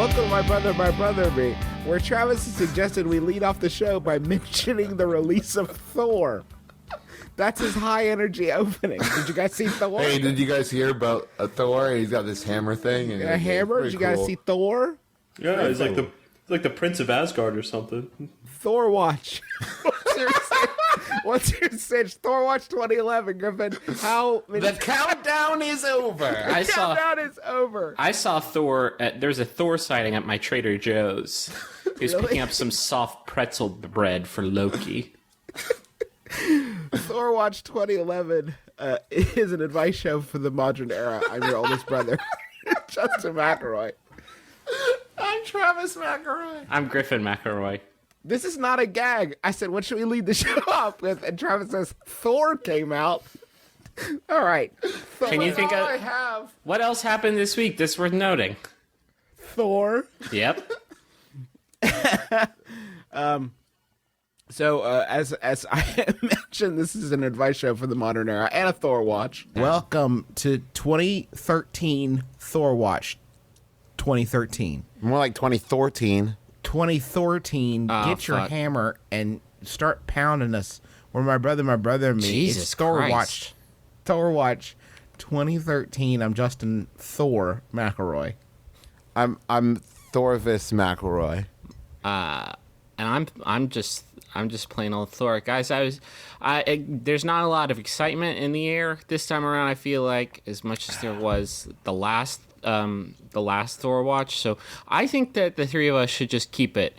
Welcome to My Brother, Me, where Travis has suggested we lead off the show by mentioning the release of Thor. That's his high energy opening. Did you guys see Thor? Hey, did you guys hear about Thor? He's got this hammer thing. And a hammer? Did you guys see Thor? Yeah, he's like the Prince of Asgard or something. Thor Watch. What's your cinch? Thor Watch 2011, Griffin. How many... The countdown is over. countdown is over. I saw Thor. There's a Thor sighting at my Trader Joe's. He was picking up some soft pretzel bread for Loki. Thor Watch 2011 is an advice show for the modern era. I'm your oldest brother, Justin McElroy. I'm Travis McElroy. I'm Griffin McElroy. This is not a gag. I said, what should we lead the show off with? And Travis says, Thor came out. All right. Can you think of... I have. What else happened this week that's worth noting? Thor. Yep. So, as I mentioned, this is an advice show for the modern era and a Thor Watch. Welcome to 2013 Thor Watch. 2013. More like 2014. 2013. Get your hammer and start pounding us. Where my brother and me. Jesus it's Thor Christ. Watch. Thor Watch 2013. I'm Justin Thor McElroy. I'm Thorvis McElroy. And I'm just plain old Thor, guys. There's not a lot of excitement in the air this time around. I feel like as much as there was the last Thor watch. So I think that the three of us should just keep it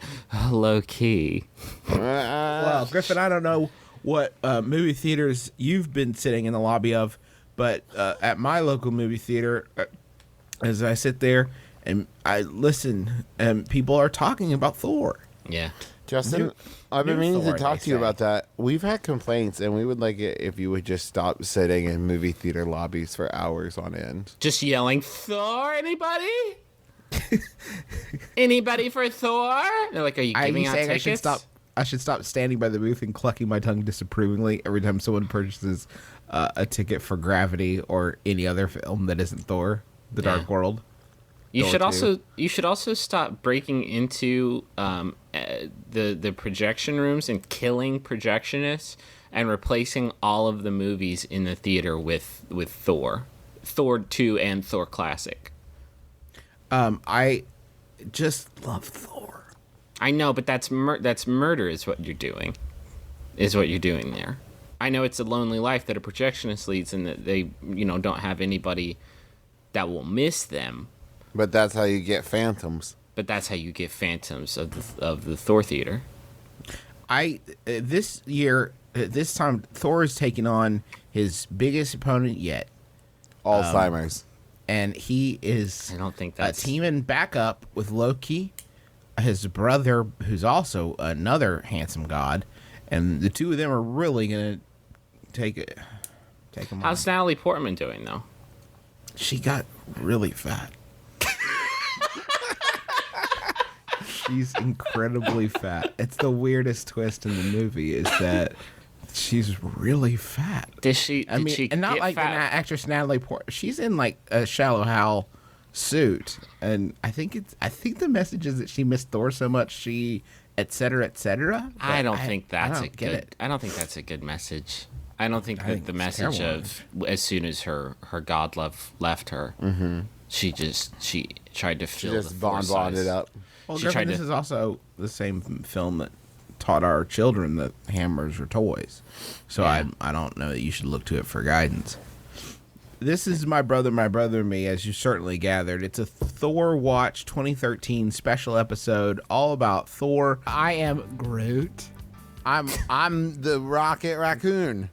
low key. Well, Griffin, I don't know what movie theaters you've been sitting in the lobby of, but at my local movie theater, as I sit there and I listen, and people are talking about Thor. Yeah. Justin, I've been meaning Thor, to talk they to you say. about that. We've had complaints, and we would like it if you would just stop sitting in movie theater lobbies for hours on end. Just yelling, Thor, anybody? Anybody for Thor? They're like, are you giving out tickets? I should stop standing by the booth and clucking my tongue disapprovingly every time someone purchases a ticket for Gravity or any other film that isn't Thor: The Dark World. You should also stop breaking into the projection rooms and killing projectionists and replacing all of the movies in the theater with Thor 2 and Thor Classic. I just love Thor. I know, but that's murder is what you're doing. Is what you're doing there. I know it's a lonely life that a projectionist leads, and that they don't have anybody that will miss them. But that's how you get phantoms. But that's how you get phantoms of the Thor theater. This time Thor is taking on his biggest opponent yet, Alzheimer's. and he is I don't think that's teaming back up with Loki, his brother, who's also another handsome god, and the two of them are really gonna take him. How's Natalie Portman doing though? She got really fat. She's incredibly fat. It's the weirdest twist in the movie is that she's really fat. Did she and not get like the fat? actress Natalie Portman. She's in like a Shallow Hal suit, and I think the message is that she missed Thor so much she et cetera, et cetera. I don't think that's a get good. it. I don't think that's a good message. I don't think think the it's message terrible. of as soon as her god love left her, she tried to fill Just the Thor bonded size. up. Well, She Griffin, tried this to- is also the same film that taught our children that hammers are toys. So Yeah. I don't know that you should look to it for guidance. This is My Brother and Me, as you certainly gathered. It's a Thor Watch 2013 special episode all about Thor. I am Groot. I'm the Rocket Raccoon.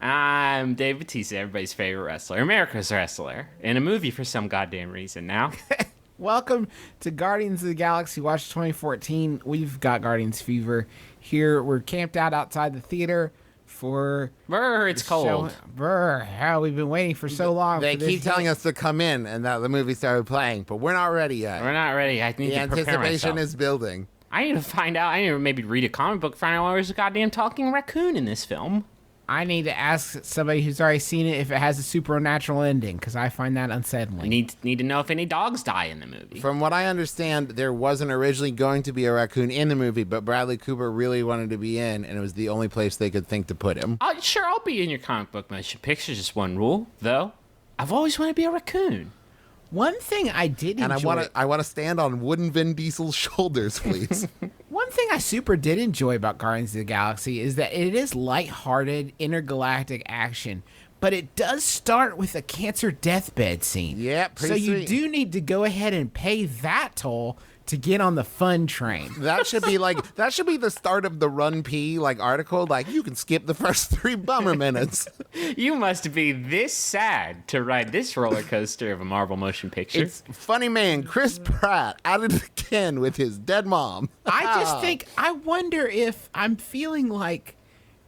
I'm Dave Bautista, everybody's favorite wrestler, America's wrestler, in a movie for some goddamn reason. Now, Welcome to Guardians of the Galaxy Watch 2014. We've got Guardians fever here. We're camped out outside the theater for brr, it's cold. How we've been waiting for so long. They for this keep telling us to come in and that the movie started playing, but we're not ready yet. We're not ready. I need The to prepare anticipation myself. is building. I need to find out. I need to maybe read a comic book, find out why there's a goddamn talking raccoon in this film. I need to ask somebody who's already seen it if it has a supernatural ending, because I find that unsettling. Need to know if any dogs die in the movie. From what I understand, there wasn't originally going to be a raccoon in the movie, but Bradley Cooper really wanted to be in, and it was the only place they could think to put him. Sure, I'll be in your comic book motion picture. Just one rule, though. I've always wanted to be a raccoon. One thing I did enjoy... And I want to stand on wooden Vin Diesel's shoulders, please. One thing I super did enjoy about Guardians of the Galaxy is that it is lighthearted, intergalactic action, but it does start with a cancer deathbed scene. Yeah, so pretty you sweet. do need to go ahead and pay that toll to get on the fun train. That should be the start of the Run P article. You can skip the first 3 bummer minutes. You must be this sad to ride this roller coaster of a Marvel motion picture. It's funny man Chris Pratt at it again with his dead mom. I wonder if I'm feeling like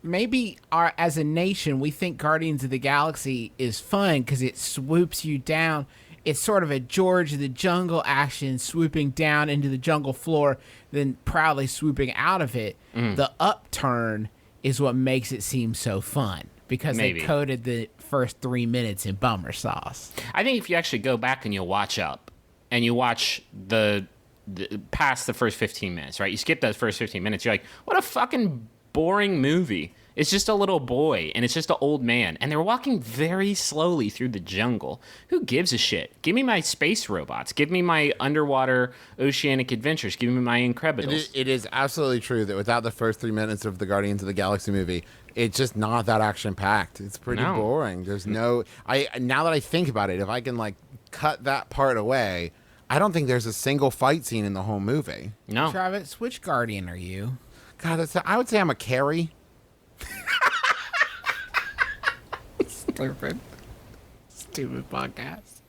maybe as a nation, we think Guardians of the Galaxy is fun because it swoops you down. It's sort of a George of the Jungle action, swooping down into the jungle floor, then proudly swooping out of it. The upturn is what makes it seem so fun, because they coated the first 3 minutes in bummer sauce. I think if you actually go back and you watch up, and you watch the past the first 15 minutes, right? You skip those first 15 minutes, you're like, what a fucking boring movie. It's just a little boy, and it's just an old man, and they're walking very slowly through the jungle. Who gives a shit? Give me my space robots. Give me my underwater oceanic adventures. Give me my Incredibles. It is absolutely true that without the first 3 minutes of the Guardians of the Galaxy movie, it's just not that action-packed. It's pretty boring. There's no... Now that I think about it, if I can, cut that part away, I don't think there's a single fight scene in the whole movie. No. Travis, which Guardian are you? God, I would say I'm a Carrie. Stupid podcast.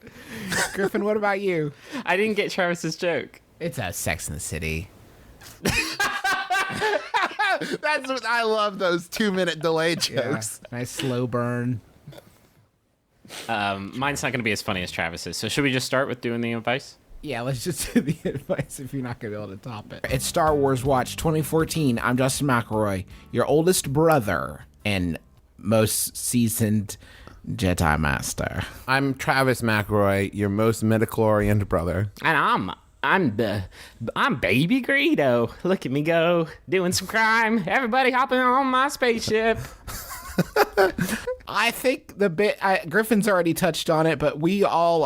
Griffin, what about you? I didn't get Travis's joke. It's a Sex in the City. That's what I love, those 2-minute delay jokes. Yeah, nice slow burn. Mine's not going to be as funny as Travis's. So should we just start with doing the advice? Yeah, let's just do the advice if you're not going to be able to top it. It's Star Wars Watch 2014. I'm Justin McElroy, your oldest brother and most seasoned Jedi Master. I'm Travis McElroy, your most midichlorian brother. And I'm Baby Greedo. Look at me go, doing some crime. Everybody hopping on my spaceship. I think the bit Griffin's already touched on it, but we all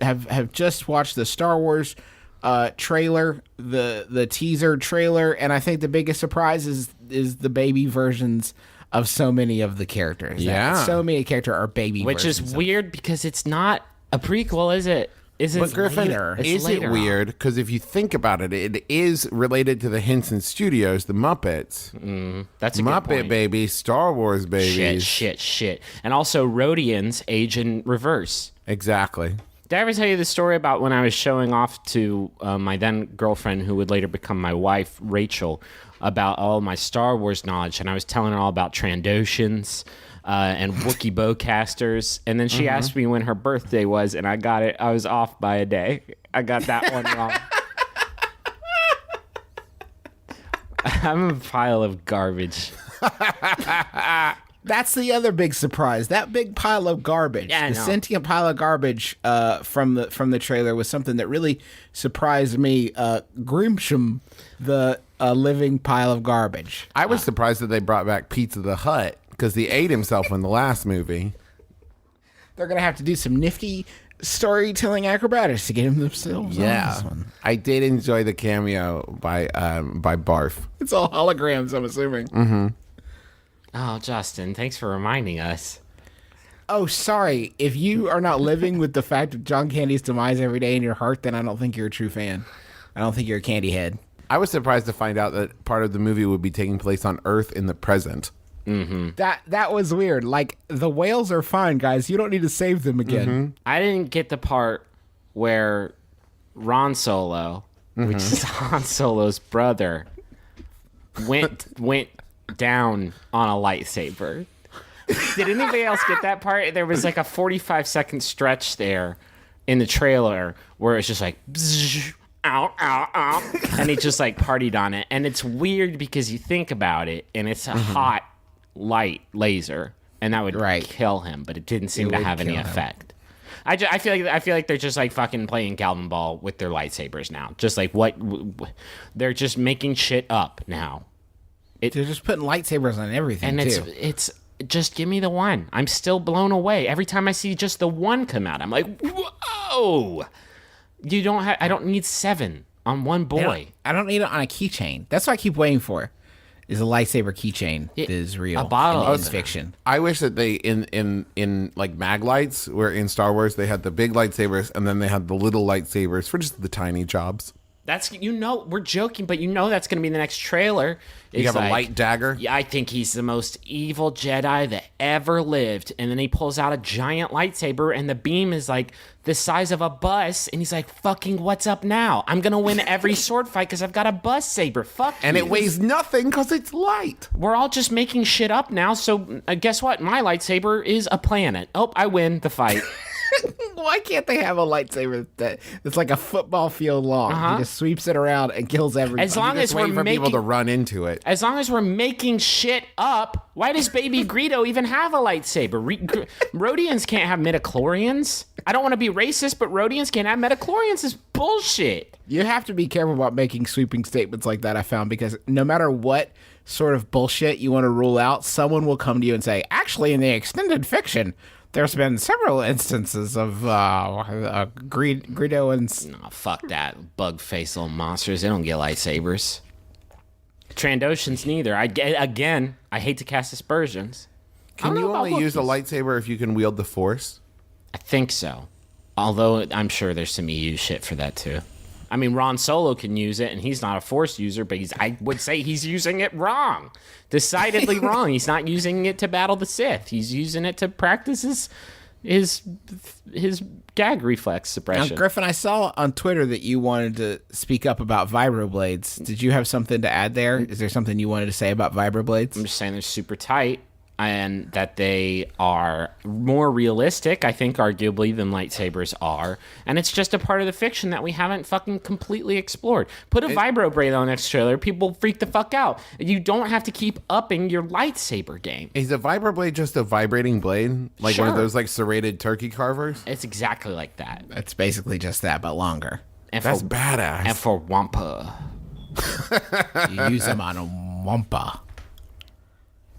have just watched the Star Wars trailer, the teaser trailer, and I think the biggest surprise is the baby versions of so many of the characters. Yeah, so many characters are baby, which is weird because it's not a prequel, is it? But Griffin, is it weird? Because if you think about it, it is related to the Henson Studios, the Muppets. That's a Muppet good point. babies, Star Wars babies. Shit. And also Rhodians age in reverse. Exactly. Did I ever tell you the story about when I was showing off to my then girlfriend, who would later become my wife, Rachel, about all my Star Wars knowledge, and I was telling her all about Trandoshans and Wookiee bowcasters, and then she asked me when her birthday was, and I got it. I was off by a day. I got that one wrong. I'm a pile of garbage. That's the other big surprise. That big pile of garbage, Yeah, I the know. sentient pile of garbage from the trailer was something that really surprised me. Grimsham, the living pile of garbage. I was surprised that they brought back Pizza the Hut because he ate himself in the last movie. They're gonna have to do some nifty storytelling acrobatics to get him themselves on this one. I did enjoy the cameo by Barf. It's all holograms, I'm assuming. Oh, Justin, thanks for reminding us. Oh, sorry. If you are not living with the fact of John Candy's demise every day in your heart, then I don't think you're a true fan. I don't think you're a candy head. I was surprised to find out that part of the movie would be taking place on Earth in the present. That was weird. Like, the whales are fine, guys. You don't need to save them again. I didn't get the part where Ron Solo, which is Han Solo's brother, went down on a lightsaber. Did anybody else get that part? There was like a 45-second stretch there in the trailer where it's just like, bzz, ow, ow, ow, and he just like partied on it. And it's weird because you think about it, and it's a hot light laser, and that would kill him, but it didn't seem to have any effect. I feel like they're just like fucking playing Calvin Ball with their lightsabers now. Just like they're just making shit up now. They're just putting lightsabers on everything, and too. it's just give me the one. I'm still blown away every time I see just the one come out. I'm like, whoa! I don't need 7 on one boy. I don't need it on a keychain. That's what I keep waiting for. Is a lightsaber keychain that is real. A bottle is fiction. I wish that they in like mag lights, where in Star Wars they had the big lightsabers and then they had the little lightsabers for just the tiny jobs. That's we're joking, but that's going to be the next trailer. You have a light dagger? Yeah, I think he's the most evil Jedi that ever lived. And then he pulls out a giant lightsaber, and the beam is like the size of a bus. And he's like, fucking, what's up now? I'm going to win every sword fight because I've got a bus saber. Fuck and you. It weighs nothing because it's light. We're all just making shit up now. So guess what? My lightsaber is a planet. Oh, I win the fight. Why can't they have a lightsaber that's like a football field long? He just sweeps it around and kills everybody. As long as we're people to run into it. As long as we're making shit up, why does Baby Greedo even have a lightsaber? Rhodians can't have midichlorians. I don't want to be racist, but Rhodians can't have midichlorians. It's bullshit. You have to be careful about making sweeping statements like that, I found, because no matter what sort of bullshit you want to rule out, someone will come to you and say, actually, in the extended fiction, there's been several instances of Greedo and... No, fuck that. Bug-faced little monsters. They don't get lightsabers. Trandoshans neither. I hate to cast aspersions. Can you only use a lightsaber if you can wield the Force? I think so. Although I'm sure there's some EU shit for that too. I mean, Ron Solo can use it, and he's not a Force user, but I would say he's using it wrong. Decidedly wrong. He's not using it to battle the Sith. He's using it to practice his gag reflex suppression. Now, Griffin, I saw on Twitter that you wanted to speak up about vibroblades. Did you have something to add there? Is there something you wanted to say about vibroblades? I'm just saying they're super tight, and that they are more realistic, I think, arguably, than lightsabers are. And it's just a part of the fiction that we haven't fucking completely explored. Put a vibroblade on next trailer, people freak the fuck out. You don't have to keep upping your lightsaber game. Is a vibroblade just a vibrating blade? Like one of those like serrated turkey carvers? It's exactly like that. It's basically just that, but longer. And that's badass. And for Wampa. You use them on a Wampa.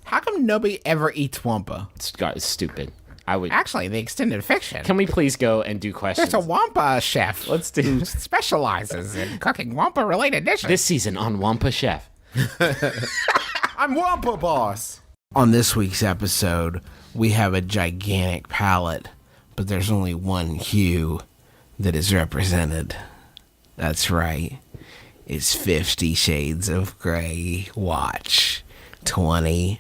How come nobody ever eats Wampa? It's stupid. Actually, the extended fiction. Can we please go and do questions? There's a Wampa chef. Let's do. Who specializes in cooking Wampa-related dishes. This season on Wampa Chef. I'm Wampa Boss. On this week's episode, we have a gigantic palette, but there's only one hue that is represented. That's right. It's 50 Shades of Grey. Watch 2015.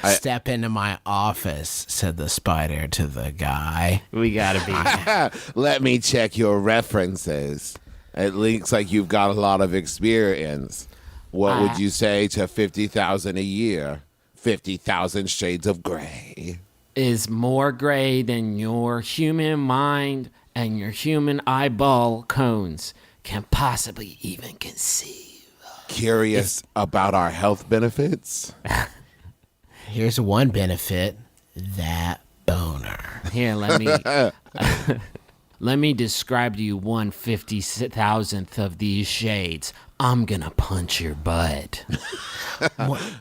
Step into my office, said the spider to the guy. We gotta be. Let me check your references. It looks like you've got a lot of experience. What would you say to 50,000 a year? 50,000 Shades of Grey. Is more gray than your human mind and your human eyeball cones can possibly even conceive. Curious about our health benefits? Here's one benefit, that boner. Here, let me describe to you 1/50,000th of these shades. I'm gonna punch your butt.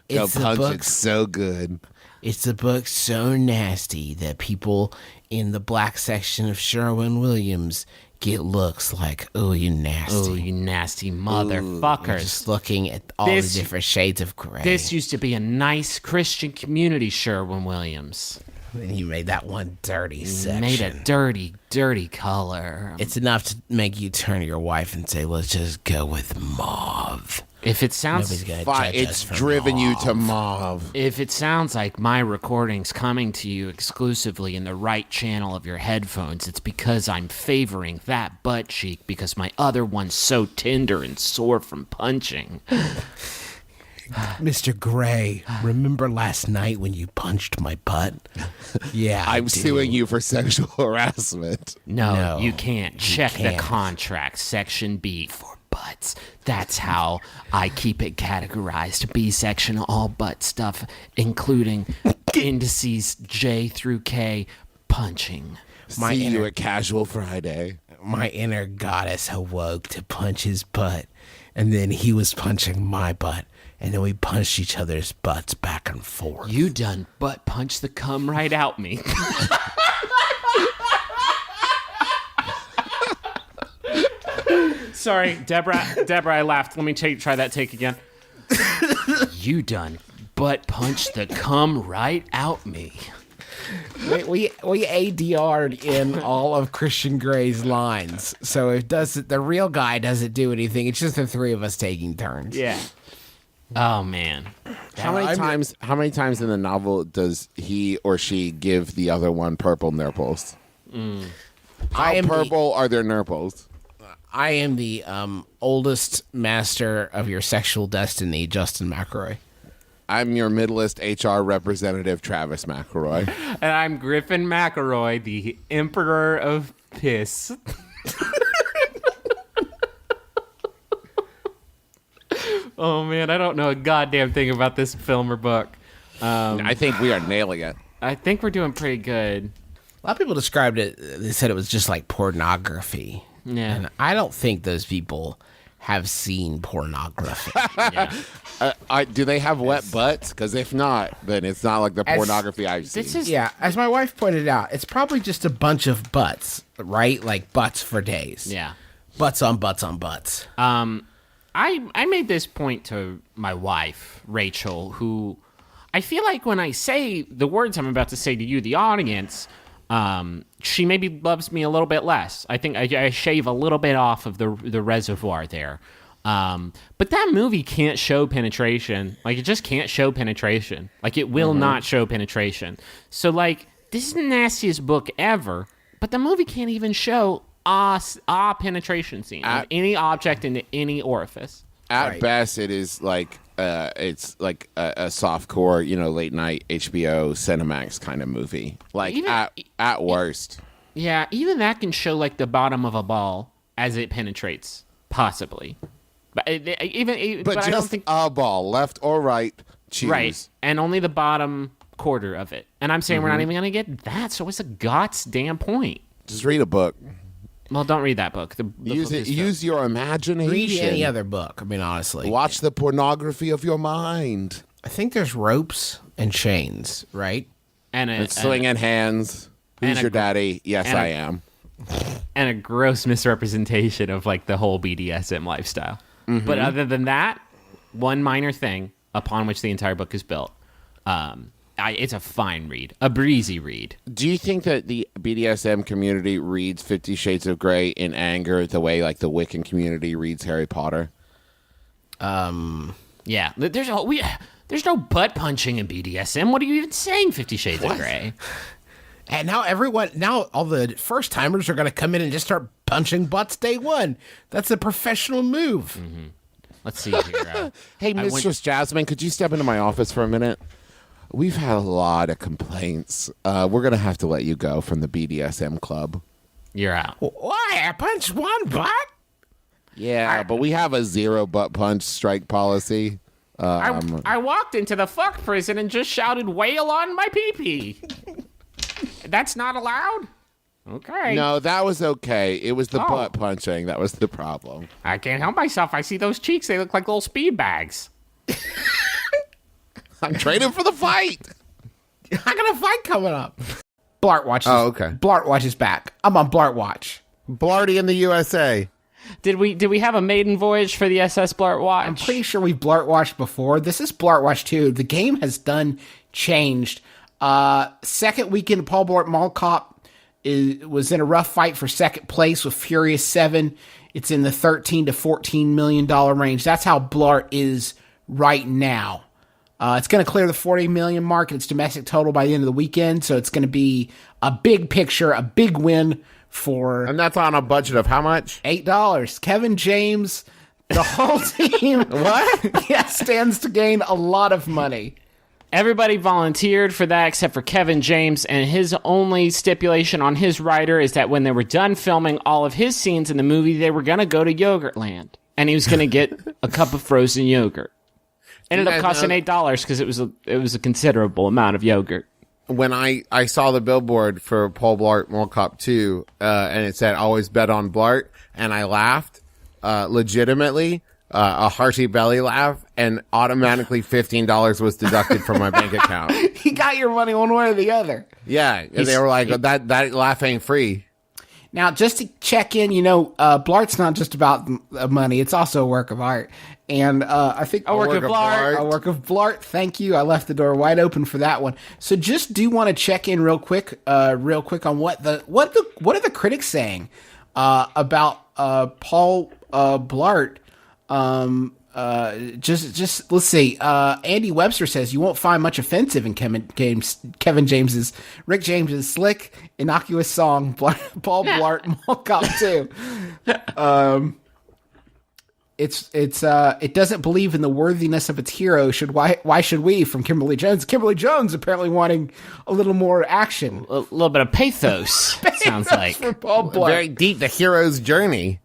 It's a book, it so good. It's a book so nasty that people in the black section of Sherwin-Williams get looks like, oh, you nasty. Oh, you nasty motherfuckers. Just looking at all the different shades of gray. This used to be a nice Christian community, Sherwin-Williams. And you made that one dirty section. Made a dirty, dirty color. It's enough to make you turn to your wife and say, let's just go with mauve. If it sounds... It's driven you to mauve. If it sounds like my recording's coming to you exclusively in the right channel of your headphones, it's because I'm favoring that butt cheek because my other one's so tender and sore from punching. Mr. Gray, remember last night when you punched my butt? Yeah, I'm suing you for sexual harassment. No, you can't. Check the contract, Section B. For butt butts. That's how I keep it categorized. B-section, all butt stuff, including indices J through K, punching. See you at Casual Friday. My inner goddess awoke to punch his butt, and then he was punching my butt, and then we punched each other's butts back and forth. You done butt punch the cum right out me. Sorry, Deborah, I laughed. Let me try that take again. You done butt punch the cum right out me. We ADR'd in all of Christian Grey's lines, so the real guy doesn't do anything. It's just the three of us taking turns. Yeah. Oh man. How many times in the novel does he or she give the other one purple nurples? How purple are their nurples? I am the oldest master of your sexual destiny, Justin McElroy. I'm your middleist HR representative, Travis McElroy. And I'm Griffin McElroy, the Emperor of Piss. Oh, man, I don't know a goddamn thing about this film or book. I think we are nailing it. I think we're doing pretty good. A lot of people described it, they said it was just like pornography. Yeah. And I don't think those people have seen pornography. Yeah. Do they have wet butts? Because if not, then it's not like the pornography I've seen. Yeah, as my wife pointed out, it's probably just a bunch of butts, right? Like butts for days. Yeah. Butts on butts on butts. I made this point to my wife, Rachel, who I feel like when I say the words I'm about to say to you, the audience, she maybe loves me a little bit less. I think I shave a little bit off of the reservoir there. But that movie can't show penetration. Like, it just can't show penetration. Like, it will not show penetration. So, like, this is the nastiest book ever, but the movie can't even show a penetration scene of any object into any orifice. At best, it is like it's like a softcore, late night HBO Cinemax kind of movie. Like even, at worst. Yeah, even that can show like the bottom of a ball as it penetrates, possibly. But but just I don't think a ball, left or right, choose. Right, and only the bottom quarter of it. And I'm saying we're not even gonna get that. So what's the goddamn point? Just read a book. Well, don't read that book. Use your imagination. Read any other book. I mean, honestly. Watch the pornography of your mind. I think there's ropes and chains, right? And swinging hands. Who's your daddy? Yes, I am. And a gross misrepresentation of like the whole BDSM lifestyle. Mm-hmm. But other than that, one minor thing upon which the entire book is built. It's a fine read, a breezy read. Do you think that the BDSM community reads 50 Shades of Grey in anger the way like the Wiccan community reads Harry Potter? Yeah. There's no butt punching in BDSM. What are you even saying, 50 Shades of Grey? And now all the first timers are going to come in and just start punching butts day one. That's a professional move. Mm-hmm. Let's see here. Hey, Mistress Jasmine, could you step into my office for a minute? We've had a lot of complaints. We're going to have to let you go from the BDSM club. You're out. Why? I punched one butt? Yeah, but we have a 0 butt punch strike policy. I walked into the fuck prison and just shouted, "Wail on my pee-pee." That's not allowed? Okay. No, that was okay. It was the butt punching that was the problem. I can't help myself. I see those cheeks. They look like little speed bags. I'm training for the fight. I got a fight coming up. Blart watches. Oh, okay. Blart watches back. I'm on Blart watch. Blarty in the USA. Did we have a maiden voyage for the SS Blart Watch? I'm pretty sure we've Blart watched before. This is Blart Watch 2. The game has changed. Second weekend, Paul Blart Mall Cop was in a rough fight for second place with Furious 7. It's in the $13 to $14 million range. That's how Blart is right now. It's going to clear the 40 million mark in its domestic total by the end of the weekend, so it's going to be a big picture, a big win for... And that's on a budget of how much? $8. Kevin James, the whole team... What? Yeah, stands to gain a lot of money. Everybody volunteered for that except for Kevin James, and his only stipulation on his writer is that when they were done filming all of his scenes in the movie, they were going to go to Yogurtland. and he was going to get a cup of frozen yogurt. Ended up costing $8 because it was a considerable amount of yogurt. When I saw the billboard for Paul Blart Mall Cop 2, and it said always bet on Blart, and I laughed, legitimately, a hearty belly laugh, and automatically $15 was deducted from my bank account. He got your money one way or the other. Yeah, and they were like, that laugh ain't free. Now, just to check in, Blart's not just about money. It's also a work of art. And I think a work of Blart. A work of Blart. Thank you. I left the door wide open for that one. So just do want to check in real quick on what are the critics saying about Paul Blart. Just let's see. Andy Webster says you won't find much offensive in Rick James's slick, innocuous song, Paul Blart Mall Cop 2. It doesn't believe in the worthiness of its hero. Why should we? From Kimberly Jones. Kimberly Jones apparently wanting a little more action, a little bit of pathos. Sounds like for Paul Blart. Very deep, the hero's journey.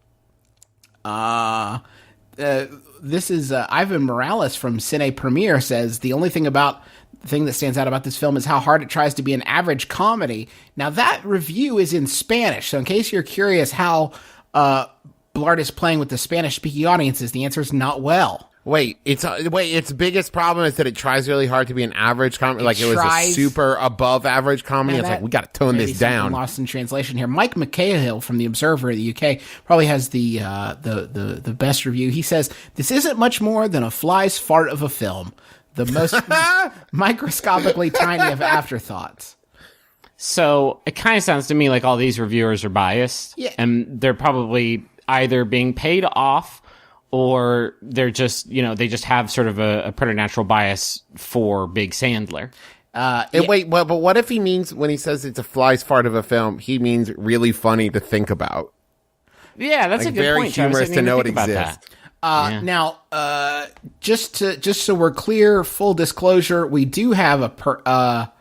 This is Ivan Morales from Cine Premiere says the only thing that stands out about this film is how hard it tries to be an average comedy. Now that review is in Spanish, so in case you're curious how Blart is playing with the Spanish-speaking audiences, the answer is not well. Its biggest problem is that it tries really hard to be an average comedy. It was a super above average comedy. It's like, we got to tone this down. Lost in translation here. Mike McCahill from The Observer of the UK probably has the best review. He says, this isn't much more than a fly's fart of a film. The most microscopically tiny of afterthoughts. So it kind of sounds to me like all these reviewers are biased. Yeah. And they're probably either being paid off or they're just, they just have sort of a preternatural bias for Big Sandler. Wait, but what if he means, when he says it's a fly's fart of a film, he means really funny to think about? Yeah, that's a good very point. Very humorous to know it exists. Now, just so we're clear, full disclosure, we do have a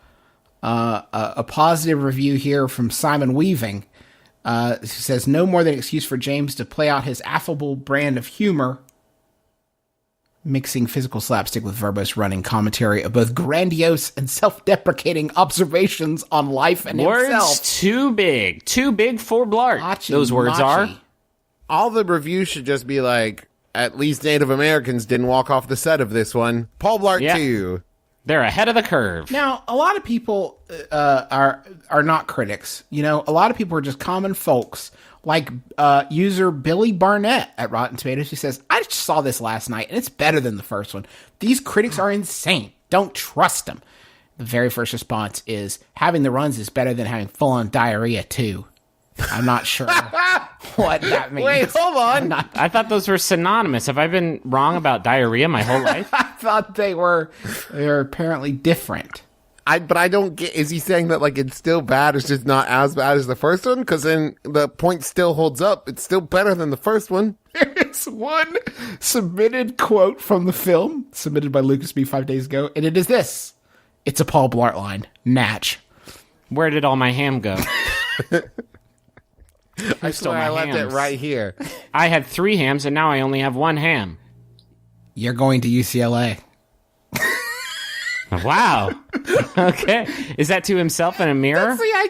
positive review here from Simon Weaving. Who says, no more than an excuse for James to play out his affable brand of humor, mixing physical slapstick with verbose running commentary of both grandiose and self-deprecating observations on life and words himself. Words too big for Blart. Those words are. All the reviews should just be like, at least Native Americans didn't walk off the set of this one. Paul Blart too. They're ahead of the curve. Now, a lot of people are not critics. A lot of people are just common folks, like user Billy Barnett at Rotten Tomatoes, who says, I just saw this last night, and it's better than the first one. These critics are insane. Don't trust them. The very first response is, having the runs is better than having full-on diarrhea, too. I'm not sure what that means. Wait, hold on. I thought those were synonymous. Have I been wrong about diarrhea my whole life? I thought they were apparently different. But I don't get, is he saying that it's still bad, it's just not as bad as the first one? Because then the point still holds up. It's still better than the first one. There's one submitted quote from the film, submitted by Lucas B 5 days ago, and it is this. It's a Paul Blart line. Natch. Where did all my ham go? I swear I left it right here. I had 3 hams, and now I only have 1 ham. You're going to UCLA. Wow. Okay. Is that to himself in a mirror? That's the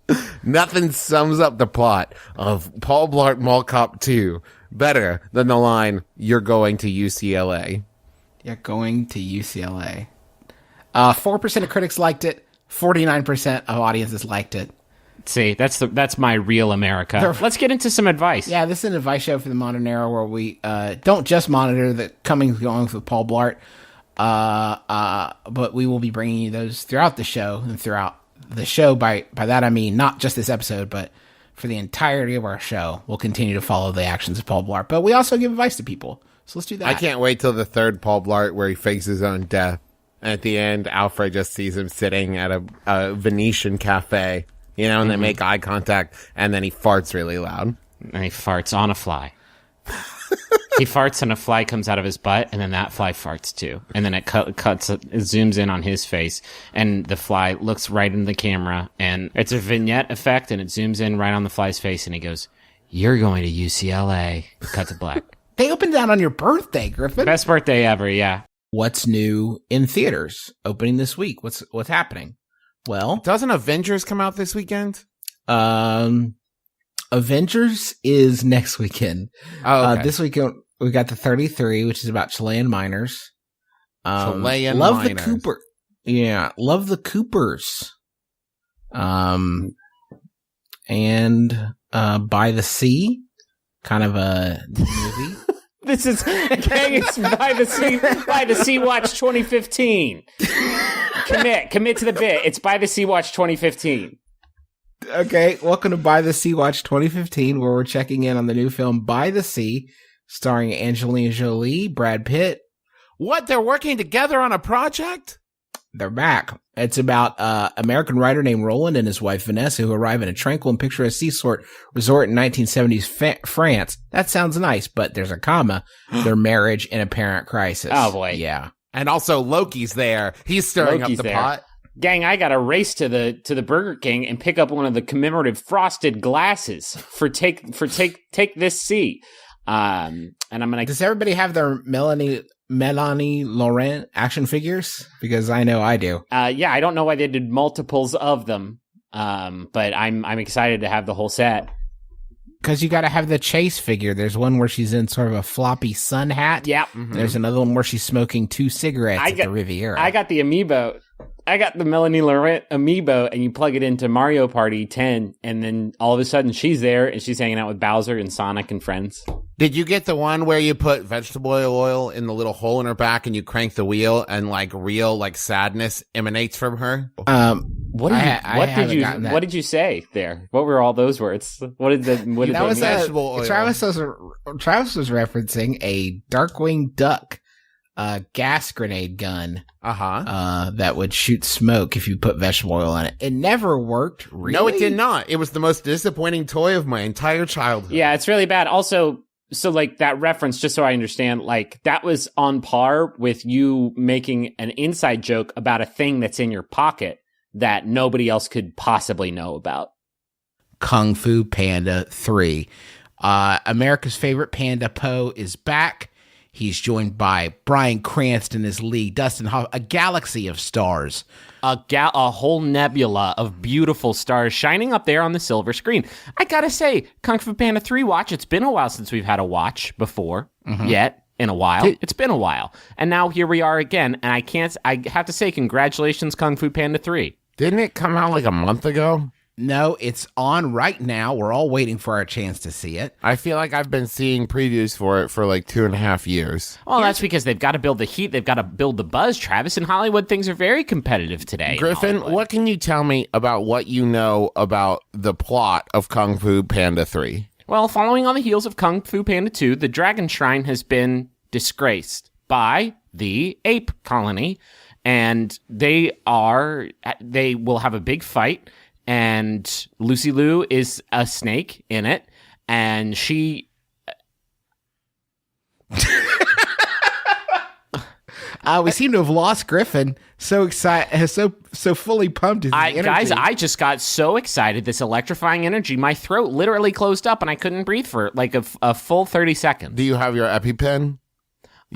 iconic. Nothing sums up the plot of Paul Blart Mall Cop 2 better than the line, you're going to UCLA. You're going to UCLA. 4% of critics liked it. 49% of audiences liked it. See, that's my real America. Let's get into some advice. Yeah, this is an advice show for the modern era where we don't just monitor the comings and goings with Paul Blart, but we will be bringing you those throughout the show. And throughout the show, by that I mean not just this episode, but for the entirety of our show, we'll continue to follow the actions of Paul Blart. But we also give advice to people. So let's do that. I can't wait till the third Paul Blart where he fakes his own death. And at the end, Alfred just sees him sitting at a Venetian cafe. And they make eye contact, and then he farts really loud. And he farts on a fly. He farts, and a fly comes out of his butt, and then that fly farts too. And then it zooms in on his face, and the fly looks right in the camera, and it's a vignette effect, and it zooms in right on the fly's face, and he goes, You're going to UCLA. Cut to black. They opened that on your birthday, Griffin. Best birthday ever, yeah. What's new in theaters opening this week? What's happening? Well, doesn't Avengers come out this weekend? Avengers is next weekend. Oh, okay. This weekend we got the 33, which is about Chilean miners. Chilean love miners. The Cooper. Yeah, love the Coopers. And By the Sea, kind of a movie. This is it's By the Sea Watch 2015. Commit to the bit. It's By the Sea Watch 2015. Okay, welcome to By the Sea Watch 2015, where we're checking in on the new film By the Sea, starring Angelina Jolie, Brad Pitt. What? They're working together on a project? They're back. It's about an American writer named Roland and his wife Vanessa who arrive in a tranquil and picturesque resort in 1970s France. That sounds nice, but there's a comma. Their marriage in apparent crisis. Oh, boy. Yeah. And also Loki's there. He's stirring Loki's up the there. pot. Gang, I gotta race to the Burger King and pick up one of the commemorative frosted glasses for take this sea. And I'm gonna. Does everybody have their Melanie Laurent action figures? Because I know I do. Yeah, I don't know why they did multiples of them. But I'm excited to have the whole set. Because you got to have the Chase figure. There's one where she's in sort of a floppy sun hat. Yep. Mm-hmm. There's another one where she's smoking 2 cigarettes at the Riviera. I got the amiibo. I got the Melanie Laurent amiibo, and you plug it into Mario Party 10, and then all of a sudden she's there, and she's hanging out with Bowser and Sonic and friends. Did you get the one where you put vegetable oil in the little hole in her back and you crank the wheel and real sadness emanates from her? What did you say there? What were all those words? What did they mean? Vegetable oil. Travis was referencing a Darkwing Duck gas grenade gun. That would shoot smoke if you put vegetable oil on it. It never worked. Really? No, it did not. It was the most disappointing toy of my entire childhood. Yeah, it's really bad. Also, so that reference, just so I understand, that was on par with you making an inside joke about a thing that's in your pocket that nobody else could possibly know about. Kung Fu Panda 3. America's favorite panda, Po, is back. He's joined by Bryan Cranston as Lee, Dustin Hoffman, a galaxy of stars. A whole nebula of beautiful stars shining up there on the silver screen. I gotta say, Kung Fu Panda 3 watch, it's been a while since we've had a watch before. Yet, in a while. It's been a while. And now here we are again, and I have to say, congratulations, Kung Fu Panda 3. Didn't it come out a month ago? No, it's on right now. We're all waiting for our chance to see it. I feel like I've been seeing previews for it for 2.5 years. Well, that's because they've got to build the heat. They've got to build the buzz, Travis. In Hollywood, things are very competitive today. Griffin, what can you tell me about what you know about the plot of Kung Fu Panda 3? Well, following on the heels of Kung Fu Panda 2, the Dragon Shrine has been disgraced by the ape colony, and they will have a big fight. And Lucy Liu is a snake in it, and she... we seem to have lost Griffin. So excited, so fully pumped. Guys, I just got so excited. This electrifying energy, my throat literally closed up, and I couldn't breathe for a full 30 seconds. Do you have your EpiPen?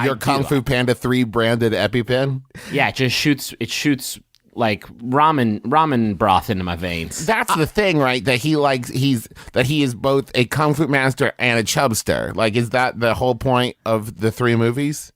Your Kung Fu Panda 3 branded EpiPen? Yeah, it shoots ramen broth into my veins. That's the thing, right? That he is both a kung fu master and a chubster. Is that the whole point of the 3 movies?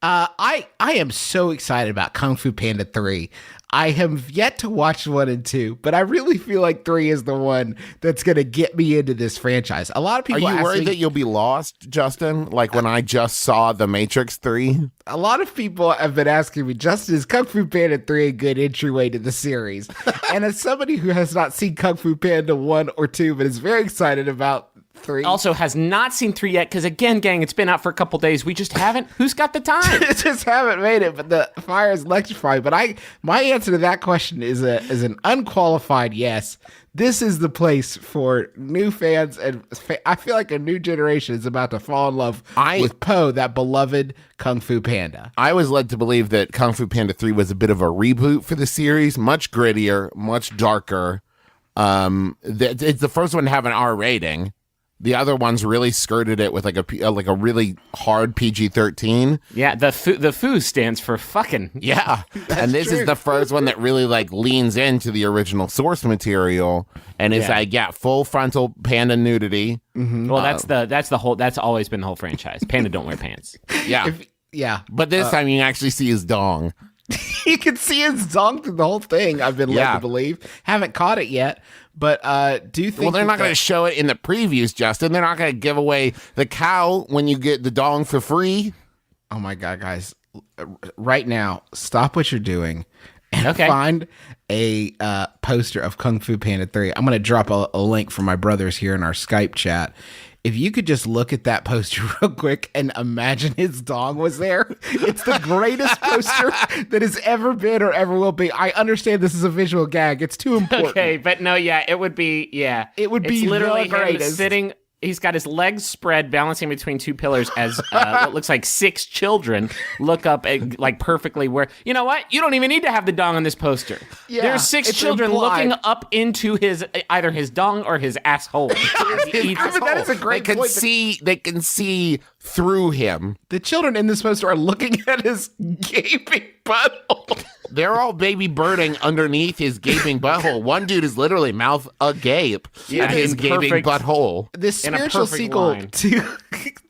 I am so excited about Kung Fu Panda 3. I have yet to watch 1 and 2, but I really feel like 3 is the one that's going to get me into this franchise. A lot of people Are you worried that you'll be lost, Justin? When I just saw The Matrix 3? A lot of people have been asking me, Justin, is Kung Fu Panda 3 a good entryway to the series? And as somebody who has not seen Kung Fu Panda 1 or 2, but is very excited about 3. Also has not seen 3 yet, because again, gang, it's been out for a couple days. We just haven't. Who's got the time? Just haven't made it, but the fire is electrifying. But my answer to that question is an unqualified yes. This is the place for new fans, and I feel like a new generation is about to fall in love with Po, that beloved Kung Fu Panda. I was led to believe that Kung Fu Panda 3 was a bit of a reboot for the series, much grittier, much darker. It's the first one to have an R rating. The other ones really skirted it with like a really hard PG-13. Yeah, the Fu stands for fucking. Yeah, and this is the first one that really like leans into the original source material, and it's like full frontal panda nudity. Mm-hmm. Well, that's always been the whole franchise. Panda don't wear pants. Yeah, but this time you can actually see his dong. You can see his dong through the whole thing. I've been led to believe. Haven't caught it yet, but do you think? Well, they're not going to show it in the previews, Justin. They're not going to give away the cow when you get the dong for free. Oh my god, guys! Right now, stop what you're doing and find a poster of Kung Fu Panda 3. I'm going to drop a link from my brothers here in our Skype chat. If you could just look at that poster real quick and imagine his dong was there, it's the greatest poster that has ever been or ever will be. I understand this is a visual gag. It's too important. Okay, but no, it would be, It would be literally the greatest. Him sitting. He's got his legs spread, balancing between two pillars as what looks like 6 children look up at, like perfectly where, you know what? You don't even need to have the dong on this poster. Yeah, there's 6 children looking up into either his dong or his asshole. That is a great point. They can see through him. The children in this poster are looking at his gaping butthole. They're all baby birding underneath his gaping butthole. One dude is literally mouth agape at his gaping butthole. This spiritual sequel to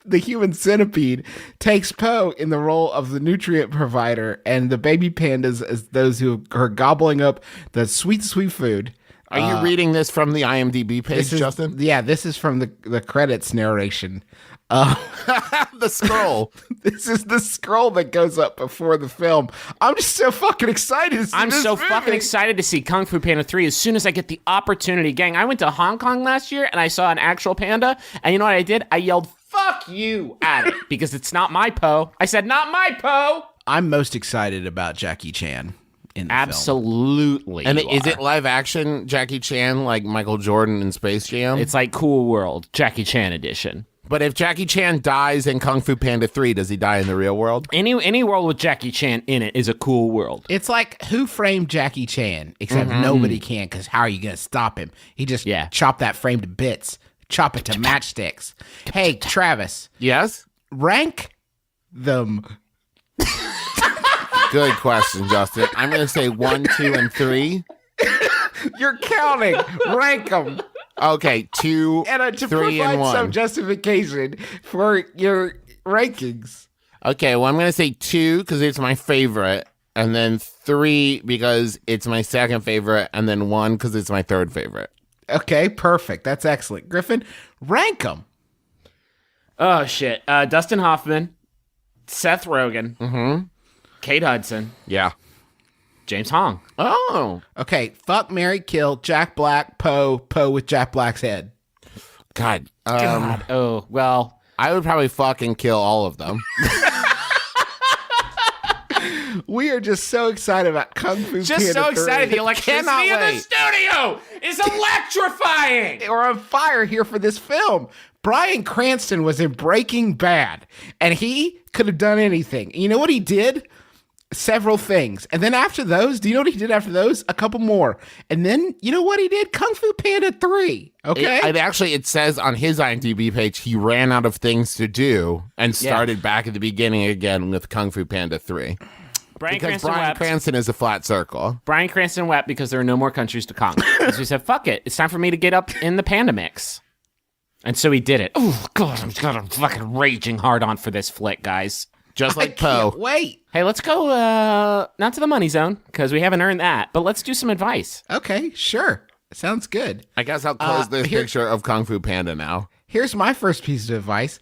The Human Centipede takes Poe in the role of the nutrient provider and the baby pandas as those who are gobbling up the sweet, sweet food. Are you reading this from the IMDb page, Justin? Yeah, this is from the credits narration. The scroll. This is the scroll that goes up before the film. I'm just so fucking excited to see I'm this so movie. fucking excited to see Kung Fu Panda 3 as soon as I get the opportunity. Gang, I went to Hong Kong last year and I saw an actual panda. And you know what I did? I yelled, "Fuck you," at it because it's not my Poe. I said, "Not my Poe." I'm most excited about Jackie Chan in the film. Absolutely. And is it live action Jackie Chan like Michael Jordan in Space Jam? It's like Cool World, Jackie Chan edition. But if Jackie Chan dies in Kung Fu Panda 3, does he die in the real world? Any world with Jackie Chan in it is a cool world. It's like Who Framed Jackie Chan, except nobody can, because how are you going to stop him? He just chopped that frame to bits, chop it to matchsticks. Hey, Travis. Yes? Rank them. Good question, Justin. I'm going to say 1, 2, and 3. You're counting. Rank them. Okay, 2, and to 3, provide and 1. some justification for your rankings. Okay, well, I'm going to say 2 because it's my favorite, and then 3 because it's my second favorite, and then 1 because it's my third favorite. Okay, perfect. That's excellent. Griffin, rank them. Oh, shit. Dustin Hoffman, Seth Rogen, Kate Hudson. Yeah. James Hong. Oh. Okay, fuck, marry, kill, Jack Black, Poe with Jack Black's head. God. Oh, well. I would probably fucking kill all of them. We are just so excited about Kung Fu Panda 3. Just so excited. The electricity Cannot in the wait. studio is electrifying. We're on fire here for this film. Bryan Cranston was in Breaking Bad, and he could have done anything. You know what he did? Several things. And then after those, do you know what he did after those? A couple more. And then, you know what he did? Kung Fu Panda 3. Okay? It says on his IMDb page, he ran out of things to do and started back at the beginning again with Kung Fu Panda 3. Bryan Cranston is a flat circle. Bryan Cranston wept because there are no more countries to conquer. So he said, fuck it. It's time for me to get up in the panda mix. And so he did it. Oh, God, I'm fucking raging hard on for this flick, guys. Just like Poe. Wait. Hey, let's go, not to the money zone, because we haven't earned that, but let's do some advice. Okay, sure. Sounds good. I guess I'll close this picture of Kung Fu Panda now. Here's my first piece of advice.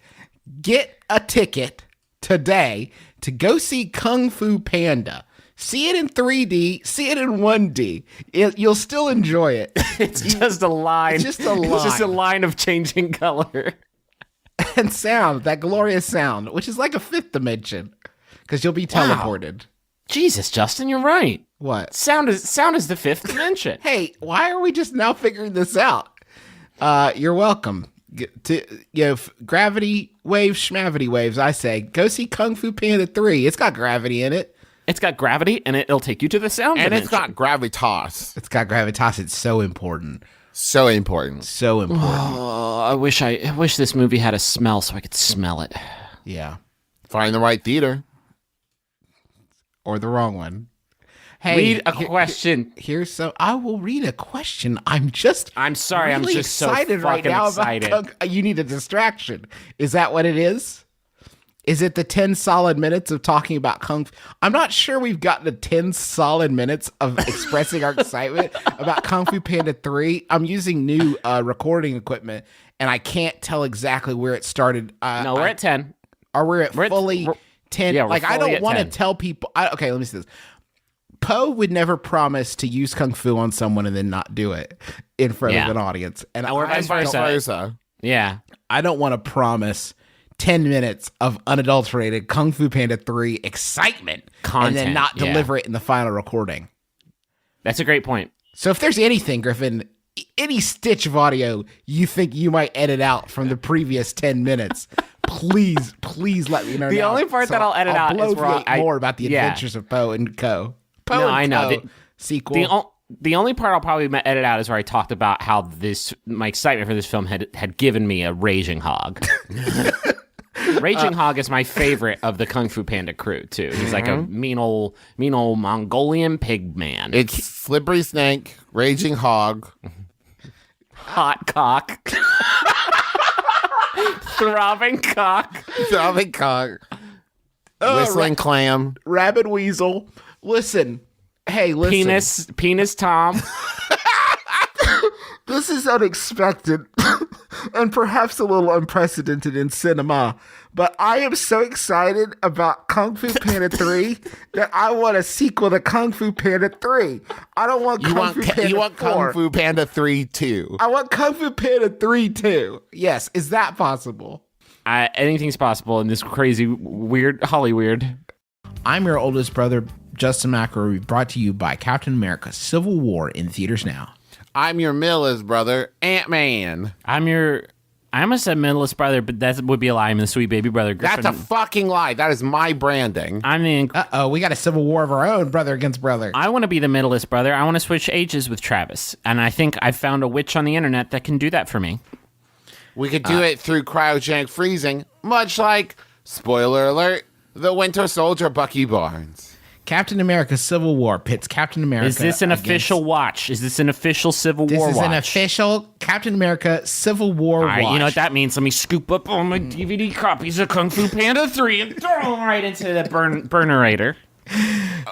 Get a ticket today to go see Kung Fu Panda. See it in 3D, see it in 1D. You'll still enjoy it. It's just a line. It's just a line. It's just a line of changing color. And sound, that glorious sound, which is like a fifth dimension, because you'll be teleported. Wow. Jesus, Justin, you're right. What? Sound is the fifth dimension. Hey, why are we just now figuring this out? You're welcome. Gravity waves, schmavity waves, I say. Go see Kung Fu Panda 3. It's got gravity in it. It's got gravity, and it'll take you to the sound dimension. And it's got gravitas. It's got gravitas. It's so important. So important. So important. Oh, I wish this movie had a smell so I could smell it. Yeah. Find the right theater. Or the wrong one. Hey, Read a question. I will read a question. I'm sorry, I'm really just so excited right fucking now excited. about you need a distraction. Is that what it is? Is it the 10 solid minutes of talking about Kung Fu? I'm not sure we've gotten to 10 solid minutes of expressing our excitement about Kung Fu Panda 3. I'm using new recording equipment, and I can't tell exactly where it started. No, we're at 10. Or we're at fully 10. Yeah, we're like, I fully don't at want to 10. tell people. Okay, let me see this. Poe would never promise to use Kung Fu on someone and then not do it in front of an audience. And Or vice versa. Yeah. I don't want to promise 10 minutes of unadulterated Kung Fu Panda 3 excitement Content, and then not deliver it in the final recording. That's a great point. So if there's anything, Griffin, any stitch of audio you think you might edit out from the previous 10 minutes, please let me know. The only part that I'll edit out is where more about the adventures of Poe and Co. I know. Sequel. The only part I'll probably edit out is where I talked about how my excitement for this film had given me a raging hog. Raging Hog is my favorite of the Kung Fu Panda crew too. He's like a mean old Mongolian pig man. It's Slippery Snake, Raging Hog, Hot cock, throbbing cock, Whistling Clam, Rabid Weasel. Listen. penis Tom. This is unexpected and perhaps a little unprecedented in cinema, but I am so excited about Kung Fu Panda 3 that I want a sequel to Kung Fu Panda 3. I don't want Kung Fu Panda 4. You want Kung Fu Panda 3 too. I want Kung Fu Panda 3 too. Yes, is that possible? Anything's possible in this crazy, weird Hollywood. I'm your oldest brother, Justin McElroy, brought to you by Captain America Civil War in theaters now. I'm your middleest brother, Ant-Man. I almost said middleest brother, but that would be a lie. I'm the sweet baby brother. Griffin. That's a fucking lie. That is my branding. We got a civil war of our own, brother against brother. I want to be the middleest brother. I want to switch ages with Travis. And I think I found a witch on the internet that can do that for me. We could do it through cryogenic freezing, much like, spoiler alert, the Winter Soldier Bucky Barnes. Captain America Civil War pits Captain America. Is this an official watch? Is this an official Civil War watch? This is an official Captain America Civil War watch. You know what that means? Let me scoop up all my DVD copies of Kung Fu Panda 3 and throw them right into the burnerator.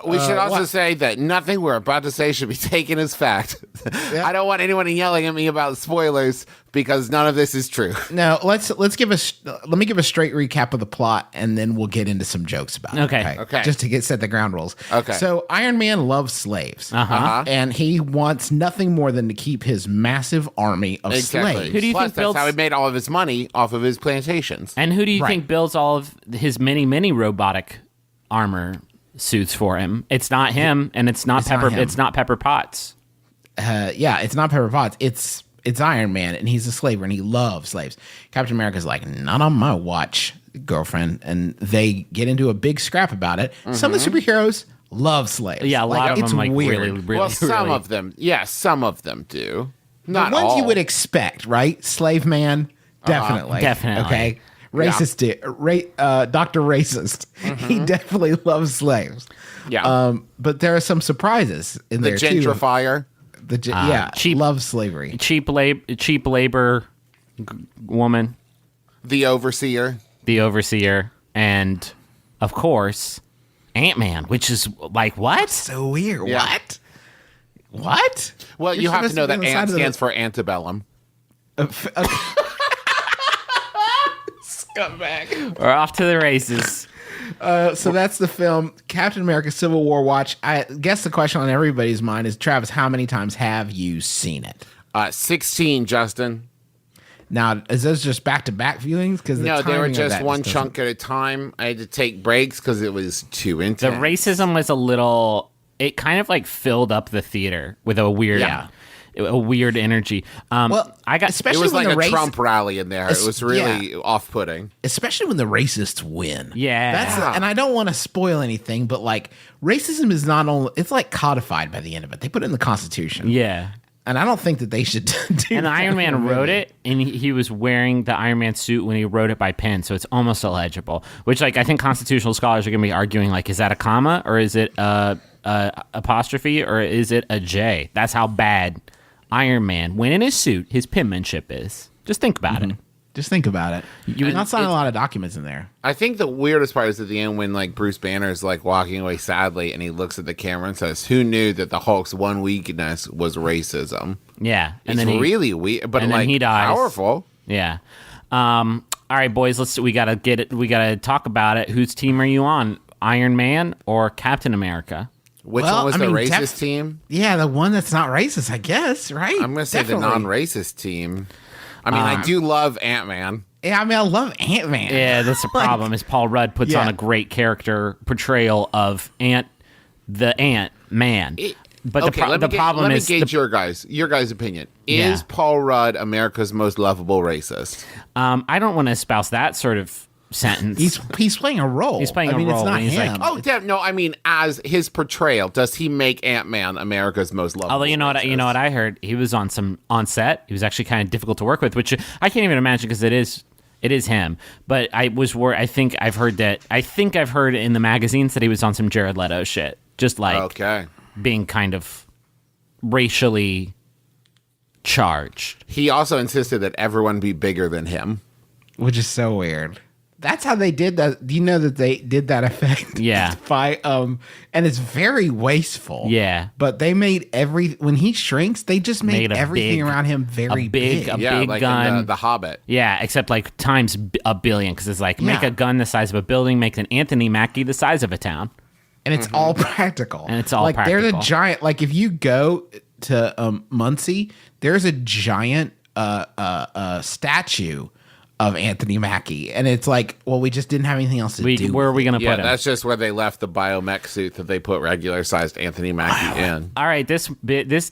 We should also say that nothing we're about to say should be taken as fact. Yeah. I don't want anyone yelling at me about spoilers because none of this is true. No, let me give a straight recap of the plot and then we'll get into some jokes about it. Okay. Just to set the ground rules. Okay. So Iron Man loves slaves. And he wants nothing more than to keep his massive army of slaves. Who do you think that's how he made all of his money off of his plantations. And who do you think builds all of his many robotic armor suits for him? It's not him, and it's not Pepper. It's not Pepper Potts. It's not Pepper Potts. It's Iron Man, and he's a slaver, and he loves slaves. Captain America's like, not on my watch, girlfriend, and they get into a big scrap about it. Some of the superheroes love slaves. Yeah, a lot of them like weird. Well, some of them, some of them do. Not the ones all. you would expect, right? Slave man, definitely, definitely. Okay. Racist, Dr. Racist. He definitely loves slaves. Yeah. But there are some surprises in there too. The gentrifier. Loves slavery. Cheap labor woman. The overseer, and of course, Ant-Man, which is like what? So weird. Yeah. What? Well, you have to know that ANT stands for antebellum. Scumbag. We're off to the races. So that's the film, Captain America Civil War watch. I guess the question on everybody's mind is, Travis, how many times have you seen it? 16, Justin. Now, is those just back-to-back viewings? No, they were just one chunk at a time. I had to take breaks because it was too intense. The racism was a little... It kind of like filled up the theater with a weird... A weird energy. Especially it was when like a Trump rally in there. It was really off-putting. Especially when the racists win. Yeah. And I don't want to spoil anything, but like racism is not only, it's like codified by the end of it. They put it in the Constitution. Yeah. And I don't think that they should do And that Iron Man in a wrote movie. it, and he was wearing the Iron Man suit when he wrote it by pen, so it's almost illegible. Which, like, I think constitutional scholars are going to be arguing, like, is that a comma, or is it a apostrophe, or is it a J? That's how bad Iron Man, when in his suit, his penmanship is. Just think about it. Just think about it. You're not signing a lot of documents in there. I think the weirdest part is at the end when like Bruce Banner's like walking away sadly and he looks at the camera and says, "Who knew that the Hulk's one weakness was racism?" Yeah. And then really weird, but and like then he dies. powerful. Yeah. All right, boys, we gotta get it. We gotta talk about it. Whose team are you on? Iron Man or Captain America? Which Well, one was I the mean, racist team? Yeah, the one that's not racist, I guess, right? I'm going to say Definitely. the non-racist team. I mean, I do love Ant-Man. Yeah, I mean, I love Ant-Man. Yeah, that's the problem. Is Paul Rudd puts on a great character portrayal of the Ant-Man. But the problem is... Let me gauge your guys' opinion. Is Paul Rudd America's most lovable racist? I don't want to espouse that sort of sentence. He's playing a role. He's playing a role. It's not He's him. like, Oh, no, I mean, as his portrayal, does he make Ant-Man America's most lovable although you know what I heard, he was on set. He was actually kind of difficult to work with, which I can't even imagine because it is him. But I think I've heard in the magazines that he was on some Jared Leto shit, just like being kind of racially charged. He also insisted that everyone be bigger than him, which is so weird. That's how they did that. Do you know that they did that effect? Yeah. And it's very wasteful. Yeah. But they made when he shrinks, they just made everything around him very big. A big like gun. in the Hobbit. Yeah, except like times a billion, because it's like make a gun the size of a building, make an Anthony Mackie the size of a town. And it's all practical. And it's all like practical. There's a giant, like if you go to Muncie, there's a giant statue of Anthony Mackie, and it's like, well, we just didn't have anything else to do. Where are we going to Yeah, put him? that's just where they left the biomech suit that they put regular-sized Anthony Mackie in. All right, this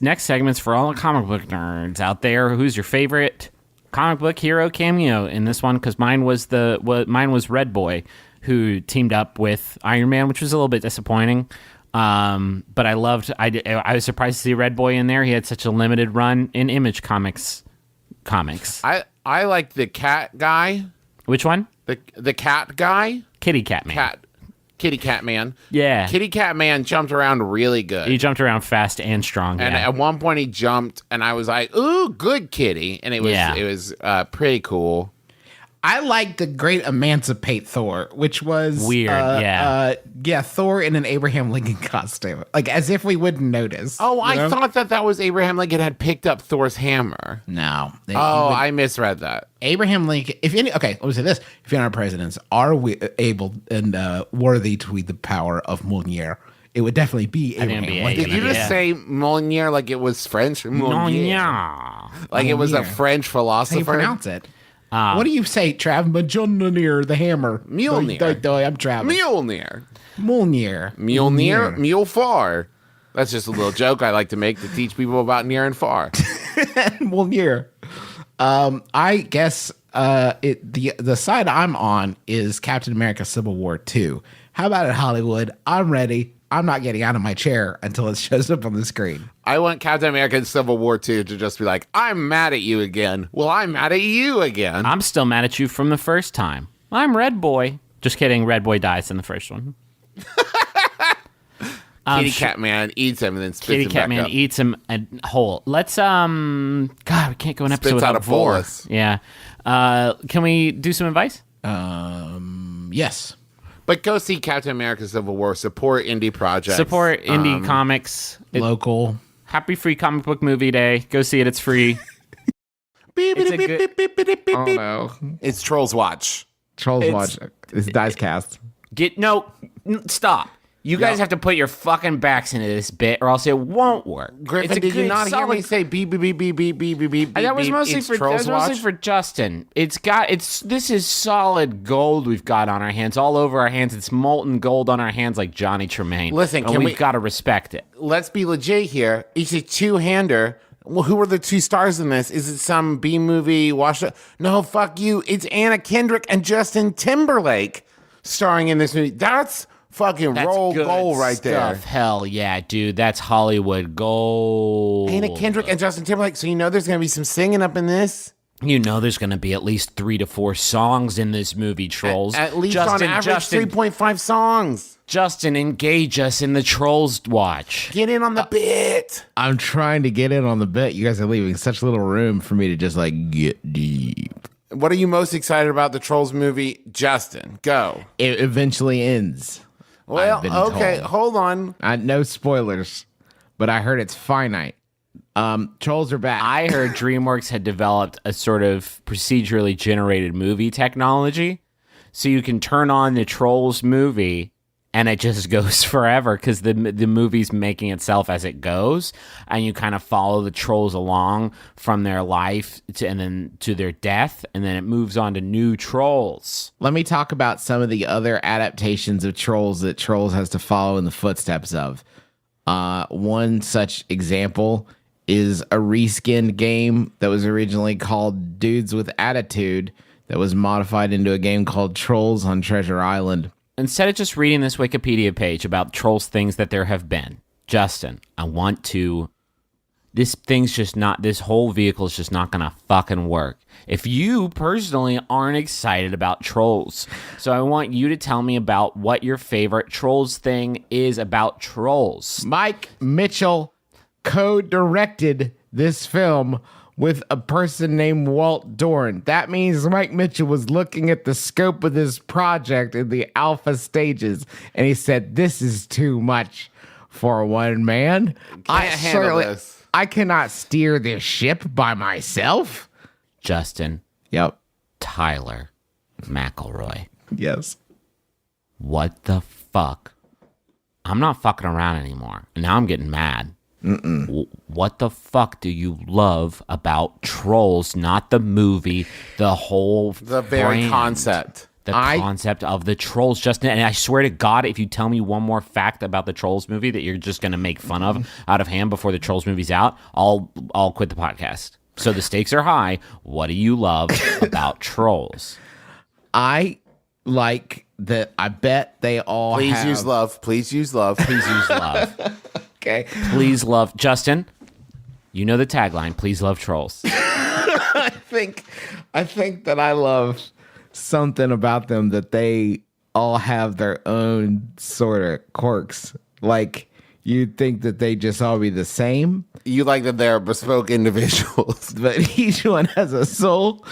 next segment's for all the comic book nerds out there. Who's your favorite comic book hero cameo in this one? Because mine was Red Boy, who teamed up with Iron Man, which was a little bit disappointing. But I was surprised to see Red Boy in there. He had such a limited run in Image Comics. I like the cat guy. Which one? The cat guy. Kitty Cat Man. Kitty Cat Man. Yeah. Kitty Cat Man jumped around really good. He jumped around fast and strong. And at one point he jumped, and I was like, "Ooh, good kitty!" And it was pretty cool. I like the Great Emancipate Thor, which was weird. Thor in an Abraham Lincoln costume, like as if we wouldn't notice. Oh, I thought that was Abraham Lincoln had picked up Thor's hammer. No. I misread that. Abraham Lincoln. Let me say this: if any of our presidents are able and worthy to wield the power of Mjolnir, it would definitely be Abraham Lincoln. Did you just say Mjolnir like it was French? Mjolnir. Like it was a French philosopher? How you pronounce it? What do you say, Trav? Mjolnir, the hammer. Mjolnir. I'm Travis. Mjolnir. Mjolnir. Mjolnir. That's just a little joke I like to make to teach people about near and far. Mjolnir. I guess the side I'm on is Captain America Civil War 2. How about it, Hollywood? I'm ready. I'm not getting out of my chair until it shows up on the screen. I want Captain America Civil War 2 to just be like, I'm mad at you again. Well, I'm mad at you again. I'm still mad at you from the first time. I'm Red Boy. Just kidding. Red Boy dies in the first one. Kitty Cat Man eats him and then spits him back up. Kitty Cat Man eats him whole. Let's, God, we can't go an episode Spits out without a Vor. bolus. Yeah. Can we do some advice? Yes. But go see Captain America Civil War. Support indie projects. Support indie comics. Local. Happy Free Comic Book Movie Day. Go see it. It's free. Oh, no. It's Trolls Watch. Trolls Watch. It's Dice Cast. Stop. You guys have to put your fucking backs into this bit, or else it won't work. Griffin, did you not hear me say beep beep beep beep beep beep beep beep? That was mostly for Justin. This is solid gold we've got on our hands, all over our hands. It's molten gold on our hands like Johnny Tremaine. Listen, we've got to respect it. Let's be legit here. It's a two-hander. Well, who are the two stars in this? Is it some B movie washed up? No, fuck you. It's Anna Kendrick and Justin Timberlake starring in this movie. That's Fucking roll good gold right stuff. there. Hell yeah, dude. That's Hollywood gold. Anna Kendrick and Justin Timberlake. So you know there's going to be some singing up in this? You know there's going to be at least 3 to 4 songs in this movie, Trolls. At least on average, 3.5 songs. Justin, engage us in the Trolls watch. Get in on the bit. I'm trying to get in on the bit. You guys are leaving such little room for me to just like get deep. What are you most excited about the Trolls movie? Justin, go. It eventually ends. Well, I've been okay, told. hold on. No spoilers, but I heard it's finite. Trolls are back. I heard DreamWorks had developed a sort of procedurally generated movie technology, so you can turn on the Trolls movie and it just goes forever because the movie's making itself as it goes, and you kind of follow the Trolls along from their life and then to their death, and then it moves on to new Trolls. Let me talk about some of the other adaptations of Trolls that Trolls has to follow in the footsteps of. One such example is a reskinned game that was originally called Dudes with Attitude that was modified into a game called Trolls on Treasure Island. Instead of just reading this Wikipedia page about Trolls things that there have been, Justin, I want to... This whole vehicle is just not going to fucking work if you personally aren't excited about Trolls. So I want you to tell me about what your favorite Trolls thing is about Trolls. Mike Mitchell co-directed this film with a person named Walt Dorn. That means Mike Mitchell was looking at the scope of this project in the alpha stages, and he said, "This is too much for one man. I cannot steer this ship by myself." Justin. Yep. Tyler McElroy. Yes. What the fuck? I'm not fucking around anymore. And now I'm getting mad. What the fuck do you love about Trolls? Not the movie, the whole The very brand, concept. The concept of the Trolls, Justin. And I swear to God, if you tell me one more fact about the Trolls movie that you're just going to make fun of out of hand before the Trolls movie's out, I'll quit the podcast. So the stakes are high. What do you love about Trolls? I like that. I bet they all Please use love. Please use love. Please use love. Okay. Please love. Justin, you know the tagline. Please love Trolls. I think that I love something about them that they all have their own sort of quirks. Like, you'd think that they just all be the same. You like that they're bespoke individuals. But each one has a soul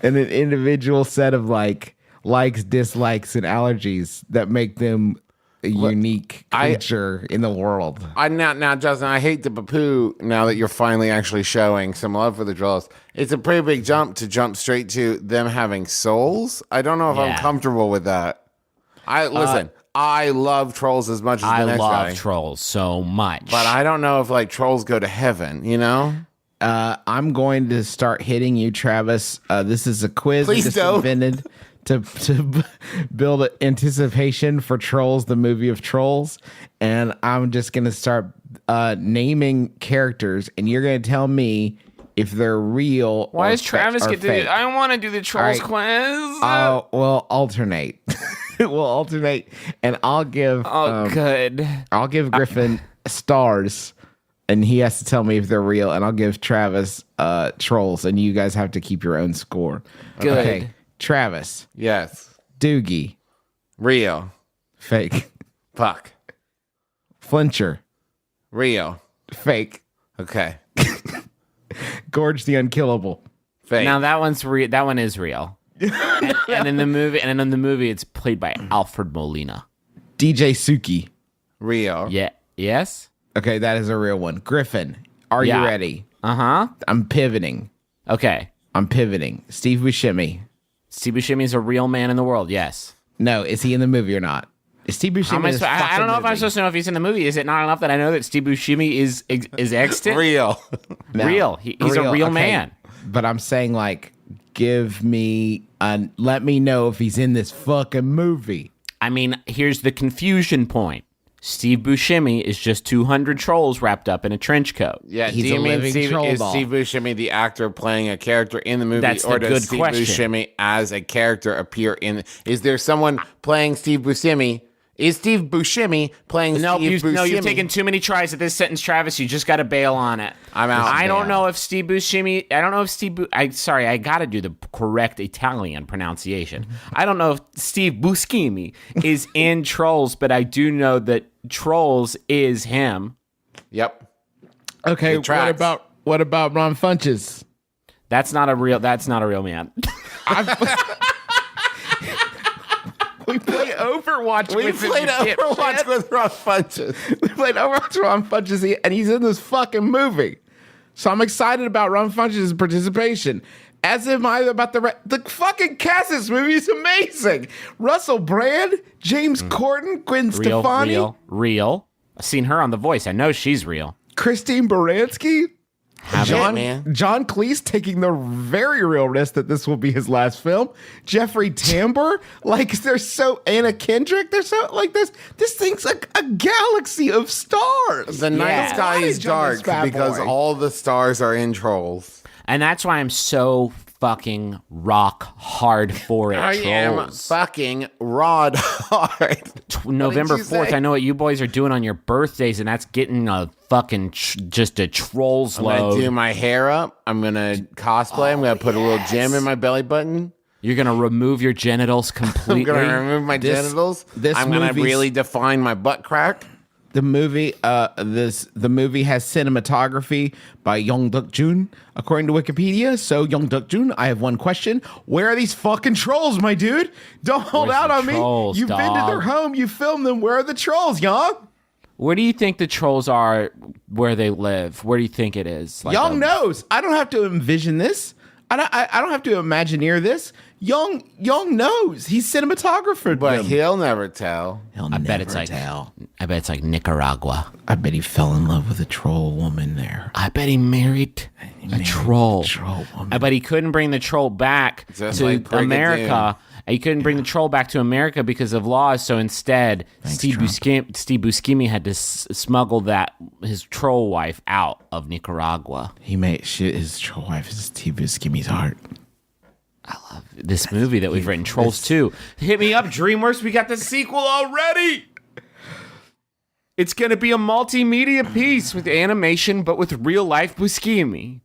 and an individual set of likes, dislikes, and allergies that make them a unique creature in the world. Now, Justin, I hate to poo now that you're finally actually showing some love for the Trolls. It's a pretty big jump straight to them having souls. I don't know if I'm comfortable with that. I love Trolls as much as the next guy. I love Trolls so much. But I don't know if Trolls go to heaven, you know? I'm going to start hitting you, Travis. This is a quiz Please just don't. invented to build anticipation for Trolls, the movie of Trolls. And I'm just going to start naming characters, and you're going to tell me if they're real. Why or does Travis get to do? I want to do the Trolls quiz. We'll alternate. We'll alternate, and I'll give. Good. I'll give Griffin stars, and he has to tell me if they're real, and I'll give Travis Trolls, and you guys have to keep your own score. Good. Okay. Travis. Yes. Doogie. Real. Fake. Fuck. Flincher. Real. Fake. Okay. Gorge the Unkillable. Fake. Now that one's real. That one is real. and in the movie, it's played by Alfred Molina. DJ Suki. Real. Yeah. Yes. Okay, that is a real one. Griffin. Are you ready? Uh-huh. I'm pivoting. Okay. I'm pivoting. Steve Buscemi. Steve Buscemi is a real man in the world. Yes. No, is he in the movie or not? Is Steve Buscemi in this I don't know if I'm movie? supposed to know if he's in the movie. Is it not enough that I know that Steve Buscemi is extant? Real. No. Real. He's a real man. But I'm saying, give me let me know if he's in this fucking movie. I mean, here's the confusion point. Steve Buscemi is just 200 trolls wrapped up in a trench coat. Yeah, He's do you a mean living Steve, troll is doll. Steve Buscemi the actor playing a character in the movie, That's the or does good Steve question. Buscemi as a character appear in? Is there someone playing Steve Buscemi Is Steve Buscemi playing No, Steve Buscemi? No, you've taken too many tries at this sentence, Travis. You just got to bail on it. I'm out. I don't know if Steve Buscemi. I don't know if sorry, I got to do the correct Italian pronunciation. I don't know if Steve Buscemi is in Trolls, but I do know that Trolls is him. Yep. Okay, what about Ron Funches? That's not a real man. We played Overwatch We with played Overwatch with Ron Funches. We played Overwatch with Ron Funches, and he's in this fucking movie. So I'm excited about Ron Funches' participation. As am I about the fucking cast of this movie is amazing. Russell Brand, James Corden, Gwen Stefani. Real. I've seen her on The Voice. I know she's real. Christine Baranski. John man. Cleese taking the very real risk that this will be his last film. Jeffrey Tambor, Anna Kendrick, they're so like this thing's like a galaxy of stars. The night sky is dark because boy. all the stars are in Trolls. And that's why I'm so fucking rock hard for it. I am Trolls. fucking rod hard. November you 4th, say? I know what you boys are doing on your birthdays, and that's getting a fucking just a Trolls I'm load. gonna do my hair up. I'm gonna cosplay. I'm gonna put a little gem in my belly button. You're going to remove your genitals completely. I'm gonna remove my genitals. I'm gonna really define my butt crack. The movie, the movie has cinematography by Young Duk Jun, according to Wikipedia. So, Young Duk Jun, I have one question: where are these fucking trolls, my dude? Don't hold Where's out the on trolls, me. You've been to their home. You filmed them. Where are the trolls, Young? Where do you think the trolls are? Where they live? Where do you think it is? Young knows. I don't have to envision this. I don't have to imagineer this. Young knows. He's cinematographer. But he'll never tell. I bet it's like Nicaragua. I bet he fell in love with a troll woman there. I bet he married a troll. Woman. I bet he couldn't bring the troll back Just to like America. He couldn't bring the troll back to America because of laws. So instead, Steve Buscemi had to smuggle his troll wife out of Nicaragua. He made his troll wife is Steve Buscemi's heart. I love this movie that we've written, Trolls 2. Hit me up, DreamWorks. We got the sequel already. It's going to be a multimedia piece with animation, but with real-life Buscemi.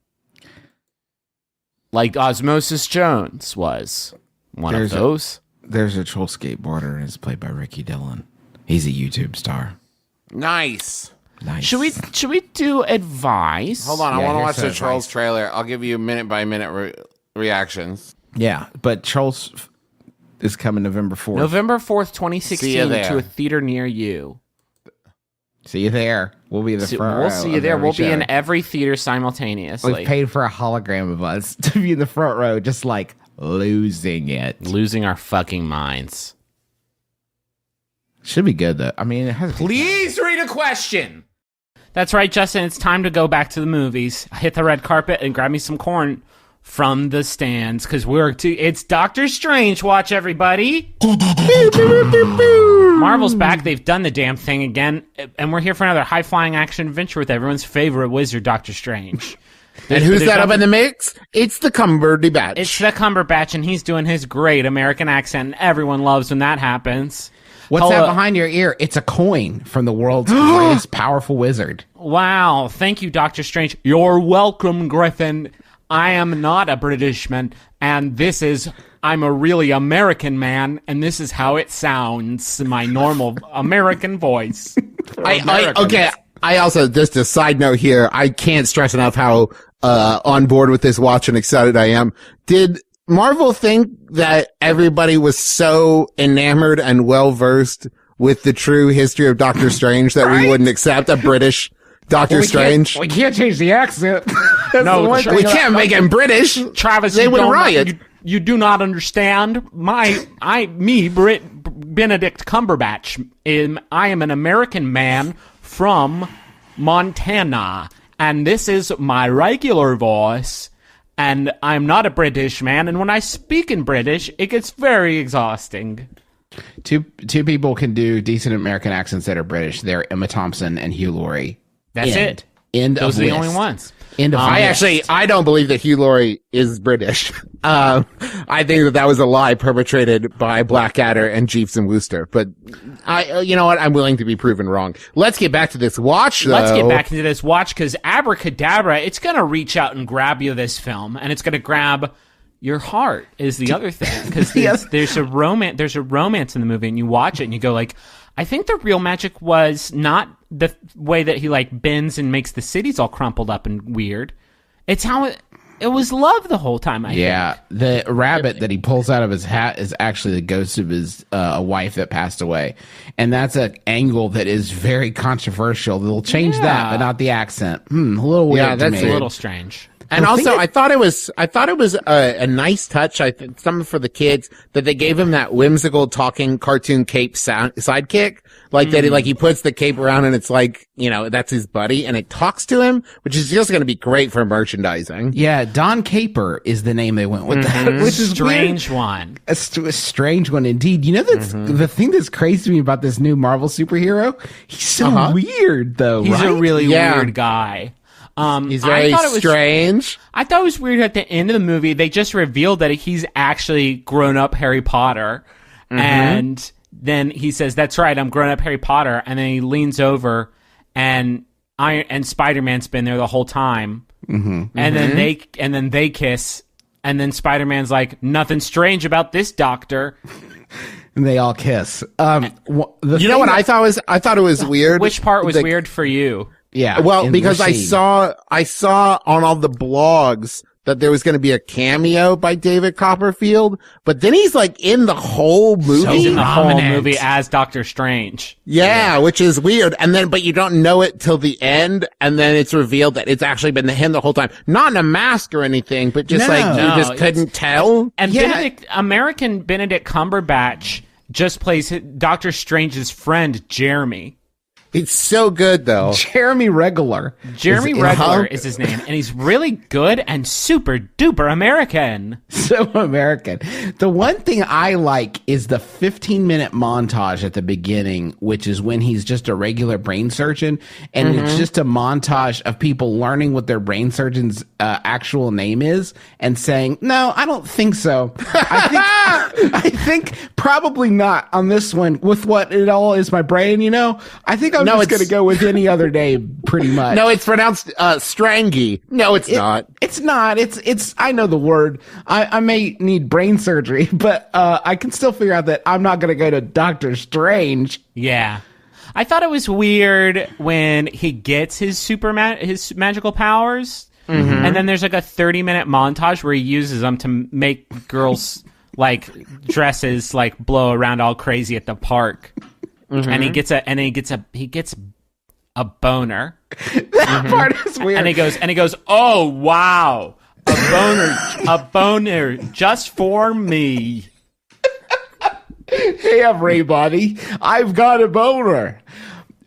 Like Osmosis Jones was one of those. There's a troll skateboarder, and it's played by Ricky Dillon. He's a YouTube star. Nice. Should we do advice? Hold on, I want to watch the advice. Trolls trailer. I'll give you minute by minute reactions. Yeah, but Trolls is coming November 4th. November 4th, See you 2016, there. to a theater near you. See you there. We'll be the front row. We'll see you of there. every We'll be show. in every theater simultaneously. We've paid for a hologram of us to be in the front row, just like losing it. Losing our fucking minds. Should be good though. I mean, it has. Please read a question. That's right, Justin. It's time to go back to the movies. Hit the red carpet and grab me some corn from the stands because it's Doctor Strange. Watch, everybody. Marvel's back. They've done the damn thing again, and we're here for another high-flying action adventure with everyone's favorite wizard, Doctor Strange. And who's that up in the mix? It's the Cumberbatch. It's the Cumberbatch, and he's doing his great American accent, and everyone loves when that happens. What's that behind your ear? It's a coin from the world's greatest powerful wizard. Wow. Thank you, Doctor Strange. You're welcome, Griffin. I am not a Britishman, and I'm a really American man, and this is how it sounds, my normal American voice. I also, just a side note here, I can't stress enough how on board with this watch and excited I am. Did Marvel think that everybody was so enamored and well-versed with the true history of Doctor Strange that we wouldn't accept a British Doctor Strange? We can't change the accent. No, We can't make him British. Travis, They you would don't- riot. You do not understand. Benedict Cumberbatch, I am an American man from Montana, and this is my regular voice, and I'm not a British man, and when I speak in British, it gets very exhausting. Two people can do decent American accents that are British. They're Emma Thompson and Hugh Laurie. That's it. End Those of are the list. only ones. I don't believe that Hugh Laurie is British. I think that was a lie perpetrated by Blackadder and Jeeves and Wooster. But you know what? I'm willing to be proven wrong. Let's get back to this watch, though. Let's get back into this watch, because abracadabra, it's going to reach out and grab you this film, and it's going to grab your heart is the other thing, because there's a romance in the movie, and you watch it and you go like, I think the real magic was not the way that he like bends and makes the cities all crumpled up and weird. It's how it was love the whole time. I think. The rabbit that he pulls out of his hat is actually the ghost of his wife that passed away, and that's an angle that is very controversial. They'll change that, but not the accent. A little weird. Yeah, that's a little strange. And also, I thought it was a nice touch. I think something for the kids that they gave him that whimsical talking cartoon cape sidekick, like that. He puts the cape around and it's like, that's his buddy, and it talks to him, which is just going to be great for merchandising. Yeah, Don Caper is the name they went with, that, which is strange weird. one. A strange one indeed. That's the thing that's crazy to me about this new Marvel superhero. He's so weird, though. He's a really Yeah. weird guy. He's very strange. I thought it was weird at the end of the movie, they just revealed that he's actually grown up Harry Potter. And then he says, that's right, I'm grown up Harry Potter. And then he leans over and Spider-Man's been there the whole time. And then they kiss. And then Spider-Man's like, nothing strange about this doctor. And they all kiss. What I thought it was weird. Which part was weird for you? Yeah. Well, because I saw on all the blogs that there was going to be a cameo by David Copperfield, but then he's like in the whole movie. He's in the whole movie as Doctor Strange. Yeah, which is weird. But you don't know it till the end, and then it's revealed that it's actually been him the whole time. Not in a mask or anything, but just you just couldn't tell. And American Benedict Cumberbatch just plays Doctor Strange's friend, Jeremy. It's so good, though. Jeremy Regular. Jeremy Regular is his name, and he's really good and super duper American. So American. The one thing I like is the 15-minute montage at the beginning, which is when he's just a regular brain surgeon, and it's just a montage of people learning what their brain surgeon's actual name is and saying, no, I don't think so. I think probably not on this one with what it all is my brain, I think I'm just going to go with any other name, pretty much. No, it's pronounced Strangy. No, it's not. It's not. It's. I know the word. I may need brain surgery, but I can still figure out that I'm not going to go to Doctor Strange. Yeah. I thought it was weird when he gets his his magical powers, and then there's like a 30-minute montage where he uses them to make girls like dresses like blow around all crazy at the park. And he gets a boner. That part is weird. And he goes, oh wow, a boner just for me. Hey everybody, I've got a boner.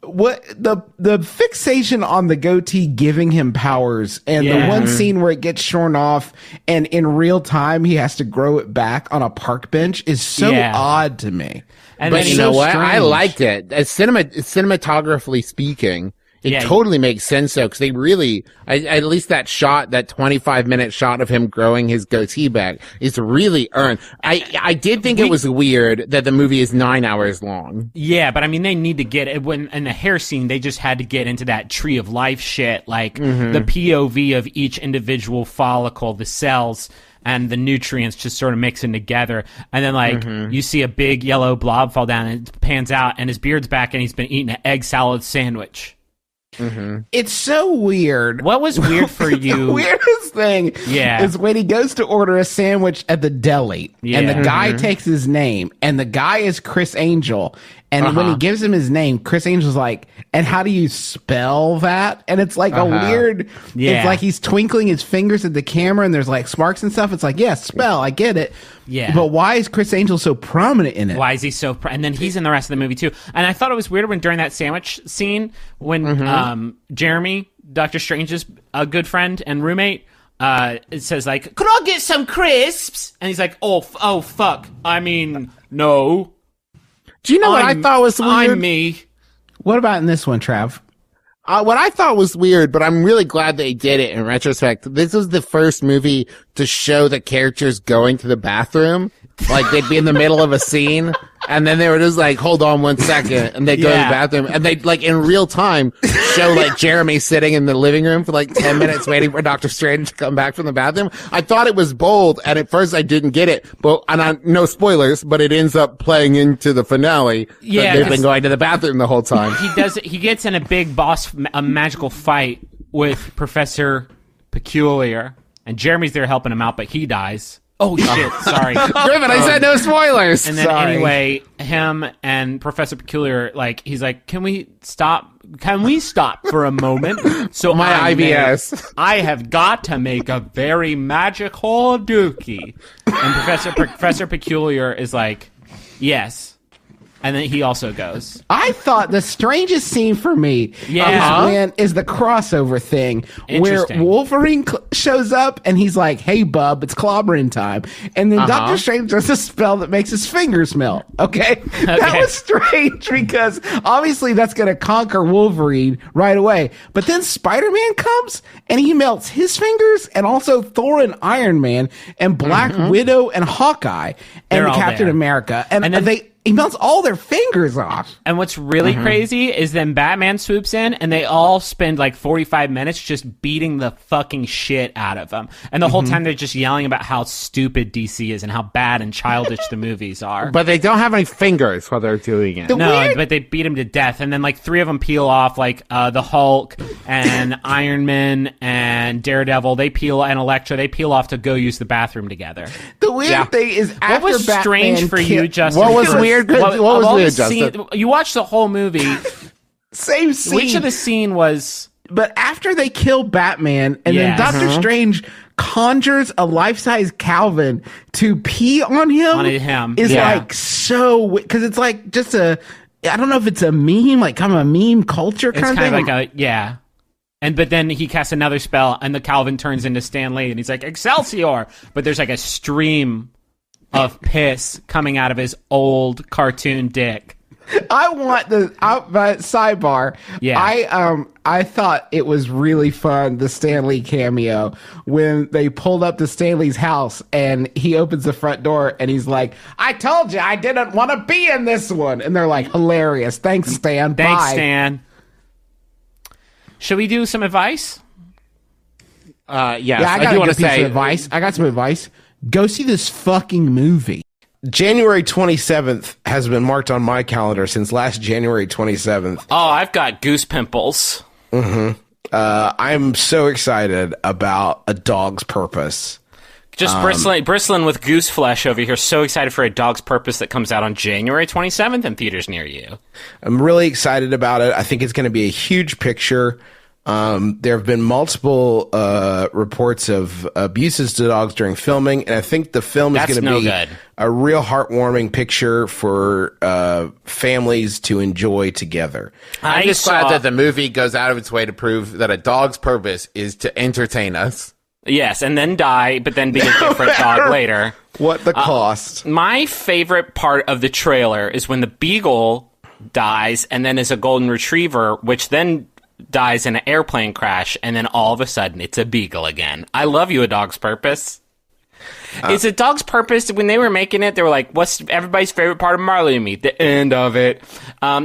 What the fixation on the goatee giving him powers, and the one scene where it gets shorn off and in real time he has to grow it back on a park bench is so odd to me. But you know what? Strange. I liked it. As cinematographically speaking, it totally makes sense though, because they really, at least that shot, that 25-minute shot of him growing his goatee back is really earned. I did think it was weird that the movie is 9 hours long. Yeah, but I mean, they need to get it when in the hair scene. They just had to get into that tree of life shit, like the POV of each individual follicle, the cells, and the nutrients just sort of mixing together. And then, you see a big yellow blob fall down, and it pans out, and his beard's back, and he's been eating an egg salad sandwich. It's so weird. What was weird for you? The weirdest thing is when he goes to order a sandwich at the deli, and the guy takes his name, and the guy is Chris Angel. And when he gives him his name, Chris Angel's like, and how do you spell that? And it's like a weird, it's like he's twinkling his fingers at the camera and there's like sparks and stuff. It's like, spell, I get it. Yeah. But why is Chris Angel so prominent in it? Why is he so and then he's in the rest of the movie too. And I thought it was weird when during that sandwich scene, when Jeremy, Doctor Strange's a good friend and roommate, it says like, could I get some crisps? And he's like, oh fuck. I mean, no. Do you know what I thought was weird? I'm me. What about in this one, Trav? What I thought was weird, but I'm really glad they did it in retrospect. This was the first movie to show the characters going to the bathroom. Like, they'd be in the middle of a scene, and then they were just like, hold on 1 second, and they'd go to the bathroom, and they'd, like, in real time, show, like, Jeremy sitting in the living room for, like, 10 minutes waiting for Doctor Strange to come back from the bathroom. I thought it was bold, and at first I didn't get it, but, no spoilers, but it ends up playing into the finale. Yeah. They've been going to the bathroom the whole time. He gets in a magical fight with Professor Peculiar, and Jeremy's there helping him out, but he dies. Oh shit! Sorry, Griffin. I said no spoilers. And then anyway, him and Professor Peculiar, like, he's like, "Can we stop? Can we stop for a moment?" So my IBS. I have got to make a very magical dookie. And Professor Peculiar is like, "Yes." And then he also goes. I thought the strangest scene for me is the crossover thing where Wolverine shows up and he's like, "Hey, bub, it's clobbering time." And then Doctor Strange does a spell that makes his fingers melt. Okay? That was strange because obviously that's going to conquer Wolverine right away. But then Spider-Man comes and he melts his fingers, and also Thor and Iron Man and Black Widow and Hawkeye and Captain America. And then he melts all their fingers off. And what's really crazy is then Batman swoops in and they all spend like 45 minutes just beating the fucking shit out of him. And the whole time they're just yelling about how stupid DC is and how bad and childish the movies are. But they don't have any fingers while they're doing it. But they beat him to death. And then like 3 of them peel off, like the Hulk and Iron Man and Daredevil. And Elektra, they peel off to go use the bathroom together. The weird thing is, after what was strange for you, Justin? What was weird? What was weird, Justin? You watched the whole movie. Same scene. Which of the scene was... But after they kill Batman, and then Doctor Strange conjures a life-size Calvin to pee on him, is like so... Because it's like just a... I don't know if it's a meme, like kind of a meme culture kind of thing. It's kind of like a... But then he casts another spell, and the Calvin turns into Stan Lee, and he's like, "Excelsior!" But there's like a stream of piss coming out of his old cartoon dick. I want but sidebar. Yeah. I thought it was really fun, the Stan Lee cameo, when they pulled up to Stan Lee's house and he opens the front door and he's like, "I told you I didn't want to be in this one." And they're like, "Hilarious. Thanks, Stan. Thanks, Bye." Stan. Should we do some advice? Yes. Yeah, I got some advice. I got some advice. Go see this fucking movie. January 27th has been marked on my calendar since last January 27th. Oh, I've got goose pimples. I'm so excited about A Dog's Purpose. Just bristling with goose flesh over here. So excited for A Dog's Purpose that comes out on January 27th in theaters near you. I'm really excited about it. I think it's going to be a huge picture. There have been multiple reports of abuses to dogs during filming, and I think the film is going to be a real heartwarming picture for families to enjoy together. I'm just glad that the movie goes out of its way to prove that a dog's purpose is to entertain us. Yes, and then die, but then be a different dog later. What the cost? My favorite part of the trailer is when the beagle dies and then is a golden retriever, which then dies in an airplane crash, and then all of a sudden it's a beagle again. I love you, A Dog's Purpose. It's A Dog's Purpose. When they were making it, they were like, "What's everybody's favorite part of Marley and Me?" The end of it.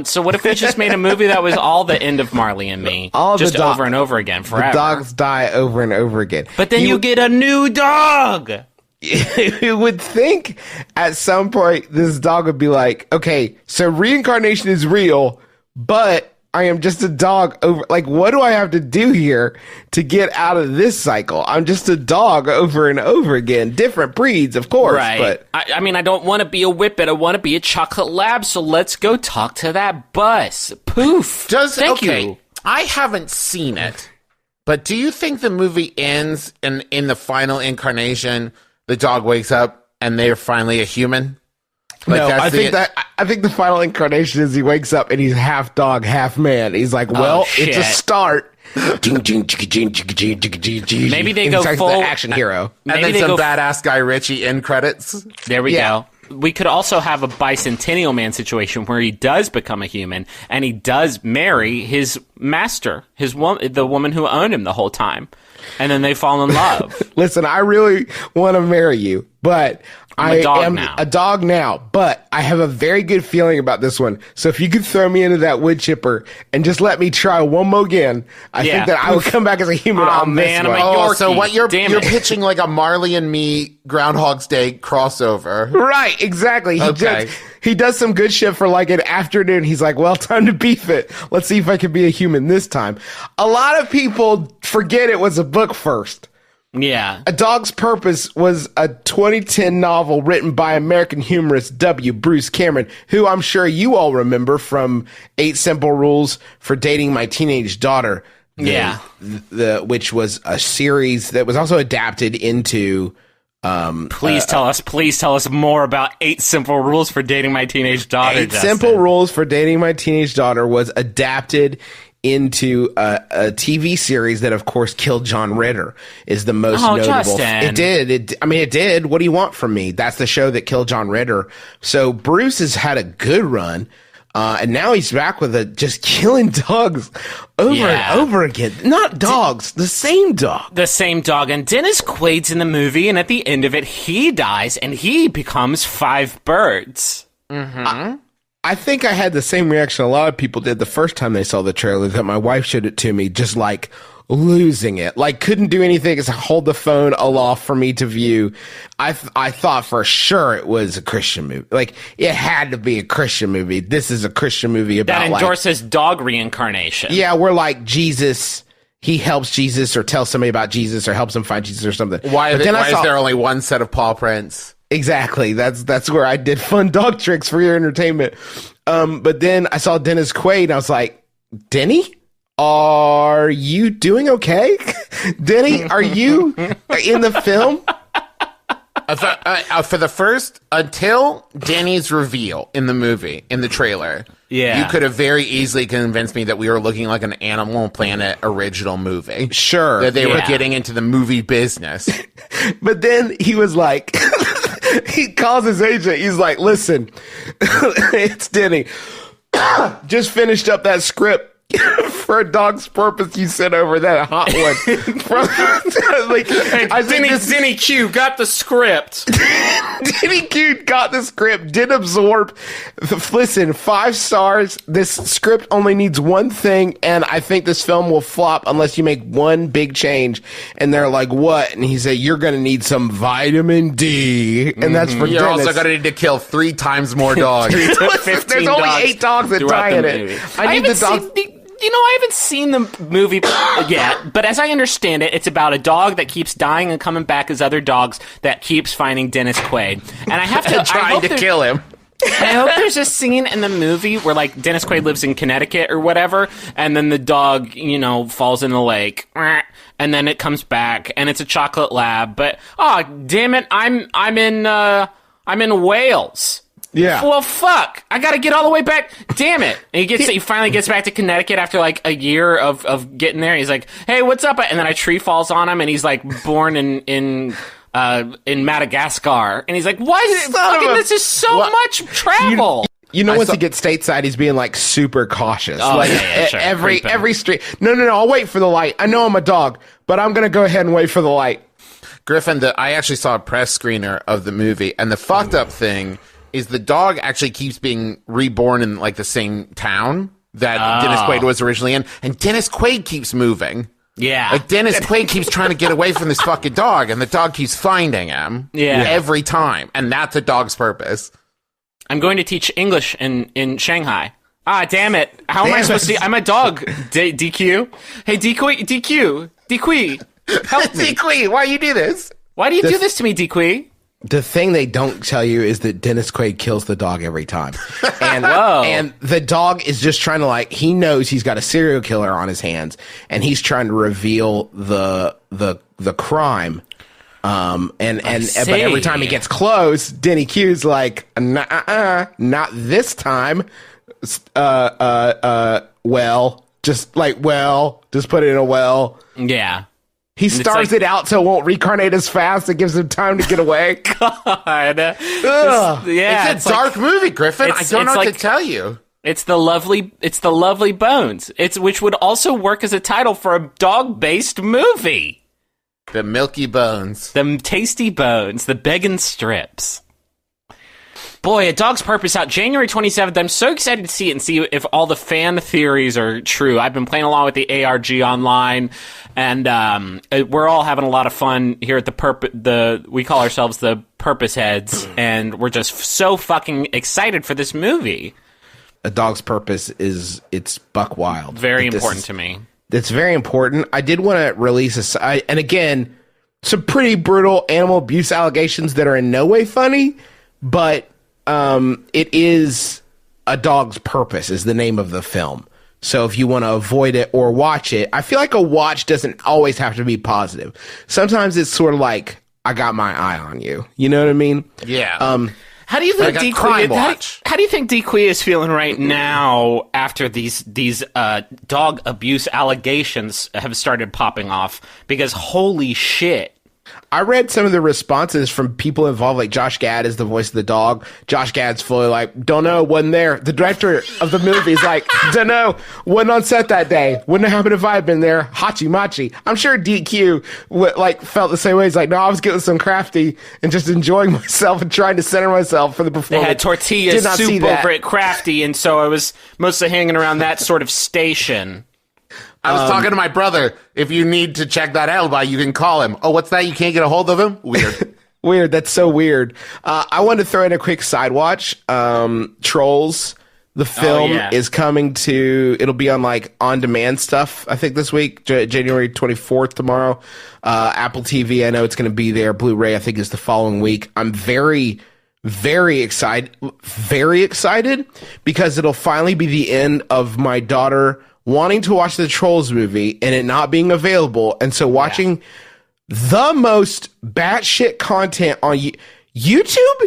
So what if we just made a movie that was all the end of Marley and Me, just over and over again forever? The dogs die over and over again. But then you get a new dog. You would think at some point this dog would be like, "Okay, so reincarnation is real, but I am just a dog over, like, what do I have to do here to get out of this cycle? I'm just a dog over and over again. Different breeds, of course." Right. But I mean, I don't want to be a whippet. I want to be a chocolate lab. So let's go talk to that bus. Poof. Thank you. I haven't seen it, but do you think the movie ends in the final incarnation, the dog wakes up and they're finally a human? Like, no, I think the final incarnation is he wakes up and he's half dog, half man. He's like, "Well, it's a start." Maybe they go full the action hero, and then some badass Guy Ritchie end credits. There we go. we could also have a Bicentennial Man situation where he does become a human and he does marry his master, the woman who owned him the whole time, and then they fall in love. Listen, I really want to marry you, but I am a dog now, but I have a very good feeling about this one. So if you could throw me into that wood chipper and just let me try one more again, I think that I will come back as a human on this one. Oh, so what you're pitching like a Marley and Me Groundhog's Day crossover. Right, exactly. He does some good shit for like an afternoon. He's like, well, time to beef it. Let's see if I can be a human this time. A lot of people forget it was a book first. Yeah. A Dog's Purpose was a 2010 novel written by American humorist W. Bruce Cameron, who I'm sure you all remember from 8 Simple Rules for Dating My Teenage Daughter. Which was a series that was also adapted into... Please tell us more about 8 Simple Rules for Dating My Teenage Daughter. 8 Simple Rules for Dating My Teenage Daughter was adapted into a TV series that, of course, killed John Ritter. Is the most notable. Justin. It did. What do you want from me? That's the show that killed John Ritter. So Bruce has had a good run. And now he's back with just killing dogs over and over again. Not dogs, the same dog. The same dog. And Dennis Quaid's in the movie, and at the end of it, he dies, and he becomes 5 birds. Mm-hmm. I think I had the same reaction a lot of people did the first time they saw the trailer, that my wife showed it to me, just like losing it. Like, couldn't do anything except hold the phone aloft for me to view. I thought for sure it was a Christian movie. Like, it had to be a Christian movie. This is a Christian movie about that endorses dog reincarnation. Yeah, we're like Jesus. He helps Jesus or tells somebody about Jesus or helps him find Jesus or something. Why is there only one set of paw prints? Exactly. That's where I did fun dog tricks for your entertainment. But then I saw Dennis Quaid and I was like, Denny, are you doing okay? Denny, are you in the film? For the first, until Danny's reveal in the movie, in the trailer, you could have very easily convinced me that we were looking like an Animal Planet original movie. Sure. That they were getting into the movie business. But then he was like, he calls his agent. He's like, listen, it's Denny. Just finished up that script for A Dog's Purpose you sent over, that hot one. Denny Q got the script. Denny Q got the script, did absorb. Listen, 5 stars. This script only needs one thing, and I think this film will flop unless you make one big change. And they're like, what? And he said, you're going to need some vitamin D. And that's for You're Dennis. also going to need to kill 3 times more dogs. Listen, there's only 8 dogs that die in it. I need the dogs. I haven't seen the movie yet, but as I understand it, it's about a dog that keeps dying and coming back as other dogs that keeps finding Dennis Quaid. And I have to trying to kill him. I hope there's a scene in the movie where, like, Dennis Quaid lives in Connecticut or whatever, and then the dog, falls in the lake, and then it comes back, and it's a chocolate lab. But damn it, I'm in Wales. Yeah. Well, fuck. I gotta get all the way back. Damn it. And he finally gets back to Connecticut after like a year of getting there. He's like, hey, what's up? And then a tree falls on him and he's like born in Madagascar. And he's like, why is it this is so much travel? Once he gets stateside, he's being like super cautious. Oh, like sure. every street. No, I'll wait for the light. I know I'm a dog, but I'm gonna go ahead and wait for the light. Griffin, I actually saw a press screener of the movie, and the fucked up thing is the dog actually keeps being reborn in like the same town that Dennis Quaid was originally in, and Dennis Quaid keeps moving. Yeah. Like Dennis Quaid keeps trying to get away from this fucking dog, and the dog keeps finding him every time, and that's A Dog's Purpose. I'm going to teach English in Shanghai. Damn it. How am I supposed to... I'm a dog, DQ. Hey, DQ, help me. DQ, why you do this? Why do you do this to me, DQ? The thing they don't tell you is that Dennis Quaid kills the dog every time. And, and the dog is just trying to he knows he's got a serial killer on his hands, and he's trying to reveal the crime. But every time he gets close, Denny Q's like, not this time. Just put it in a well. Yeah. He stars it out so it won't reincarnate as fast. It gives him time to get away. God. It's a dark movie, Griffin. I don't know what to tell you. It's the lovely bones. Which would also work as a title for a dog-based movie. The milky bones. The tasty bones. The begging strips. Boy, A Dog's Purpose out January 27th. I'm so excited to see it and see if all the fan theories are true. I've been playing along with the ARG online, and we're all having a lot of fun here at we call ourselves the Purpose Heads, and we're just so fucking excited for this movie. A Dog's Purpose it's buck wild. Very important to me. It's very important. I did want to release and again, some pretty brutal animal abuse allegations that are in no way funny, but it is A Dog's Purpose is the name of the film. So if you want to avoid it or watch it, I feel like a watch doesn't always have to be positive. Sometimes it's sort of like, I got my eye on you. You know what I mean? Yeah. How do you think How do you think DeQuee is feeling right now after these dog abuse allegations have started popping off? Because holy shit. I read some of the responses from people involved, like Josh Gad is the voice of the dog. Josh Gad's fully like, don't know, wasn't there. The director of the movie is like, don't know, wasn't on set that day. Wouldn't have happened if I had been there. Hachi machi. I'm sure DQ felt the same way. He's like, no, I was getting some crafty and just enjoying myself and trying to center myself for the performance. They had tortilla soup over at Crafty, and so I was mostly hanging around that sort of station. I was talking to my brother. If you need to check that alibi, you can call him. Oh, what's that? You can't get a hold of him? Weird. Weird. That's so weird. I wanted to throw in a quick side watch. Trolls, the film is coming it'll be on on-demand stuff, I think this week, January 24th tomorrow. Apple TV, I know it's going to be there. Blu-ray, I think, is the following week. I'm very, very excited because it'll finally be the end of my daughter wanting to watch the Trolls movie and it not being available. And so watching the most batshit content on YouTube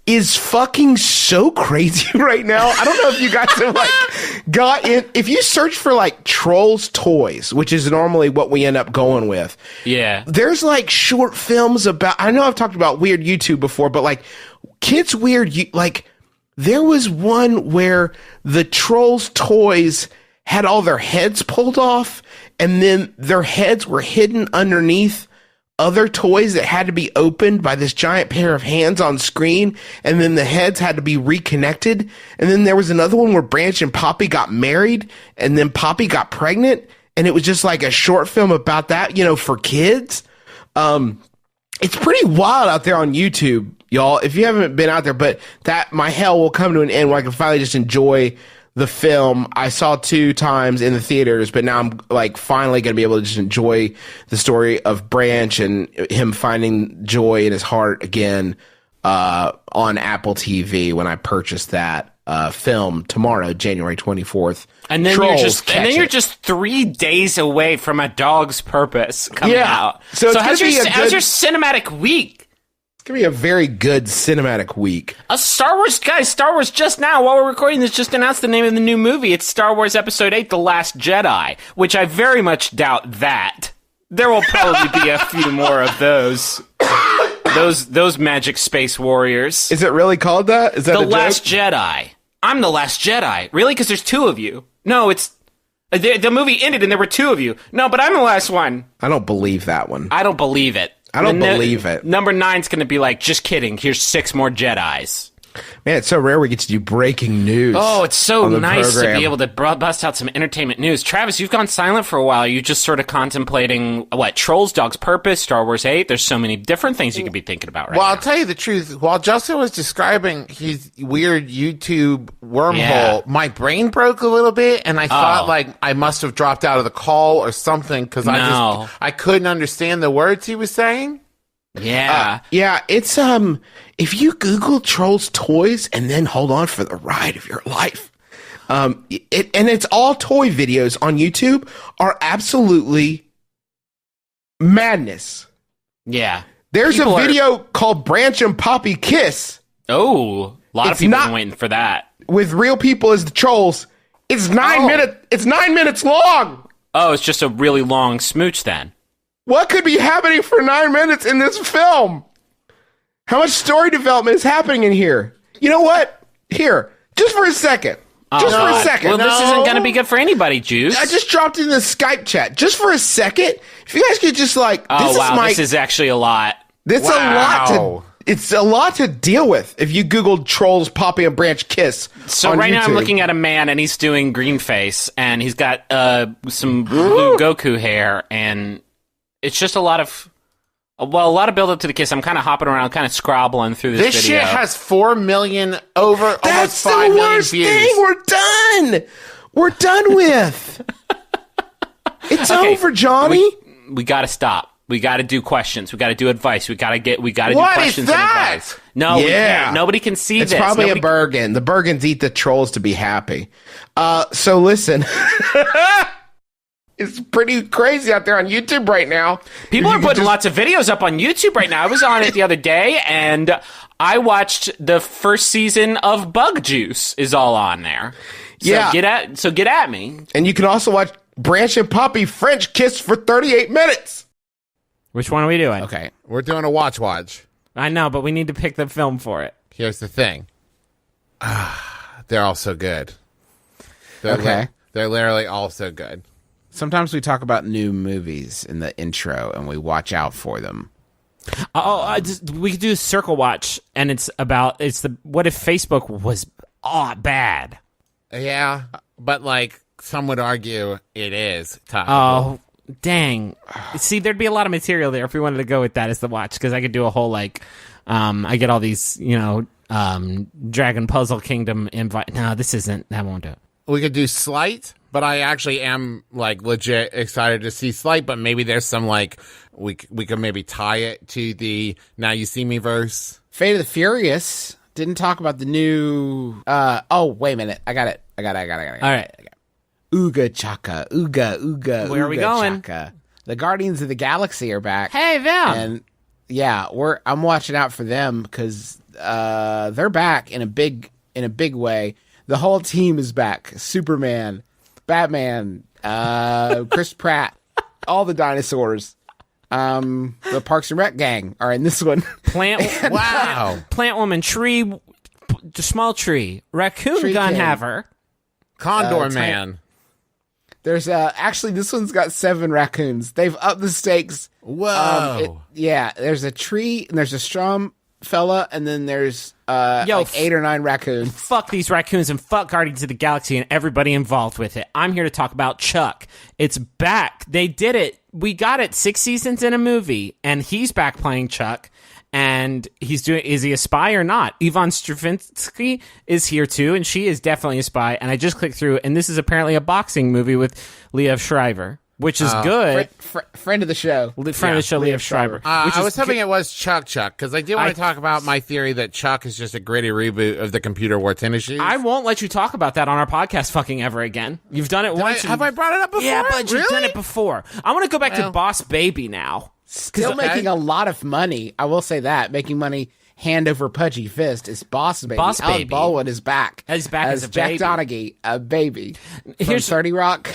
is fucking so crazy right now. I don't know if you guys have got in. If you search for Trolls toys, which is normally what we end up going with. Yeah. There's short films about, I know I've talked about weird YouTube before, but kids weird, there was one where the Trolls toys had all their heads pulled off, and then their heads were hidden underneath other toys that had to be opened by this giant pair of hands on screen, and then the heads had to be reconnected. And then there was another one where Branch and Poppy got married, and then Poppy got pregnant, and it was just a short film about that, for kids. It's pretty wild out there on YouTube, y'all, if you haven't been out there, but my hell will come to an end where I can finally just enjoy the film. I saw 2 times in the theaters, but now I'm finally going to be able to just enjoy the story of Branch and him finding joy in his heart again on Apple TV when I purchased that film tomorrow, January 24th. And then you're just 3 days away from A Dog's Purpose coming out. So how's your cinematic week? It's going to be a very good cinematic week. Star Wars just now, while we're recording this, just announced the name of the new movie. It's Star Wars Episode 8, The Last Jedi, which I very much doubt that. There will probably be a few more of those. Those magic space warriors. Is it really called that? Is that The Last Jedi? I'm the Last Jedi. Really? Because there's 2 of you. No, it's... The movie ended and there were 2 of you. No, but I'm the last one. I don't believe that one. I don't believe it. I don't believe it. Number 9's going to be just kidding. Here's 6 more Jedis. Man, it's so rare we get to do breaking news. Oh, it's so nice to be able to bust out some entertainment news. Travis, you've gone silent for a while. Are you just sort of contemplating, Trolls, Dog's Purpose, Star Wars 8? There's so many different things you could be thinking about right now. Well, I'll tell you the truth. While Justin was describing his weird YouTube wormhole, my brain broke a little bit, and I thought, I must have dropped out of the call or something, because I couldn't understand the words he was saying. Yeah. It's, if you Google Trolls toys and then hold on for the ride of your life, and it's all toy videos on YouTube are absolutely madness. Yeah. There's a video called Branch and Poppy Kiss. Oh, a lot of people have been waiting for that. With real people as the trolls. It's 9 minutes long. Oh, it's just a really long smooch then. What could be happening for 9 minutes in this film? How much story development is happening in here? You know what? Here, just for a second. Just for a second. Well, this isn't going to be good for anybody, Juice. I just dropped in the Skype chat. Just for a second. If you guys could just this is actually a lot. It's a lot to deal with if you Googled trolls Poppy and Branch kiss. So on right now I'm YouTube. looking at a man and he's doing green face and he's got some blue Goku hair and it's just a lot of build up to the kiss. I'm kind of hopping around, kind of scrobbling through this video. Shit has 4 million almost That's 5 the million worst views. thing. We're done with. It's over, Johnny. We got to stop. We got to do questions. We got to do advice. We got to do What questions is that? and advice. No, we can't. Nobody can see It's this. probably a Bergen. The Bergens eat the trolls to be happy. So listen. It's pretty crazy out there on YouTube right now. People are putting lots of videos up on YouTube right now. I was on it the other day, and I watched the first season of Bug Juice is all on there. So get at me. And you can also watch Branch and Poppy French kiss for 38 minutes. Which one are we doing? Okay. We're doing a watch. I know, but we need to pick the film for it. Here's the thing. They're all so good. They're literally all so good. Sometimes we talk about new movies in the intro, and we watch out for them. We could do a circle watch, and what if Facebook was bad? Yeah, but like some would argue it is topical. Oh, dang. See, there'd be a lot of material there if we wanted to go with that as the watch, because I could do a whole, I get all these, Dragon Puzzle Kingdom invite. No, that won't do it. We could do Slight, but I actually am legit excited to see Slight, but maybe there's some we could maybe tie it to the Now You See Me verse. Fate of the Furious didn't talk about the new. Wait a minute. I got it. All right. Ooga chaka, ooga. Where are we going? Chaka. The Guardians of the Galaxy are back. Hey, them. And yeah, I'm watching out for them because they're back in a big way. The whole team is back. Superman, Batman, Chris Pratt, all the dinosaurs. The Parks and Rec gang are in this one. Plant woman, tree, small tree, raccoon Tree gun king. haver. Condor Man. There's actually this one's got 7 raccoons. They've upped the stakes. Whoa. There's a tree and there's a Strom fella and then there's 8 or 9 raccoons. Fuck these raccoons and fuck Guardians of the Galaxy and everybody involved with it. I'm here to talk about Chuck. It's back. They did it. We got it 6 seasons in a movie, and he's back playing Chuck. And is he a spy or not? Yvonne Stravinsky is here too, and she is definitely a spy. And I just clicked through, and this is apparently a boxing movie with Liev Schreiber, which is good. Friend of the show. Friend of the show, Liev Schreiber. I was hoping it was Chuck, because I do want to talk about my theory that Chuck is just a gritty reboot of the computer wore tennis shoes. I won't let you talk about that on our podcast fucking ever again. You've done it once. Have I brought it up before? Yeah, but you've Really? done it before. I want to go back to Boss Baby now. Still making a lot of money. I will say that. Making money hand over pudgy fist is Boss Baby. Boss Alec Baby. Baldwin is back. He's back as a Jack baby. Donaghy, a baby. Here's- From 30 Rock.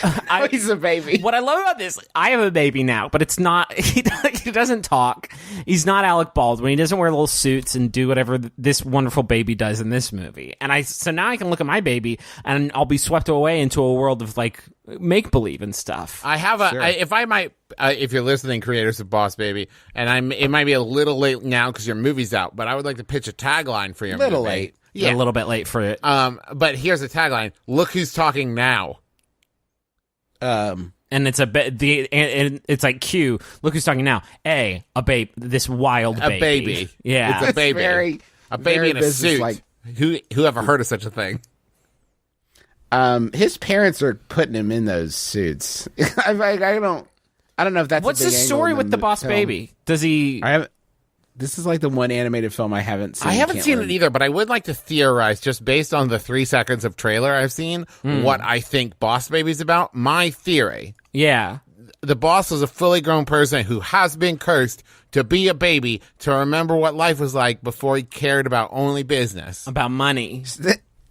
He's a baby. What I love about this, I have a baby now, but it's not, he doesn't talk. He's not Alec Baldwin. He doesn't wear little suits and do whatever this wonderful baby does in this movie. And so now I can look at my baby and I'll be swept away into a world of make-believe and stuff. I have if you're listening, creators of Boss Baby, and it might be a little late now because your movie's out, but I would like to pitch a tagline for your movie. Little late. Yeah. A little bit late for it. But here's the tagline: Look who's talking now. And it's it's like Q. Look who's talking now. A babe. This wild baby. A baby. Yeah. It's a baby. A baby in a suit. business-like. Who ever heard of such a thing? His parents are putting him in those suits. I don't know if that's What's a the big story angle with in the Boss film. Baby? Does he? This is like the one animated film I haven't seen. I haven't Can't seen remember. it either, but I would like to theorize, just based on the 3 seconds of trailer I've seen, what I think Boss Baby's about. My theory: Yeah. the boss is a fully grown person who has been cursed to be a baby, to remember what life was like before he cared about only business. About money.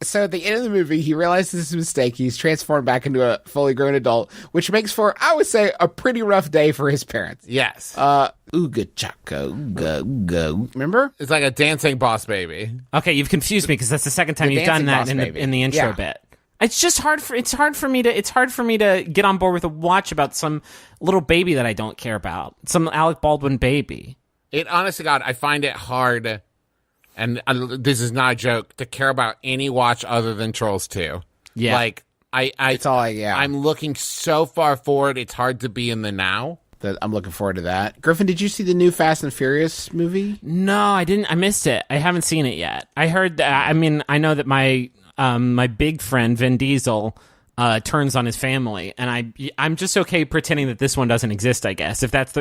So at the end of the movie, he realizes his mistake. He's transformed back into a fully grown adult, which makes for, I would say, a pretty rough day for his parents. Yes. Ooga chaka, ooga, ooga. Remember? It's like a dancing boss baby. Okay, you've confused me because that's the second time you've done that in the intro bit. It's just hard for me to get on board with a watch about some little baby that I don't care about. Some Alec Baldwin baby. It, honest to God, I find it hard, and this is not a joke, to care about any watch other than Trolls 2. Yeah. Like, I'm looking so far forward, it's hard to be in the now. I'm looking forward to that. Griffin, did you see the new Fast and Furious movie? No, I didn't. I missed it. I haven't seen it yet. I heard that. I mean, I know that my big friend Vin Diesel turns on his family, and I'm just okay pretending that this one doesn't exist. I guess if that's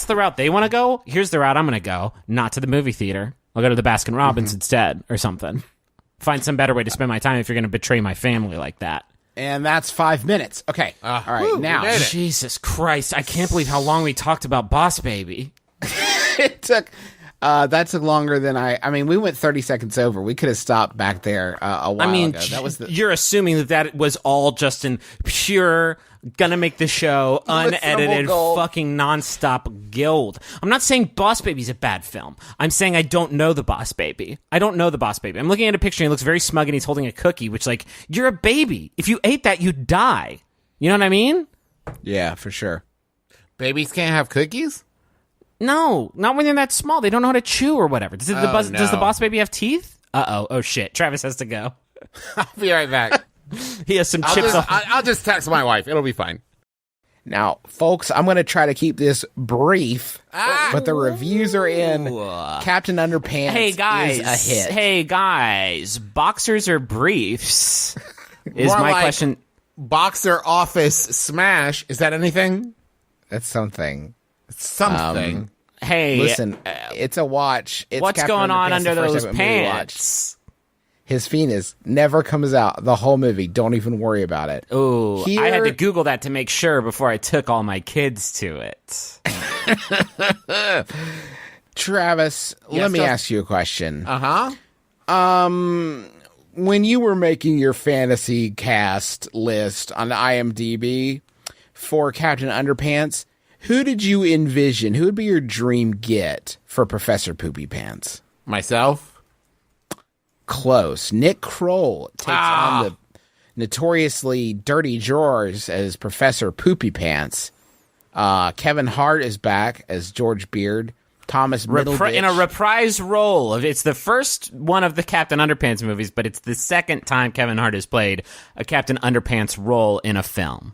the route they want to go, here's the route I'm going to go. Not to the movie theater. I'll go to the Baskin Robbins instead, or something. Find some better way to spend my time if you're going to betray my family like that. And that's 5 minutes. Okay. All right. Now, Jesus Christ. I can't believe how long we talked about Boss Baby. it took... that took longer than I mean, we went 30 seconds over. We could have stopped back there a while ago. That was you're assuming that was all just in pure, gonna make the show, unedited, fucking nonstop guild. I'm not saying Boss Baby's a bad film. I'm saying I don't know the Boss Baby. I don't know the Boss Baby. I'm looking at a picture and he looks very smug and he's holding a cookie, which, like, you're a baby. If you ate that, you'd die. You know what I mean? Yeah, for sure. Babies can't have cookies? No, not when they're that small. They don't know how to chew or whatever. Does the Boss Baby have teeth? Uh-oh. Oh, shit. Travis has to go. I'll be right back. He has some chips. I'll just text my wife. It'll be fine. Now, folks, I'm going to try to keep this brief, but the reviews are in. Captain Underpants is a hit. Hey, guys. Boxers or briefs? Is More my like question. Boxer Office Smash. Is that anything? That's something. Something. Hey, listen, it's a watch. It's what's Captain going on Underpants, under the first those ever movie watch. pants? His penis never comes out the whole movie. Don't even worry about it. Ooh, I had to Google that to make sure before I took all my kids to it. Travis, let me ask you a question. Uh-huh. When you were making your fantasy cast list on IMDb for Captain Underpants, who did you envision? Who would be your dream get for Professor Poopy Pants? Myself? Close. Nick Kroll takes on the notoriously dirty drawers as Professor Poopy Pants. Kevin Hart is back as George Beard. Thomas Middleditch. In a reprise role. It's the first one of the Captain Underpants movies, but it's the second time Kevin Hart has played a Captain Underpants role in a film.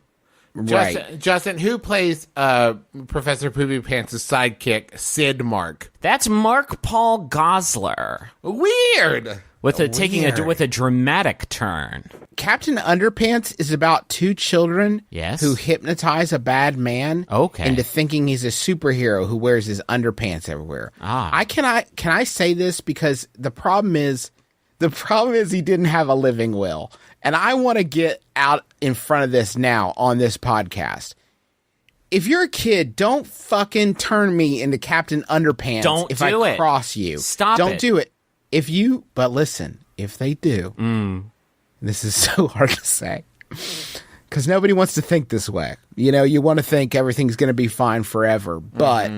Right. Justin, who plays Professor Poopy Pants' sidekick, Sid Mark? That's Mark Paul Gosselaar. Weird. With a dramatic turn. Captain Underpants is about two children who hypnotize a bad man into thinking he's a superhero who wears his underpants everywhere. Can I say this because the problem is he didn't have a living will. And I want to get out in front of this now on this podcast. If you're a kid, don't fucking turn me into Captain Underpants if I cross you. Don't do it. But listen, if they do, this is so hard to say because nobody wants to think this way. You know, you want to think everything's going to be fine forever. But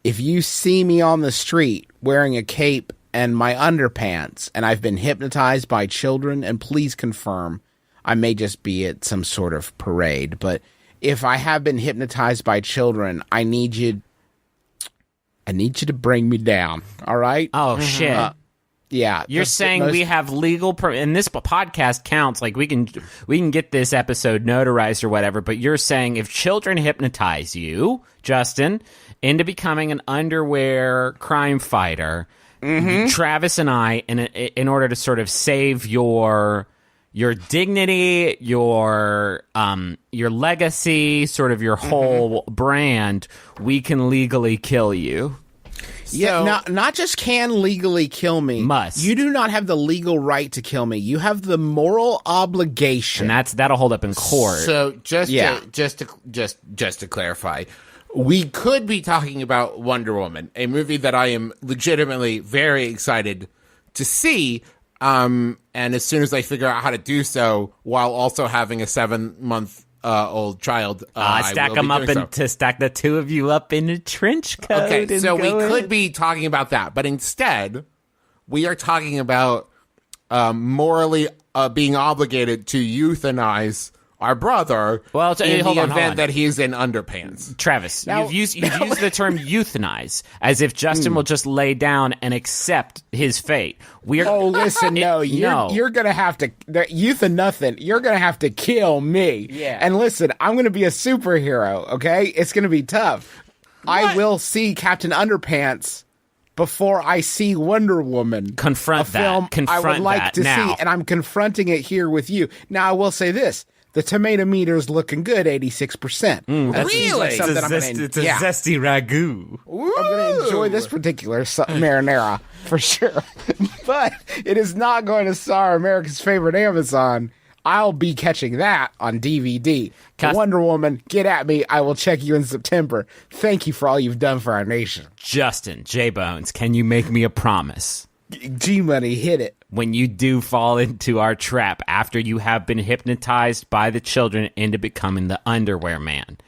if you see me on the street wearing a cape and my underpants and I've been hypnotized by children, and please confirm I may just be at some sort of parade, but if I have been hypnotized by children, I need you to bring me down. All right? Oh, shit. Yeah. You're saying we have legal and this podcast counts, like we can get this episode notarized or whatever, but you're saying if children hypnotize you, Justin, into becoming an underwear crime fighter, Travis and I, in order to sort of save your dignity, your legacy, sort of your whole brand, we can legally kill you. Yeah, not just can legally kill me. Must. You do not have the legal right to kill me. You have the moral obligation. And that'll hold up in court. So just to clarify, we could be talking about Wonder Woman, a movie that I am legitimately very excited to see. And as soon as I figure out how to do so, while also having a 7-month old child, stack them up to stack the two of you up in a trench coat. Okay, so we could be talking about that, but instead, we are talking about morally being obligated to euthanize our brother in the event that he's in underpants. Travis, you've used the term euthanize as if Justin will just lay down and accept his fate. You're gonna have to nothing. You're gonna have to kill me. Yeah. And listen, I'm gonna be a superhero. Okay, it's gonna be tough. I will see Captain Underpants before I see Wonder Woman. Confront a film that. I would like to now. see, and I'm confronting it here with you. Now, I will say this. The tomato meter's looking good, 86%. Really? It's a zesty ragu. I'm going to enjoy this particular marinara for sure. But it is not going to star America's favorite Amazon. I'll be catching that on DVD. Wonder Woman, get at me. I will check you in September. Thank you for all you've done for our nation. Justin, J-Bones, can you make me a promise? G-Money, hit it. When you do fall into our trap after you have been hypnotized by the children into becoming the underwear man,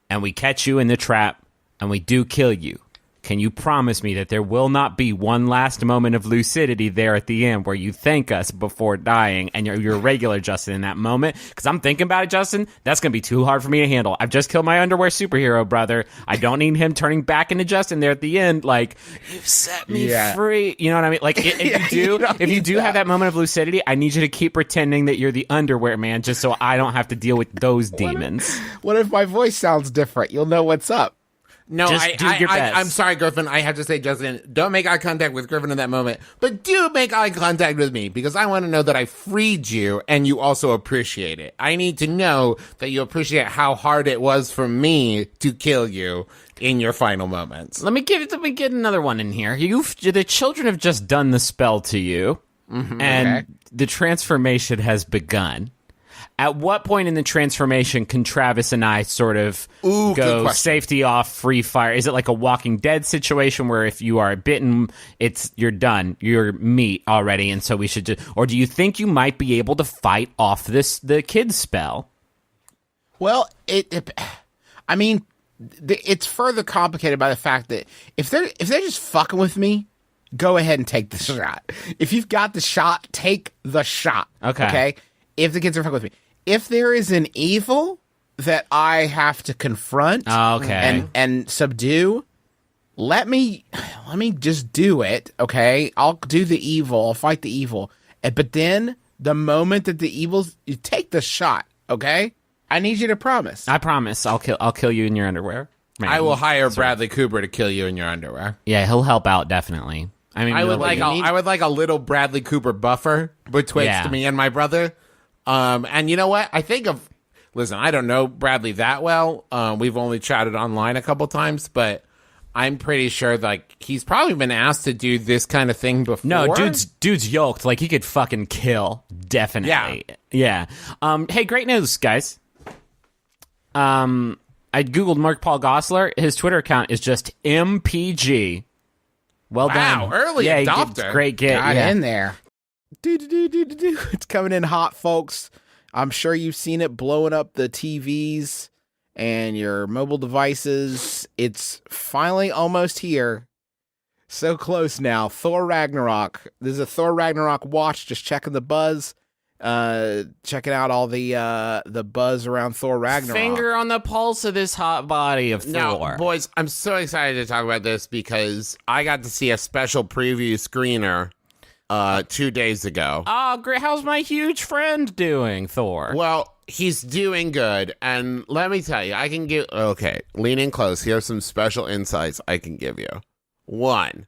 and we catch you in the trap and we do kill you, can you promise me that there will not be one last moment of lucidity there at the end where you thank us before dying and you're regular Justin in that moment? Because I'm thinking about it, Justin. That's going to be too hard for me to handle. I've just killed my underwear superhero brother. I don't need him turning back into Justin there at the end. Like, you've set me free. You know what I mean? Like, if you do have that moment of lucidity, I need you to keep pretending that you're the underwear man just so I don't have to deal with those demons. What if my voice sounds different? You'll know what's up. No, I'm sorry, Griffin. I have to say, Justin, don't make eye contact with Griffin in that moment, but do make eye contact with me because I want to know that I freed you and you also appreciate it. I need to know that you appreciate how hard it was for me to kill you in your final moments. Let me get another one in here. The children have just done the spell to you, and the transformation has begun. At what point in the transformation can Travis and I sort of go safety off, free fire? Is it like a Walking Dead situation where if you are bitten, you're done, you're meat already, and so we should just? Or do you think you might be able to fight off the kid's spell? Well, it's further complicated by the fact that if they're just fucking with me, go ahead and take the shot. If you've got the shot, take the shot. Okay. If the kids are fucking with me. If there is an evil that I have to confront and subdue, let me just do it, okay? I'll do the evil. I'll fight the evil. But then the moment that you take the shot, okay? I need you to promise. I promise. I'll kill you in your underwear. Man. I will hire Bradley Cooper to kill you in your underwear. Yeah, he'll help out definitely. I mean, I would like a little Bradley Cooper buffer betwixt me and my brother. And you know what? Listen, I don't know Bradley that well. We've only chatted online a couple times, but I'm pretty sure like he's probably been asked to do this kind of thing before. No, dude's yoked. Like he could fucking kill. Definitely. Yeah. Hey, great news, guys. I Googled Mark Paul Gosselaar. His Twitter account is just MPG. Well done. Wow, early adopter. Great get. Got in there. It's coming in hot, folks. I'm sure you've seen it blowing up the TVs and your mobile devices. It's finally almost here. So close now. Thor Ragnarok. This is a Thor Ragnarok watch. Just checking the buzz. Checking out all the buzz around Thor Ragnarok. Finger on the pulse of this hot body of Thor. Now, boys, I'm so excited to talk about this because I got to see a special preview screener 2 days ago. Oh, great. How's my huge friend doing, Thor? Well, he's doing good. And let me tell you, lean in close. Here are some special insights I can give you. 1,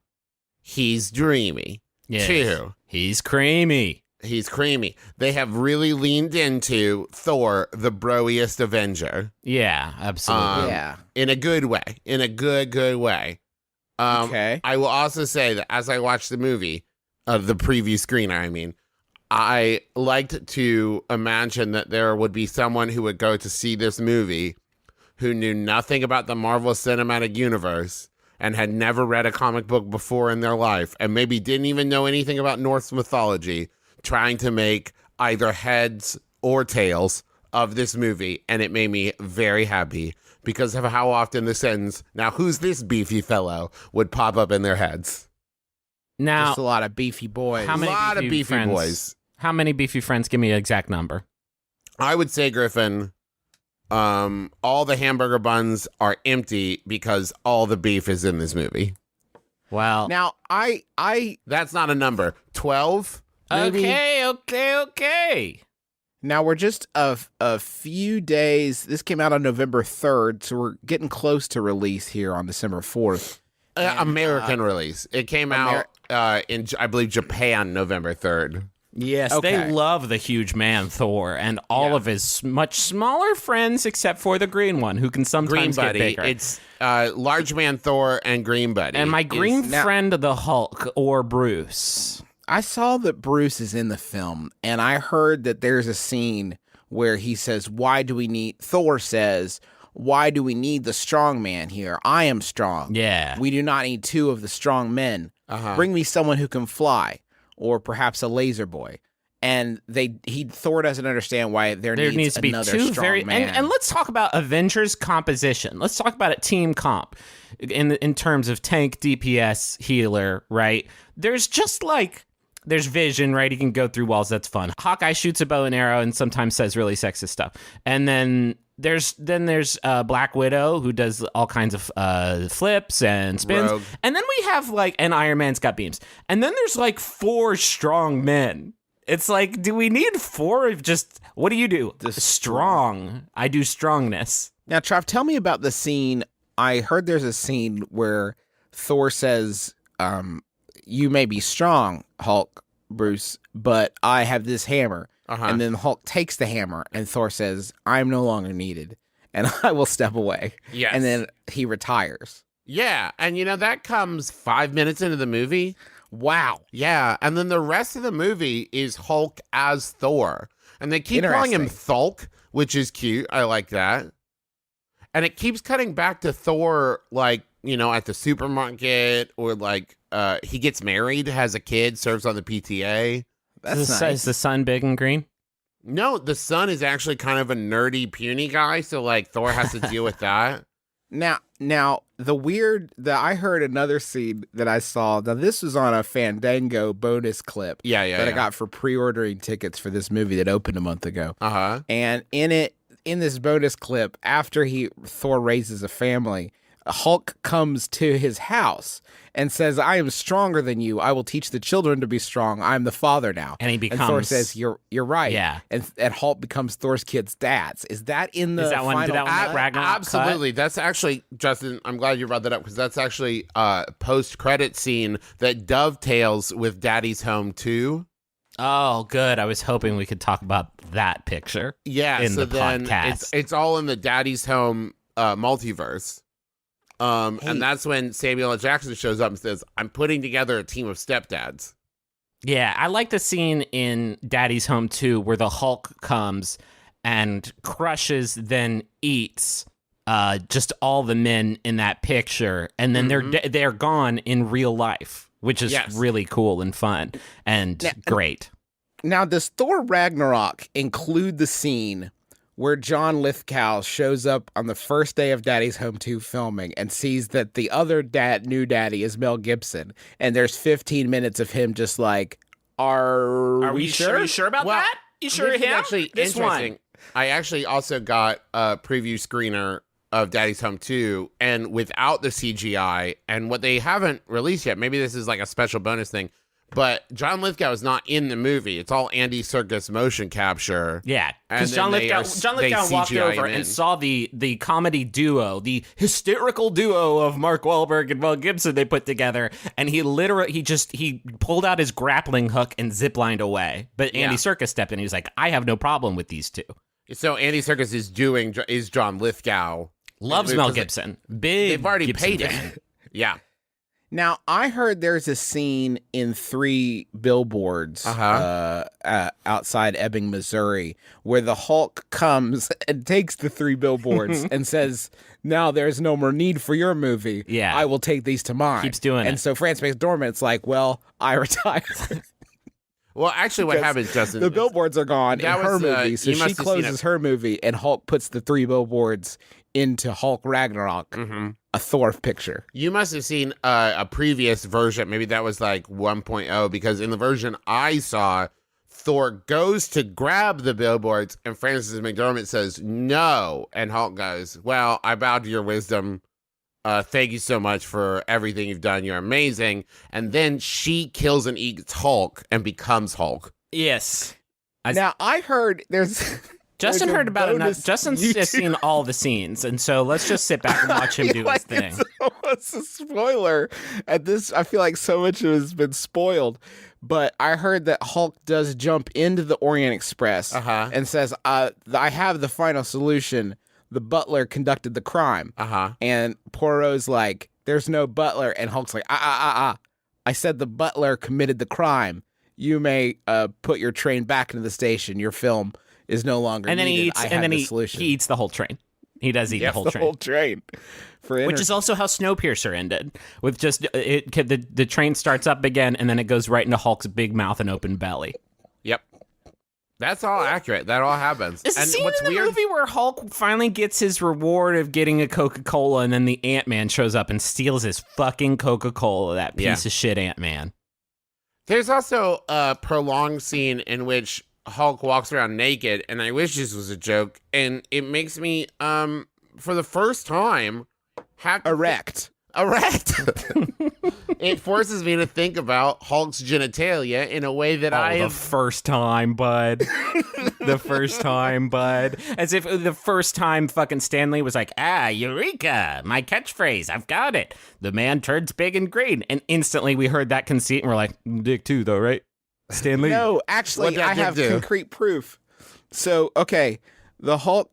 he's dreamy. Yes. 2, he's creamy. He's creamy. They have really leaned into Thor, the broiest Avenger. Yeah, absolutely. In a good way. In a good way. Okay. I will also say that as I watched the movie, the preview screener, I liked to imagine that there would be someone who would go to see this movie who knew nothing about the Marvel Cinematic Universe and had never read a comic book before in their life and maybe didn't even know anything about Norse mythology trying to make either heads or tails of this movie, and it made me very happy because of how often the sentence, "Now who's this beefy fellow?" would pop up in their heads. Now, Just a lot of beefy boys. how many A lot of beefy friends? boys. How many beefy friends? Give me an exact number. I would say, Griffin, all the hamburger buns are empty because all the beef is in this movie. Well, Now, I That's not a number. 12? Maybe? okay. now we're just a few days. This came out on November 3rd, so we're getting close to release here on December 4th. American release. It came out in, I believe, Japan, November 3rd. Yes, Okay. they love the huge man Thor and all of his much smaller friends, except for the green one, who can Green sometimes get Buddy. bigger. It's Large Man Thor and Green Buddy. And my green now- friend, the Hulk, or Bruce. I saw that Bruce is in the film, and I heard that there's a scene where he says, Thor says, "Why do we need the strong man here? I am strong. Yeah. We do not need two of the strong men. Bring me someone who can fly, or perhaps a laser boy." And Thor doesn't understand why there needs to be another two strong man. And let's talk about Avengers composition. Let's talk about it team comp in terms of tank, DPS, healer, right? There's Vision, right? He can go through walls. That's fun. Hawkeye shoots a bow and arrow and sometimes says really sexist stuff. And then there's Black Widow, who does all kinds of flips and spins. Rogue. And then we have and Iron Man's got beams. And then there's 4 strong men. It's like, do we need 4 of just, what do you do? Strong. I do strongness. Now, Trav, tell me about the scene. I heard there's a scene where Thor says, "You may be strong, Hulk, Bruce, but I have this hammer." And then Hulk takes the hammer, and Thor says, "I'm no longer needed, and I will step away." Yes. And then he retires. Yeah, and that comes 5 minutes into the movie. Wow. Yeah, and then the rest of the movie is Hulk as Thor. And they keep calling him Interesting. Thulk, which is cute. I like that. And it keeps cutting back to Thor, at the supermarket, or he gets married, has a kid, serves on the PTA. That's nice. Is the sun big and green? No, the son is actually kind of a nerdy, puny guy, so Thor has to deal with that. Now, I heard another scene that I saw. Now, this was on a Fandango bonus clip that I got for pre-ordering tickets for this movie that opened a month ago. And in this bonus clip, after Thor raises a family, Hulk comes to his house and says, "I am stronger than you. I will teach the children to be strong. I'm the father now." And he becomes... And Thor says, "You're right." Yeah. And Hulk becomes Thor's kid's dads. Is that in the Is that one- final? did that one cut? get Ragnarok Absolutely. That's actually, Justin, I'm glad you brought that up, because that's actually a post-credit scene that dovetails with Daddy's Home 2. Oh, good. I was hoping we could talk about that picture. Yeah, in so the then podcast. it's all in the Daddy's Home multiverse. And that's when Samuel L. Jackson shows up and says, "I'm putting together a team of stepdads." Yeah, I like the scene in Daddy's Home 2 where the Hulk comes and crushes, then eats just all the men in that picture, and then they're gone in real life, which is really cool and fun and great. Now, does Thor Ragnarok include the scene where John Lithgow shows up on the first day of Daddy's Home 2 filming and sees that the other new daddy is Mel Gibson, and there's 15 minutes of him just are we sure? You sure about that? You sure This is him? actually This interesting. one. I actually also got a preview screener of Daddy's Home 2, and without the CGI, and what they haven't released yet, maybe this is a special bonus thing, but John Lithgow is not in the movie. It's all Andy Serkis motion capture. Yeah, because And John then Lithgow they walked CGI over him in. and saw the comedy duo, the hysterical duo of Mark Wahlberg and Mel Gibson they put together, and he pulled out his grappling hook and ziplined away. But Andy Serkis stepped in. He was like, "I have no problem with these two." So Andy Serkis is John Lithgow. Loves Mel Gibson. Big. They've already Gibson paid fan. him. Yeah. Now, I heard there's a scene in 3 Billboards outside Ebbing, Missouri, where the Hulk comes and takes the 3 billboards and says, now there's no more need for your movie. Yeah. I will take these to mine. Keeps doing it. And so Frances McDormand's like, well, I retire. Well, actually, what happens, Justin? The billboards are gone in her movie, so she closes her movie, and Hulk puts the 3 billboards into Hulk Ragnarok, a Thor picture. You must have seen a previous version. Maybe that was like 1.0, because in the version I saw, Thor goes to grab the billboards, and Frances McDormand says, no. And Hulk goes, well, I bow to your wisdom. Thank you so much for everything you've done. You're amazing. And then she kills and eats Hulk and becomes Hulk. Yes. Now, I heard there's... Justin heard about it. Justin's just seen all the scenes, and so let's just sit back and watch him do his thing. It's a spoiler. At this, I feel like so much of it has been spoiled. But I heard that Hulk does jump into the Orient Express and says, I have the final solution. The butler conducted the crime. And Poirot's like, there's no butler. And Hulk's like, I said the butler committed the crime. You may put your train back into the station. Your film is no longer and then needed. He eats the whole train. He does eat the whole train. Which is also how Snowpiercer ended, with just the train starts up again, and then it goes right into Hulk's big mouth and open belly. Yep. That's all accurate. That all happens. Is the and scene what's in the weird movie where Hulk finally gets his reward of getting a Coca-Cola, and then the Ant-Man shows up and steals his fucking Coca-Cola, that piece of shit Ant-Man. There's also a prolonged scene in which Hulk walks around naked, and I wish this was a joke, and it makes me, for the first time, have to erect. It forces me to think about Hulk's genitalia in a way that the first time, bud. The first time, bud. As if the first time fucking Stanley was like, eureka, my catchphrase, I've got it. The man turns big and green. And instantly we heard that conceit and we're like, dick too, though, right? Stanley? No, actually, I have concrete proof. So, okay, the Hulk,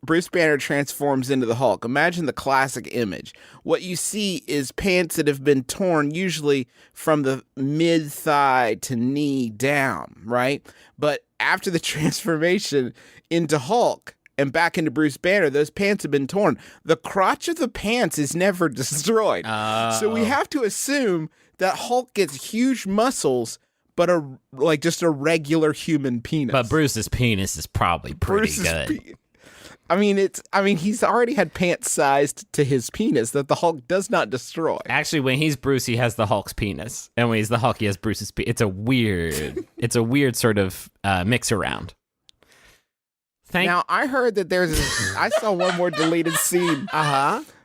Bruce Banner transforms into the Hulk. Imagine the classic image. What you see is pants that have been torn, usually from the mid-thigh to knee down, right? But after the transformation into Hulk and back into Bruce Banner, those pants have been torn. The crotch of the pants is never destroyed. So we have to assume that Hulk gets huge muscles, but just a regular human penis. But Bruce's penis is probably pretty good. He's already had pants sized to his penis that the Hulk does not destroy. Actually, when he's Bruce, he has the Hulk's penis, and when he's the Hulk, he has Bruce's penis. It's a weird sort of mix around. Now, I heard that I saw one more deleted scene.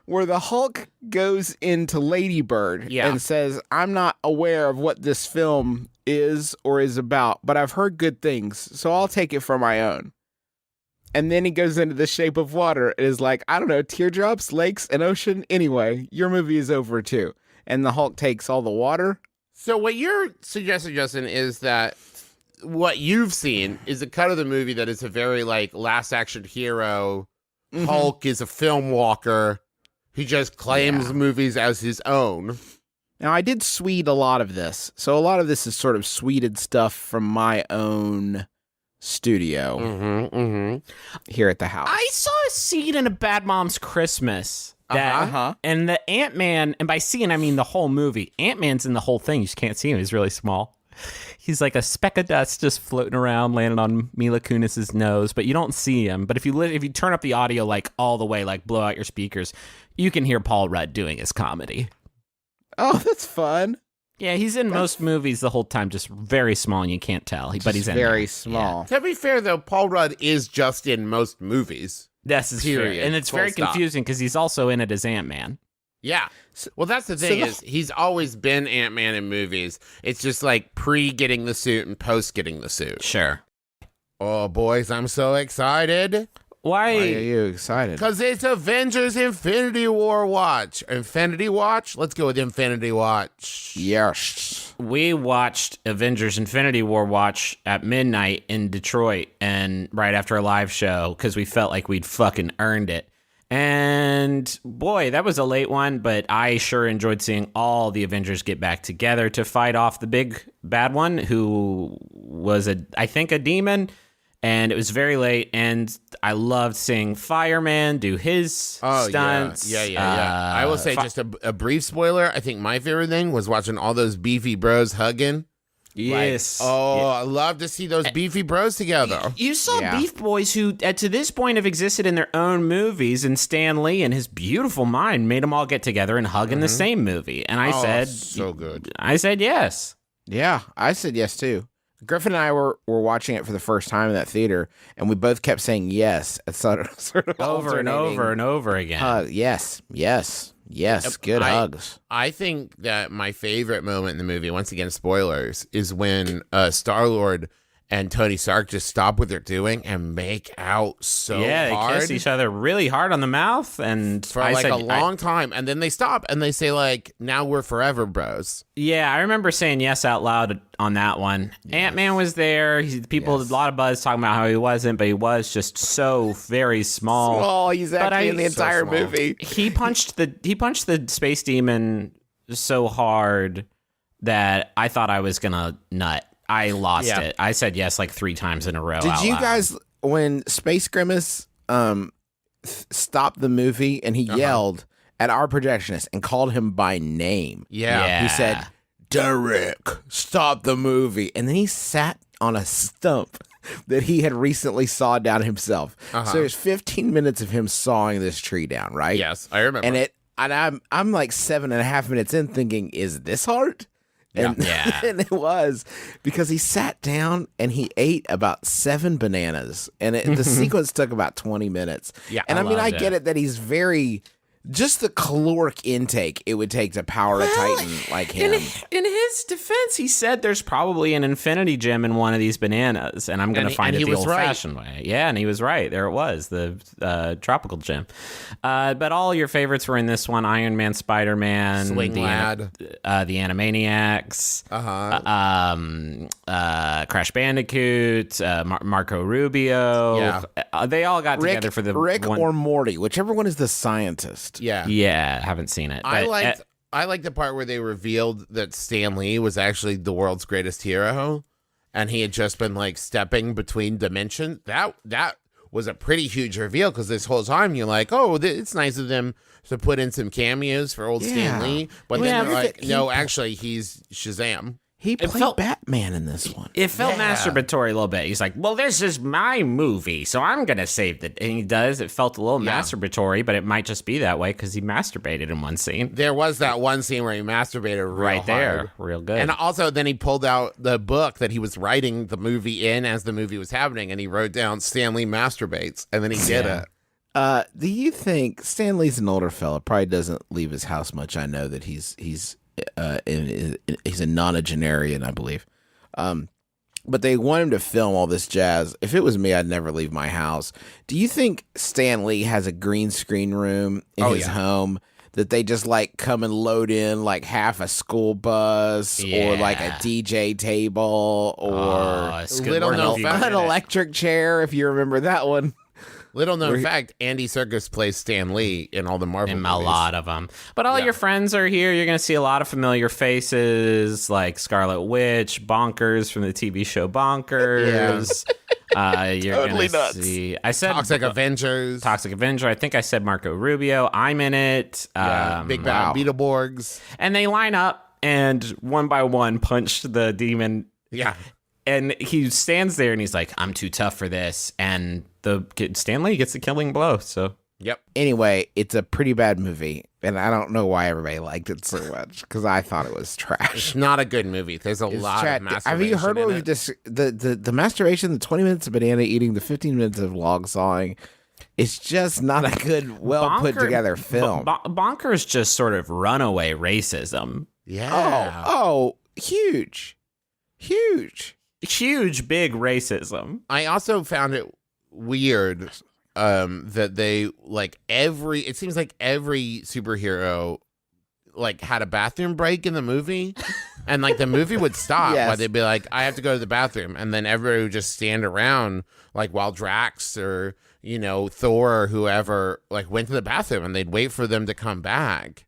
Where the Hulk goes into Lady Bird and says, I'm not aware of what this film is or is about, but I've heard good things, so I'll take it for my own. And then he goes into The Shape of Water and is like, I don't know, teardrops, lakes, an ocean. Anyway, your movie is over too. And the Hulk takes all the water. So what you're suggesting, Justin, is that what you've seen is a cut of the movie that is a very last action hero. Hulk is a film walker. He just claims movies as his own. Now, I did Swede a lot of this. So a lot of this is sort of Sweded stuff from my own studio here at the house. I saw a scene in A Bad Mom's Christmas. And the Ant-Man, and by scene, I mean the whole movie. Ant-Man's in the whole thing. You just can't see him. He's really small. He's like a speck of dust just floating around, landing on Mila Kunis's nose, but you don't see him. But if you turn up the audio all the way, blow out your speakers, you can hear Paul Rudd doing his comedy. Oh, that's fun. Yeah, he's in most movies the whole time, just very small, and you can't tell. But he's in very small. To be fair, though, Paul Rudd is just in most movies. This is true. And it's very confusing because he's also in it as Ant-Man. Yeah. Well, that's the thing is he's always been Ant-Man in movies. It's just pre-getting the suit and post-getting the suit. Sure. Oh, boys, I'm so excited. Why are you excited? Because it's Avengers Infinity War watch. Infinity Watch? Let's go with Infinity Watch. Yes. We watched Avengers Infinity War watch at midnight in Detroit and right after a live show because we felt like we'd fucking earned it. And boy, that was a late one, but I sure enjoyed seeing all the Avengers get back together to fight off the big bad one, who was, I think, a demon. And it was very late, and I loved seeing Fireman do his stunts. Yeah. I will say just a brief spoiler. I think my favorite thing was watching all those beefy bros hugging. Yes. I love to see those beefy bros together. You saw Beef Boys who, to this point, have existed in their own movies, and Stan Lee and his beautiful mind made them all get together and hug in the same movie. And I said, so good. I said yes. Yeah, I said yes too. Griffin and I were watching it for the first time in that theater, and we both kept saying yes, sort of over and over and over again. Yes. Good hugs. I think that my favorite moment in the movie, once again, spoilers, is when Star-Lord and Tony Stark just stop what they're doing and make out so hard. They kiss each other really hard on the mouth, and for a long time, and then they stop and they say like, "Now we're forever bros." Yeah, I remember saying yes out loud on that one. Yes. Ant-Man was there. A lot of buzz talking about how he wasn't, but he was just so very small. He's actually in the entire movie. He punched the space demon so hard that I thought I was gonna nut. I lost it. I said yes like 3 times in a row. Did you guys, when Space Grimace stopped the movie and he yelled at our projectionist and called him by name? Yeah. He said, "Derek, stop the movie." And then he sat on a stump that he had recently sawed down himself. So there's 15 minutes of him sawing this tree down, right? Yes, I remember. And I'm like 7.5 minutes in thinking, is this hard? And it was, because he sat down and he ate about 7 bananas, and the sequence took about 20 minutes. Yeah, and I get it that he's very, just the caloric intake it would take to power a Titan like him. In his defense, he said there's probably an infinity gem in one of these bananas, and I'm going to find it the old-fashioned way. Yeah, and he was right. There it was, the tropical gem. But all your favorites were in this one: Iron Man, Spider-Man, Swing Lad, the Animaniacs, Crash Bandicoot, Marco Rubio. Yeah. They all got together for the Rick or Morty, whichever one is the scientist. Yeah, haven't seen it. I liked the part where they revealed that Stan Lee was actually the world's greatest hero, and he had just been like stepping between dimensions. That was a pretty huge reveal, because this whole time you're like, oh, it's nice of them to put in some cameos for old Stan Lee, but then they're like, no, actually he's Shazam. He played Batman in this one. It felt masturbatory a little bit. He's like, well, this is my movie, so I'm going to save it. And he does. It felt a little masturbatory, but it might just be that way because he masturbated in one scene. There was that one scene where he masturbated real hard. Real good. And also then he pulled out the book that he was writing the movie in as the movie was happening, and he wrote down "Stan Lee masturbates," and then he did it. Do you think Stan Lee's an older fella, probably doesn't leave his house much? I know that he's a nonagenarian, I believe. But they want him to film all this jazz. If it was me, I'd never leave my house. Do you think Stan Lee has a green screen room in his home that they just like come and load in like half a school bus or like a DJ table or an electric chair, if you remember that one? Little known fact, Andy Serkis plays Stan Lee in all the Marvel movies. A lot of them. But all your friends are here. You're going to see a lot of familiar faces, like Scarlet Witch, Bonkers from the TV show Bonkers. You're totally gonna nuts. See, I said Toxic Avengers. Toxic Avenger. I think I said Marco Rubio. I'm in it. Big Bad Beetleborgs. And they line up and one by one punch the demon. Yeah. And he stands there and he's like, I'm too tough for this. And Stanley gets the killing blow. So, yep. Anyway, it's a pretty bad movie. And I don't know why everybody liked it so much, because I thought it was trash. It's not a good movie. There's a lot of masturbation. Have you heard of this? The masturbation, the 20 minutes of banana eating, the 15 minutes of log sawing. It's just not a good, put together film. Bonkers just sort of runaway racism. Yeah. Oh, huge. Huge, big racism. I also found it weird that they it seems like every superhero like had a bathroom break in the movie. And like the movie would stop Yes. while they'd be like, I have to go to the bathroom. And then everybody would just stand around like while Drax or, Thor or whoever like went to the bathroom and they'd wait for them to come back.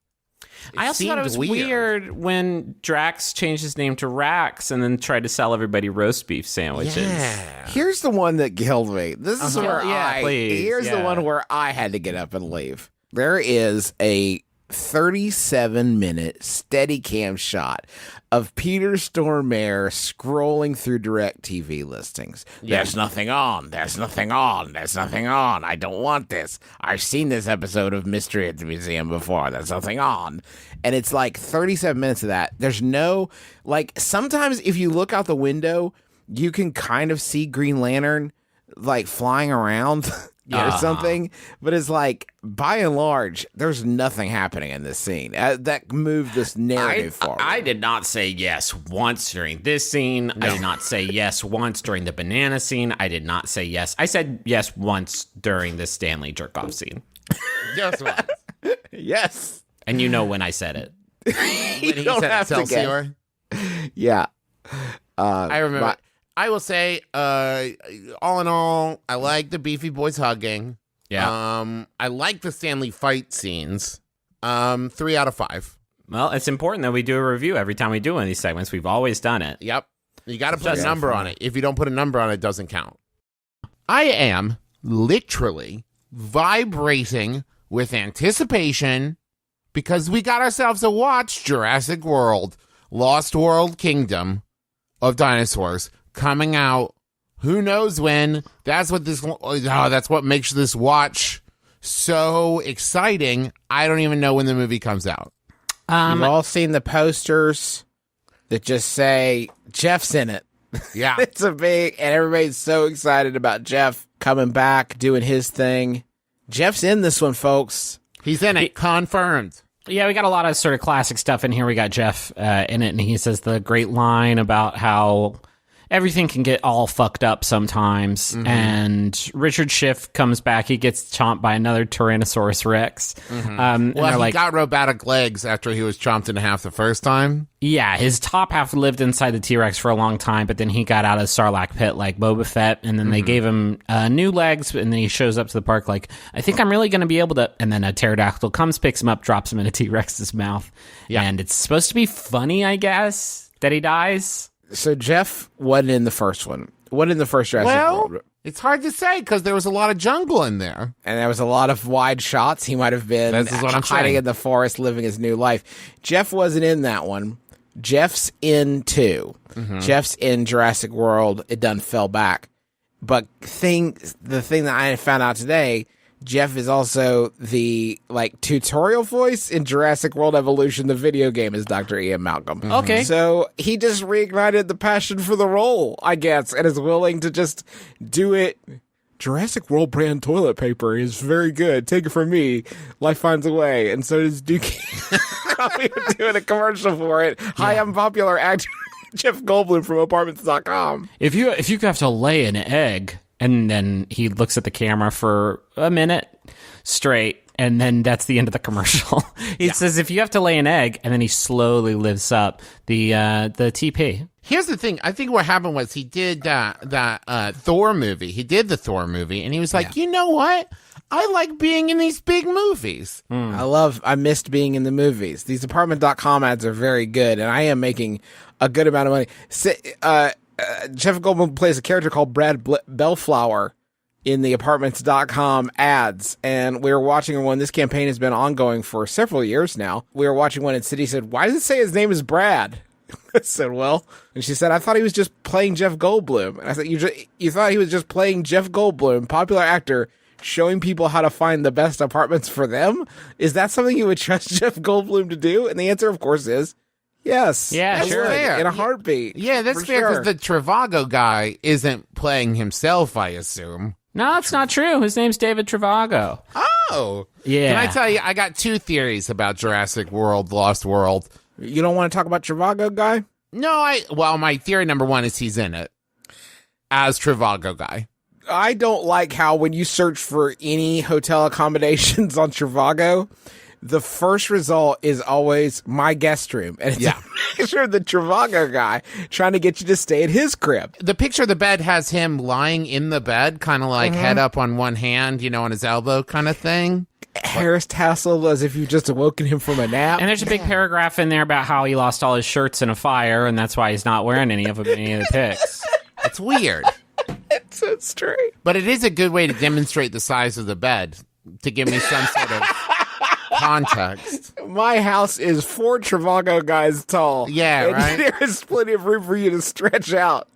I also thought it was weird when Drax changed his name to Rax and then tried to sell everybody roast beef sandwiches. Yeah. Here's the one that killed me. This is where please. the one where I had to get up and leave. There is a 37-minute steady cam shot of Peter Stormare scrolling through DirecTV listings. There's nothing on. There's nothing on. There's nothing on. I don't want this. I've seen this episode of Mystery at the Museum before. There's nothing on. And it's like 37 minutes of that. There's no, like, sometimes if you look out the window, you can kind of see Green Lantern, like, flying around. Or something, but it's like, by and large, there's nothing happening in this scene that moved this narrative forward. I did not say yes once during this scene. No. I did not say yes once during the banana scene. I did not say yes. I said yes once during the Stanley jerk-off scene. Just once. Yes. And you know when I said it. When he said Excelsior. Yeah. I remember. I will say, all in all, I like the Beefy Boys hugging. Yeah. I like the Stanley fight scenes. 3 out of 5. Well, it's important that we do a review every time we do one of these segments. We've always done it. Yep. You got to put a number on it. If you don't put a number on it, it doesn't count. I am literally vibrating with anticipation because we got ourselves to watch Jurassic World, Lost World Kingdom of Dinosaurs. Coming out, who knows when? That's what makes this watch so exciting. I don't even know when the movie comes out. You've all seen the posters that just say Jeff's in it. Yeah, it's and everybody's so excited about Jeff coming back, doing his thing. Jeff's in this one, folks. He's in it, confirmed. Yeah, we got a lot of sort of classic stuff in here. We got Jeff in it, and he says the great line about how everything can get all fucked up sometimes. Mm-hmm. And Richard Schiff comes back. He gets chomped by another Tyrannosaurus Rex. Mm-hmm. Well, he got robotic legs after he was chomped in half the first time. Yeah, his top half lived inside the T-Rex for a long time, but then he got out of the Sarlacc pit like Boba Fett, and then they gave him new legs, and then he shows up to the park like, I think I'm really going to be able to... And then a pterodactyl comes, picks him up, drops him in a T-Rex's mouth. Yeah. And it's supposed to be funny, I guess, that he dies. So Jeff wasn't in the first one. Wasn't in the first Jurassic World. It's hard to say because there was a lot of jungle in there. And there was a lot of wide shots. He might have been hiding in the forest, living his new life. Jeff wasn't in that one. Jeff's in 2. Mm-hmm. Jeff's in Jurassic World. It done fell back. But the thing that I found out today, Jeff is also the tutorial voice in Jurassic World Evolution, the video game, as Dr. Ian Malcolm. Mm-hmm. Okay. So he just reignited the passion for the role, I guess, and is willing to just do it. Jurassic World brand toilet paper is very good. Take it from me. Life finds a way. And so does Dookie. Probably doing a commercial for it. Yeah. Hi, I'm popular actor Jeff Goldblum from Apartments.com. If you have to lay an egg... And then he looks at the camera for a minute straight, and then that's the end of the commercial. He says, if you have to lay an egg, and then he slowly lifts up the TP. Here's the thing. I think what happened was he did that Thor movie. He did the Thor movie, and he was like, you know what? I like being in these big movies. I missed being in the movies. These Apartment.com ads are very good, and I am making a good amount of money. Jeff Goldblum plays a character called Brad Bellflower in the Apartments.com ads, and we were watching one. This campaign has been ongoing for several years now. We were watching one, and City said, why does it say his name is Brad? I said, well, and she said, I thought he was just playing Jeff Goldblum. And I said, you thought he was just playing Jeff Goldblum, popular actor, showing people how to find the best apartments for them? Is that something you would trust Jeff Goldblum to do? And the answer, of course, is yes. Yeah, that's sure. Fair. In a heartbeat. Yeah, that's fair because the Trivago guy isn't playing himself, I assume. No, that's not true. His name's David Trivago. Oh. Yeah. Can I tell you, I got 2 theories about Jurassic World, Lost World. You don't want to talk about Trivago guy? No, my theory number 1 is he's in it as Trivago guy. I don't like how when you search for any hotel accommodations on Trivago, the first result is always my guest room. And it's a picture of the Trivago guy trying to get you to stay at his crib. The picture of the bed has him lying in the bed, kind of like head up on one hand, on his elbow kind of thing. Harris tassel as if you just awoken him from a nap. And there's a big paragraph in there about how he lost all his shirts in a fire, and that's why he's not wearing any of them in any of the pics. It's weird. It's so strange. But it is a good way to demonstrate the size of the bed, to give me some sort of context. My house is 4 Trivago guys tall. Yeah, and right? there is plenty of room for you to stretch out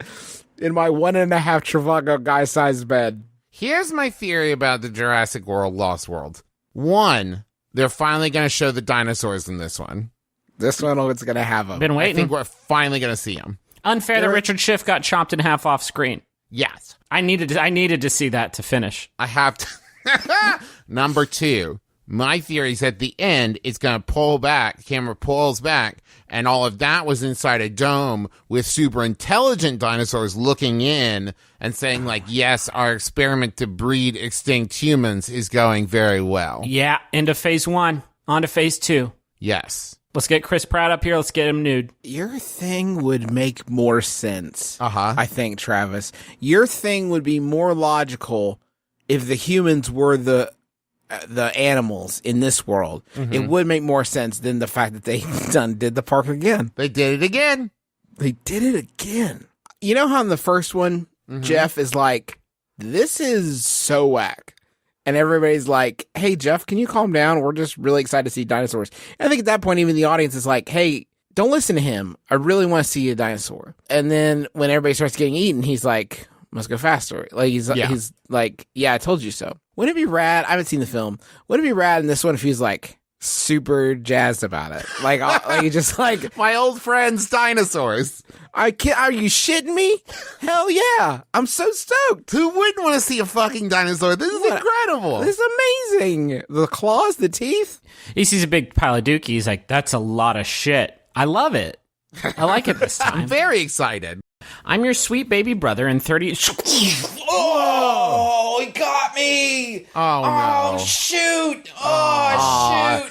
in my 1.5 Trivago guy-sized bed. Here's my theory about the Jurassic World Lost World. 1, they're finally going to show the dinosaurs in this one. This one is going to have them. Been waiting. I think we're finally going to see them. Unfair that Richard Schiff got chopped in half off screen. Yes. I needed to see that to finish. I have to. Number 2, my theory is at the end, it's going to pull back, the camera pulls back, and all of that was inside a dome with super intelligent dinosaurs looking in and saying, like, yes, our experiment to breed extinct humans is going very well. Yeah, end of phase 1. On to phase 2. Yes. Let's get Chris Pratt up here. Let's get him nude. Your thing would make more sense, Uh-huh. I think, Travis. Your thing would be more logical if the humans were the animals in this world. Mm-hmm. It would make more sense than the fact that they did the park again. They did it again. They did it again. You know how in the first one, Jeff is like, this is so whack. And everybody's like, hey, Jeff, can you calm down? We're just really excited to see dinosaurs. And I think at that point, even the audience is like, hey, don't listen to him. I really want to see a dinosaur. And then when everybody starts getting eaten, he's like, must go faster. Like he's like, yeah, I told you so. Wouldn't it be rad? I haven't seen the film. Wouldn't it be rad in this one if he's like super jazzed about it? Like just like My old friends, dinosaurs. are you shitting me? Hell yeah. I'm so stoked. Who wouldn't want to see a fucking dinosaur? This is incredible. This is amazing. The claws, the teeth. He sees a big pile of dookie. He's like, that's a lot of shit. I love it. I like it this I'm time. very excited. I'm your sweet baby brother in 30... Oh, he got me. Oh, no. Shoot. Oh,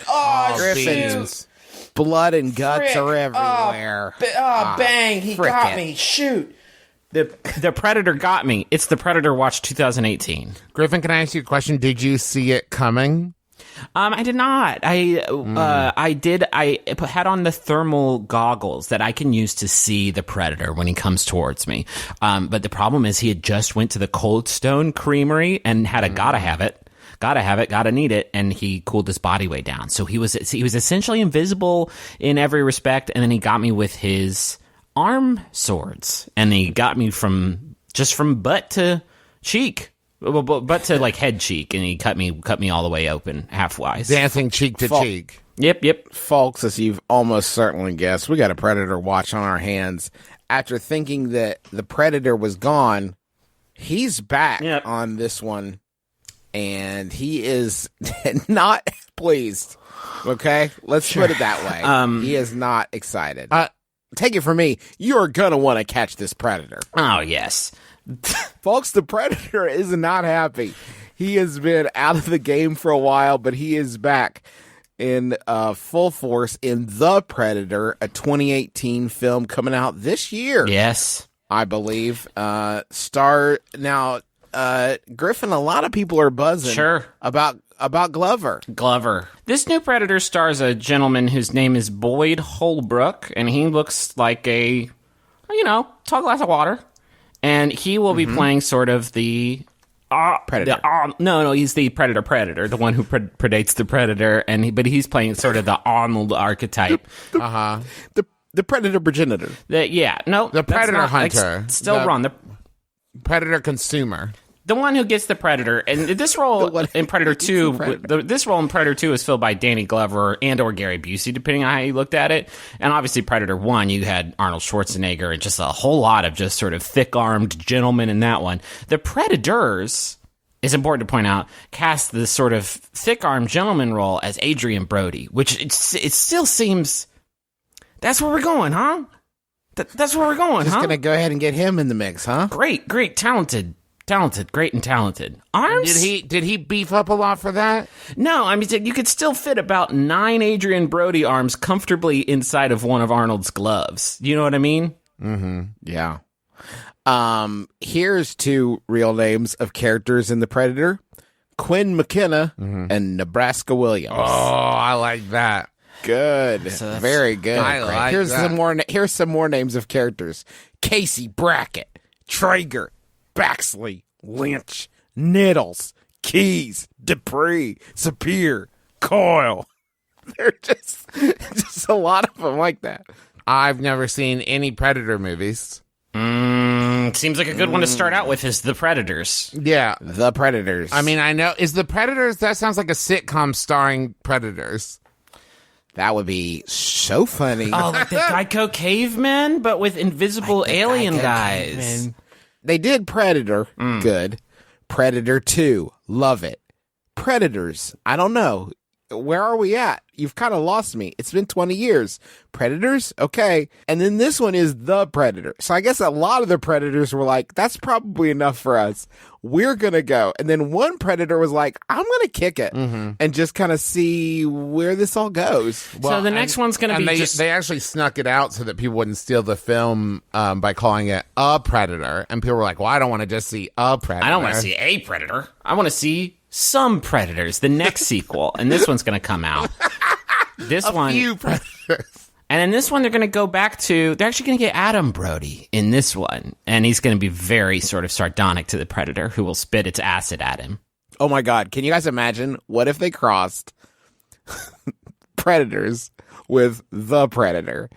Griffins. Blood and guts are everywhere. Bang, he got me. Shoot. The Predator got me. It's the Predator Watch 2018. Griffin, can I ask you a question? Did you see it coming? I did not. I did. I had on the thermal goggles that I can use to see the Predator when he comes towards me. But the problem is he had just went to the Cold Stone Creamery and had a gotta need it, and he cooled his body way down. So he was essentially invisible in every respect, and then he got me with his arm swords, and he got me from butt to cheek. But to like head cheek, and he cut me all the way open half-wise. Dancing cheek to cheek. Yep. Folks, as you've almost certainly guessed, we got a Predator watch on our hands. After thinking that the Predator was gone, he's back on this one, and he is not pleased. Okay? Let's put it that way. He is not excited. Take it from me, you're gonna want to catch this Predator. Oh, yes. Folks, the Predator is not happy. He has been out of the game for a while, but he is back in full force in The Predator, a 2018 film coming out this year. Yes. I believe. Griffin, a lot of people are buzzing about Glover. This new Predator stars a gentleman whose name is Boyd Holbrook, and he looks like a, tall glass of water. And he will be playing sort of the Predator. He's the Predator, the one who predates the Predator, but he's playing sort of the Arnold archetype. The Predator progenitor. The Predator hunter. Still wrong. The Predator consumer. The one who gets the Predator, and this role in Predator 2, this role in Predator 2 is filled by Danny Glover and/or Gary Busey, depending on how you looked at it. And obviously, Predator 1, you had Arnold Schwarzenegger and just a whole lot of just sort of thick-armed gentlemen in that one. The Predators, it's important to point out, cast this sort of thick-armed gentleman role as Adrian Brody, which it still seems that's where we're going, huh? That's where we're going, Just gonna go ahead and get him in the mix, huh? Great, talented talented, great and talented. Arms? Did he beef up a lot for that? No, I mean, you could still fit about 9 Adrian Brody arms comfortably inside of one of Arnold's gloves. You know what I mean? Mm-hmm. Yeah. Here's 2 real names of characters in The Predator. Quinn McKenna and Nebraska Williams. Oh, I like that. Good. Very good. I like here's that. Here's some more names of characters. Casey Brackett, Traeger, Baxley, Lynch, Nettles, Keys, Dupree, Sapir, Coyle. They're just a lot of them like that. I've never seen any Predator movies. Seems like a good one to start out with is The Predators. Yeah. The Predators. I mean, I know. Is The Predators, that sounds like a sitcom starring Predators. That would be so funny. Oh, like the Geico Cavemen, but with invisible alien guys. Cavemen. They did Predator. Good. Predator 2. Love it. Predators. I don't know. Where are we at? You've kind of lost me. It's been 20 years. Predators? Okay. And then this one is The Predator. So I guess a lot of the Predators were like, that's probably enough for us. We're going to go. And then one Predator was like, I'm going to kick it and just kind of see where this all goes. Well, so the next one's going to be they actually snuck it out so that people wouldn't steal the film by calling it A Predator. And people were like, well, I don't want to just see a Predator. I don't want to see a Predator. I want to see some Predators, the next sequel. And this one's going to come out. A few Predators. And in this one, they're going to go back to... They're actually going to get Adam Brody in this one. And he's going to be very sort of sardonic to the Predator, who will spit its acid at him. Oh, my God. Can you guys imagine? What if they crossed Predators with The Predator?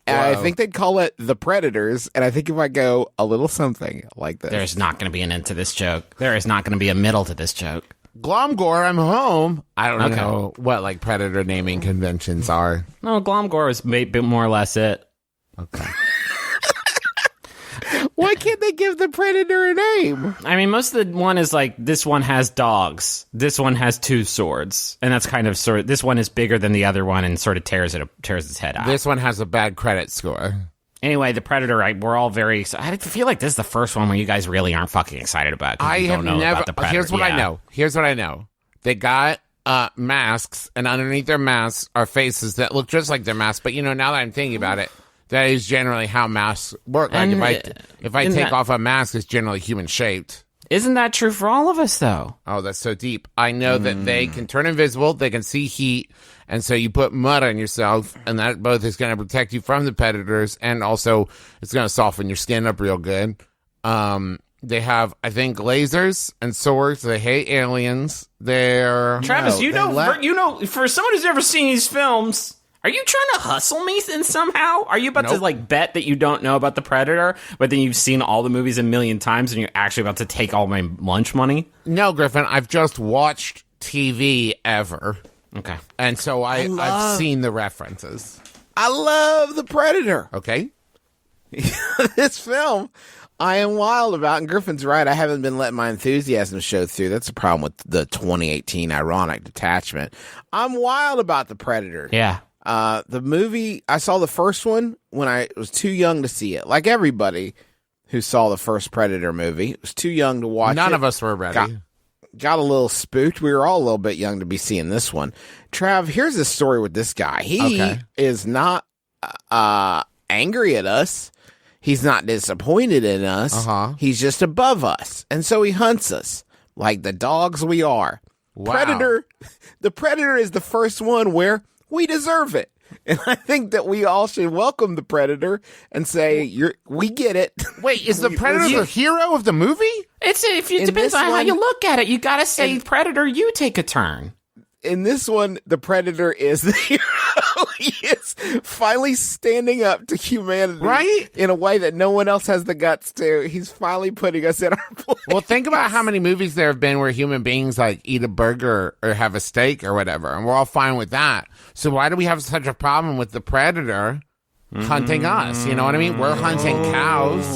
And I think they'd call it The Predators. And I think it might go a little something like this. There's not going to be an end to this joke. There is not going to be a middle to this joke. Glomgore, I'm home. I don't know what like Predator naming conventions are. No, Glomgore is more or less it. Okay. Why can't they give the Predator a name? I mean, most of the one is like, this one has dogs. This one has 2 swords. And that's kind of this one is bigger than the other one and sort of tears its head out. This one has a bad credit score. Anyway, The Predator, we're all very excited. I feel like this is the first one where you guys really aren't fucking excited about it. I have don't know never. About the Predator. Here's what I know. They got masks, and underneath their masks are faces that look just like their masks. But now that I'm thinking about it, that is generally how masks work. Like if I take off a mask, it's generally human shaped. Isn't that true for all of us, though? Oh, that's so deep. I know that they can turn invisible. They can see heat. And so you put mud on yourself, and that both is going to protect you from the Predators, and also it's going to soften your skin up real good. They have, I think, lasers and swords. They hate aliens. Travis, for someone who's never seen these films, are you trying to hustle me somehow? Are you about to bet that you don't know about the Predator, but then you've seen all the movies a million times, and you're actually about to take all my lunch money? No, Griffin. I've just watched TV ever. Okay. And so I've seen the references. I love The Predator. Okay. This film, I am wild about, and Griffin's right. I haven't been letting my enthusiasm show through. That's the problem with the 2018 ironic detachment. I'm wild about The Predator. Yeah. The movie, I saw the first one when I was too young to see it. Like everybody who saw the first Predator movie. It was too young to watch it. None of us were ready. Got a little spooked. We were all a little bit young to be seeing this one. Trav, here's the story with this guy. He is not angry at us. He's not disappointed in us. He's just above us. And so he hunts us like the dogs we are. Wow. The Predator is the first one where we deserve it. And I think that we all should welcome the Predator and say, we get it. Wait, is the Predator the hero of the movie? It depends on how you look at it. You got to say, Predator, you take a turn. In this one, the Predator is the hero. He is finally standing up to humanity, right? In a way that no one else has the guts to. He's finally putting us in our place. Well, think about how many movies there have been where human beings like eat a burger or have a steak or whatever, and we're all fine with that. So why do we have such a problem with the Predator hunting us? You know what I mean? We're hunting cows.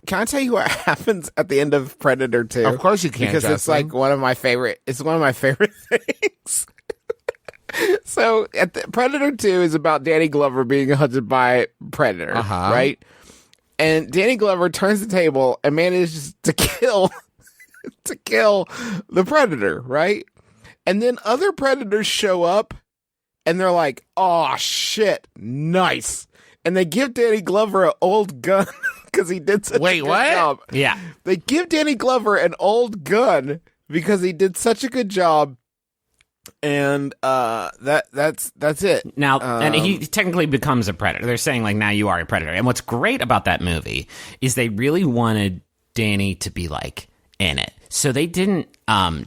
Can I tell you what happens at the end of Predator 2? Of course you can, because Justin. it's like one of my favorite things. So, Predator 2 is about Danny Glover being hunted by Predator, right? And Danny Glover turns the table and manages to kill to kill the Predator, right? And then other Predators show up, and they're like, "Oh shit, nice!" And they give Danny Glover an old gun because he did such a good job. Yeah. They give Danny Glover an old gun because he did such a good job. And that's it. Now, and he technically becomes a predator. They're saying, like, now you are a predator. And what's great about that movie is they really wanted Danny to be, like, in it. So they didn't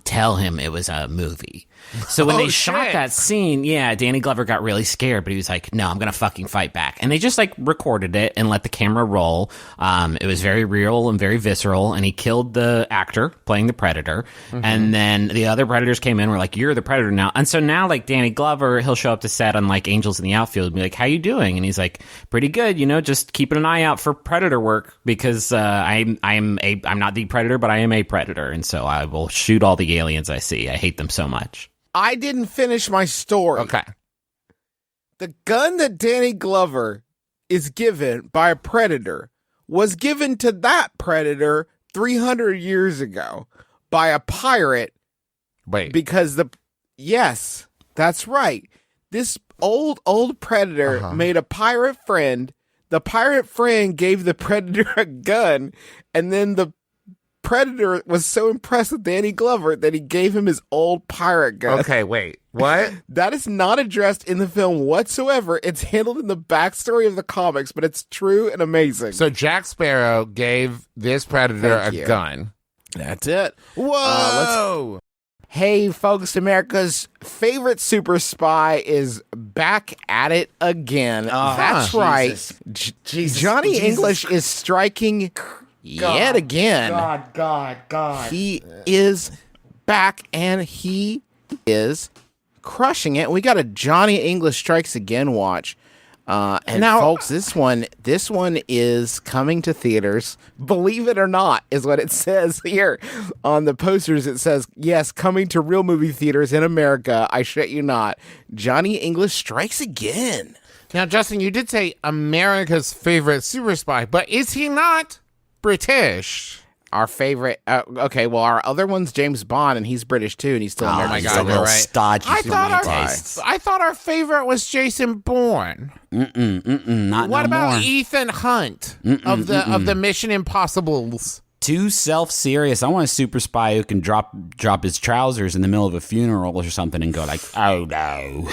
tell him it was a movie. So when they shot that scene, Danny Glover got really scared, but he was like, no, I'm going to fucking fight back. And they just, like, recorded it and let the camera roll. It was very real and very visceral, and he killed the actor playing the Predator. Mm-hmm. And then the other Predators came in and were like, you're the Predator now. And so now, like, Danny Glover, he'll show up to set on, like, Angels in the Outfield and be like, how you doing? And he's like, pretty good, just keeping an eye out for Predator work because I'm not the Predator, but I am a Predator. And so I will shoot all the aliens I see. I hate them so much. I didn't finish my story. Okay. The gun that Danny Glover is given by a Predator was given to that Predator 300 years ago by a pirate. Wait. Because yes, that's right. This old Predator made a pirate friend. The pirate friend gave the Predator a gun, and then the Predator was so impressed with Danny Glover that he gave him his old pirate gun. Okay, wait. What? That is not addressed in the film whatsoever. It's handled in the backstory of the comics, but it's true and amazing. So Jack Sparrow gave this Predator a gun. That's it. Whoa! Hey, folks, America's favorite super spy is back at it again. That's right. Johnny English is striking yet again. God. He is back, and he is crushing it. We got a Johnny English Strikes Again watch. And now, folks, this one is coming to theaters. Believe it or not, is what it says here on the posters. It says, yes, coming to real movie theaters in America. I shit you not. Johnny English Strikes Again. Now, Justin, you did say America's favorite super spy, but is he not British? Our favorite, okay, well, our other one's James Bond, and he's British too, and he's still American. Oh my God, you're right. Stodgy I thought our favorite was Jason Bourne. Not what no about more. Ethan Hunt of the Mission Impossibles? Too self-serious. I want a super spy who can drop his trousers in the middle of a funeral or something and go like, oh no.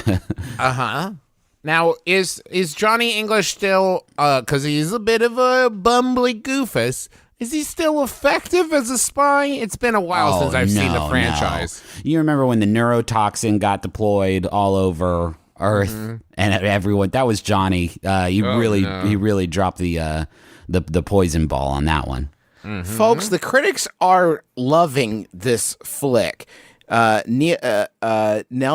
Now, is Johnny English still, because he's a bit of a bumbly goofus, is he still effective as a spy? It's been a while since I've seen the franchise. No. You remember when the neurotoxin got deployed all over Earth and everyone? That was Johnny. He really dropped the poison ball on that one. Mm-hmm. Folks, the critics are loving this flick. Nell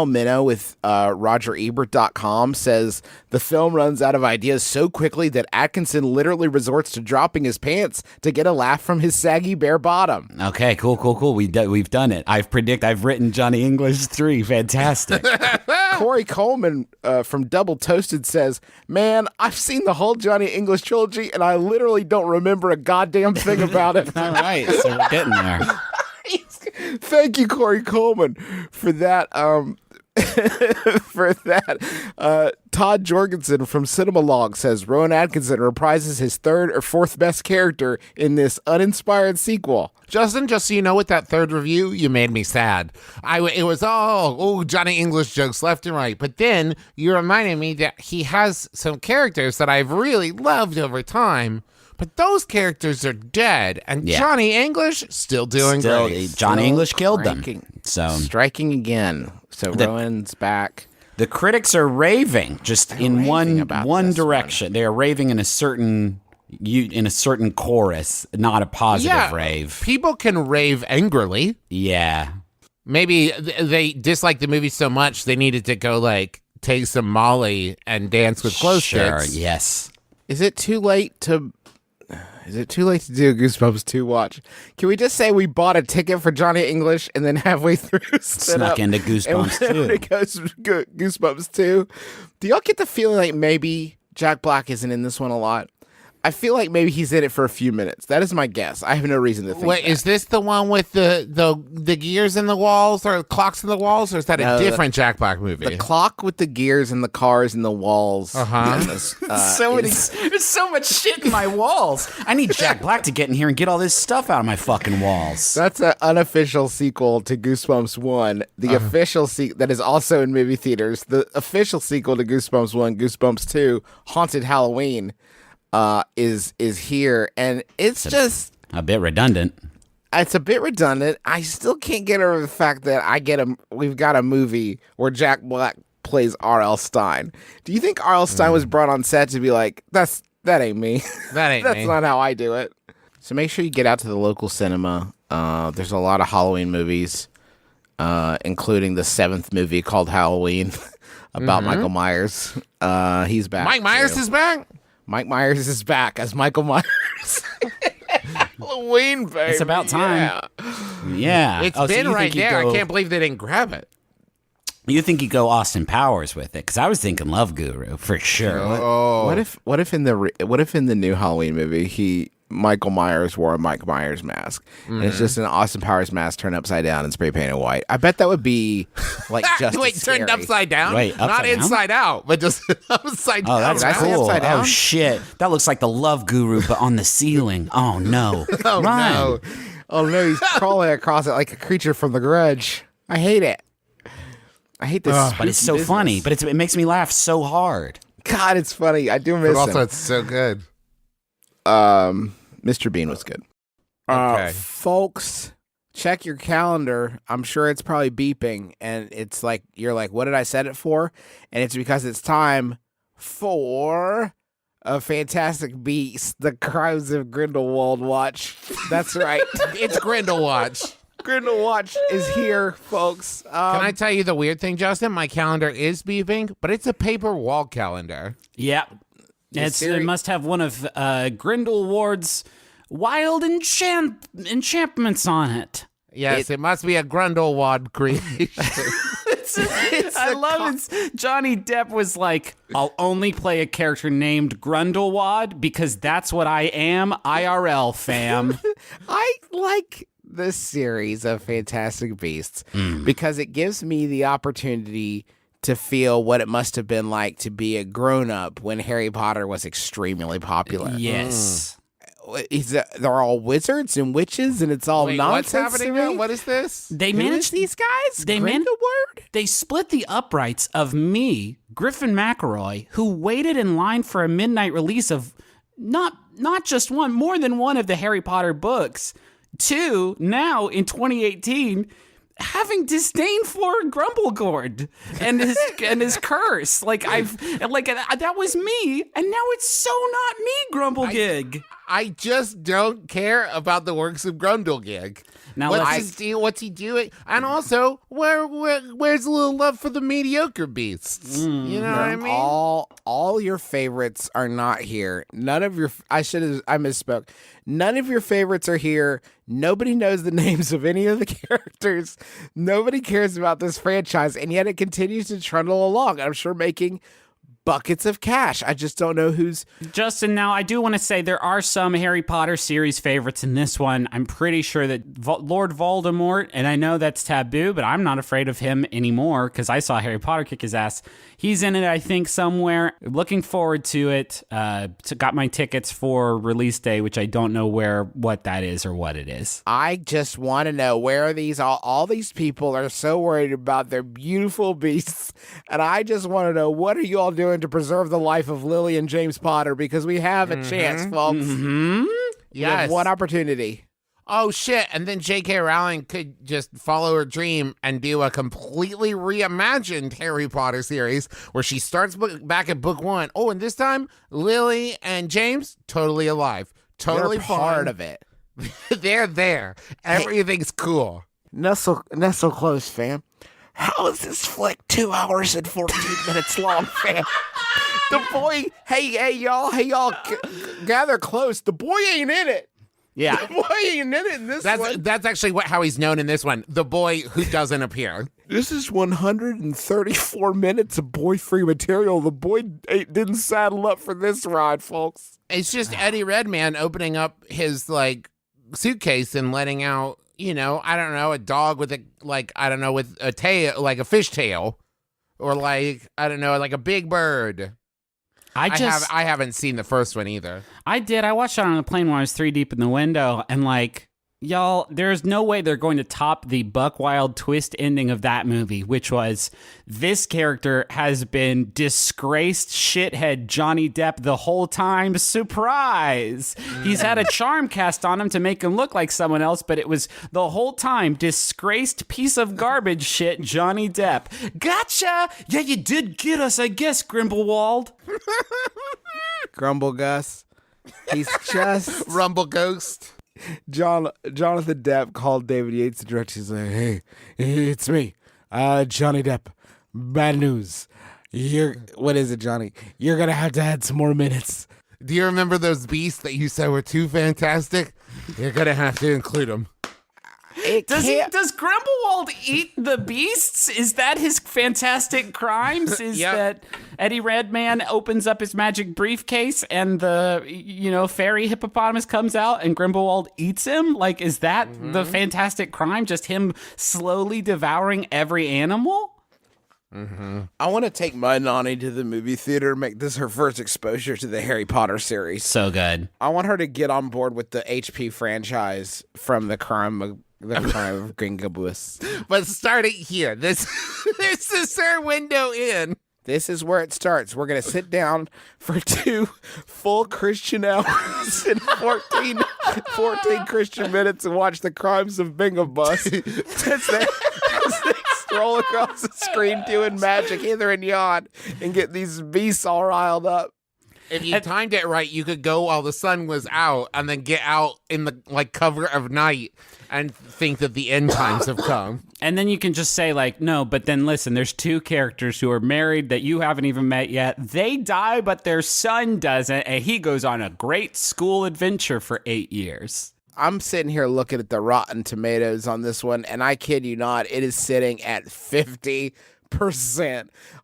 Minow with RogerEbert.com says the film runs out of ideas so quickly that Atkinson literally resorts to dropping his pants to get a laugh from his saggy bare bottom. Okay, cool. We've done it. I've written Johnny English 3. Fantastic. Corey Coleman from Double Toasted says, man, I've seen the whole Johnny English trilogy and I literally don't remember a goddamn thing about it. All right, so we're getting there. Thank you, Corey Coleman, for that. Todd Jorgensen from Cinema Log says Rowan Atkinson reprises his third or fourth best character in this uninspired sequel. Justin, just so you know, with that third review, you made me sad. It was all Johnny English jokes left and right, but then you reminded me that he has some characters that I've really loved over time. But those characters are dead, and Johnny English still doing great. Johnny English killed them. So striking again. So Rowan's back. The critics are raving in one direction. They are raving in a certain chorus, not a positive rave. People can rave angrily. Yeah. Maybe they dislike the movie so much they needed to go take some Molly and dance with glow sticks. Yes. Is it too late to do a Goosebumps 2 watch? Can we just say we bought a ticket for Johnny English and then halfway through snuck into Goosebumps 2? It goes Goosebumps 2. Do y'all get the feeling like maybe Jack Black isn't in this one a lot? I feel like maybe he's in it for a few minutes. That is my guess. I have no reason to think Wait, that. is this the one with the gears in the walls or clocks in the walls, or is that a different Jack Black movie? The clock with the gears and the cars and the walls. There's so much shit in my walls. I need Jack Black to get in here and get all this stuff out of my fucking walls. That's an unofficial sequel to Goosebumps 1. The official that is also in movie theaters. The official sequel to Goosebumps 1, Goosebumps 2, Haunted Halloween, is here, and it's just a bit redundant. It's a bit redundant. I still can't get over the fact that we've got a movie where Jack Black plays R.L. Stine. Do you think R.L. Stine was brought on set to be like, that ain't me. That ain't That's me. not how I do it. So make sure you get out to the local cinema. There's a lot of Halloween movies, including the 7th movie called Halloween about Michael Myers. He's back. Mike Myers is back? Mike Myers is back as Michael Myers. Halloween, baby. It's about time. Yeah. It's so been you right think you'd there. go- I can't believe they didn't grab it. You think you go Austin Powers with it? Because I was thinking Love Guru for sure. What if in the new Halloween movie Michael Myers wore a Mike Myers mask and it's just an Austin Powers mask turned upside down and spray painted white? I bet that would be like just Wait, turned upside down? Wait, upside not down? inside out, but just upside down. Oh, that's Did I say cool. upside down? Oh, shit. That looks like the Love Guru, but on the ceiling. Oh, no. Oh, Run. no. Oh no, he's crawling across it like a creature from The Grudge. I hate it. I hate this. But it's so funny. But it makes me laugh so hard. God, it's funny. I do miss But also, him. it's so good. Mr. Bean was good. Okay. Folks, check your calendar. I'm sure it's probably beeping, and it's like you're like, "What did I set it for?" And it's because it's time for a Fantastic Beasts: The Crimes of Grindelwald watch. That's right. It's Grindelwald. Grindelwald is here, folks. Can I tell you the weird thing, Justin? My calendar is beeping, but it's a paper wall calendar. Yeah. It must have one of Grindelwald's wild enchantments on it. Yes, it must be a Grindelwald creation. I love it. Johnny Depp was like, I'll only play a character named Grindelwald because that's what I am, IRL fam. I like this series of Fantastic Beasts because it gives me the opportunity to feel what it must have been like to be a grown-up when Harry Potter was extremely popular. Yes. They're all wizards and witches, and it's all Wait, nonsense. what's happening to me? now? What is this? They Who managed is these guys? They Grindelwald? They split the uprights of me, Griffin McElroy, who waited in line for a midnight release of not just one, more than one of the Harry Potter books, to now in 2018 having disdain for Grumblegord and his curse. That was me, and now it's so not me, Grumblegig. I just don't care about the works of Grundlegig. Now what's let's- his deal? What's he doing? And also, where's a little love for the mediocre beasts? You know what I mean? All your favorites are not here. None of your I misspoke. None of your favorites are here. Nobody knows the names of any of the characters. Nobody cares about this franchise, and yet it continues to trundle along. I'm sure making buckets of cash. I just don't know who's... Justin, now I do want to say there are some Harry Potter series favorites in this one. I'm pretty sure that Lord Voldemort, and I know that's taboo, but I'm not afraid of him anymore because I saw Harry Potter kick his ass. He's in it, I think, somewhere. Looking forward to it. Got my tickets for release day, which I don't know what that is or what it is. I just want to know, where are these... All these people are so worried about their beautiful beasts, and I just want to know, what are you all doing to preserve the life of Lily and James Potter? Because we have a chance, folks. We have one opportunity. Oh, shit. And then J.K. Rowling could just follow her dream and do a completely reimagined Harry Potter series where she starts back at book 1. Oh, and this time, Lily and James, totally alive. Totally They're part fine. of it. They're there. Everything's cool. Nestle close, fam. How is this flick 2 hours and 14 minutes long, fam? The boy, hey, y'all, gather close. The boy ain't in it. Yeah. The boy ain't in it in this one. That's actually how he's known in this one. The boy who doesn't appear. This is 134 minutes of boy-free material. The boy didn't saddle up for this ride, folks. It's just Eddie Redmayne opening up his suitcase and letting out, I don't know, a dog with with a tail, like a fish tail, or I don't know, like a big bird. I haven't seen the first one either. I did. I watched it on the plane when I was 3 deep in the window, and y'all, there's no way they're going to top the buck wild twist ending of that movie, which was this character has been disgraced shithead Johnny Depp the whole time. Surprise! He's had a charm cast on him to make him look like someone else, but it was the whole time disgraced piece of garbage shit Johnny Depp. Gotcha! Yeah, you did get us, I guess, Grindelwald. Grumble Gus. He's just Rumble Ghost. Jonathan Depp called David Yates, the director. He's like, "Hey, it's me, Johnny Depp. Bad news. What is it, Johnny? You're gonna have to add some more minutes." Do you remember those beasts that you said were too fantastic? You're gonna have to include them. Does Grindelwald eat the beasts? Is that his fantastic crimes? Is that Eddie Redmayne opens up his magic briefcase and the fairy hippopotamus comes out and Grindelwald eats him? Is that the fantastic crime? Just him slowly devouring every animal? Mm-hmm. I want to take my Nani to the movie theater and make this her first exposure to the Harry Potter series. So good. I want her to get on board with the HP franchise from the Crime of Grindelwald. But starting here, this is her window in. This is where it starts. We're going to sit down for 2 full Christian hours and 14 Christian minutes and watch the Crimes of Grindelwald. As they scroll across the screen doing magic hither and yon and get these beasts all riled up. If you timed it right, you could go while the sun was out and then get out in the cover of night and think that the end times have come. And then you can just say no, but then listen, there's 2 characters who are married that you haven't even met yet. They die, but their son doesn't, and he goes on a great school adventure for 8 years. I'm sitting here looking at the Rotten Tomatoes on this one, and I kid you not, it is sitting at 50%.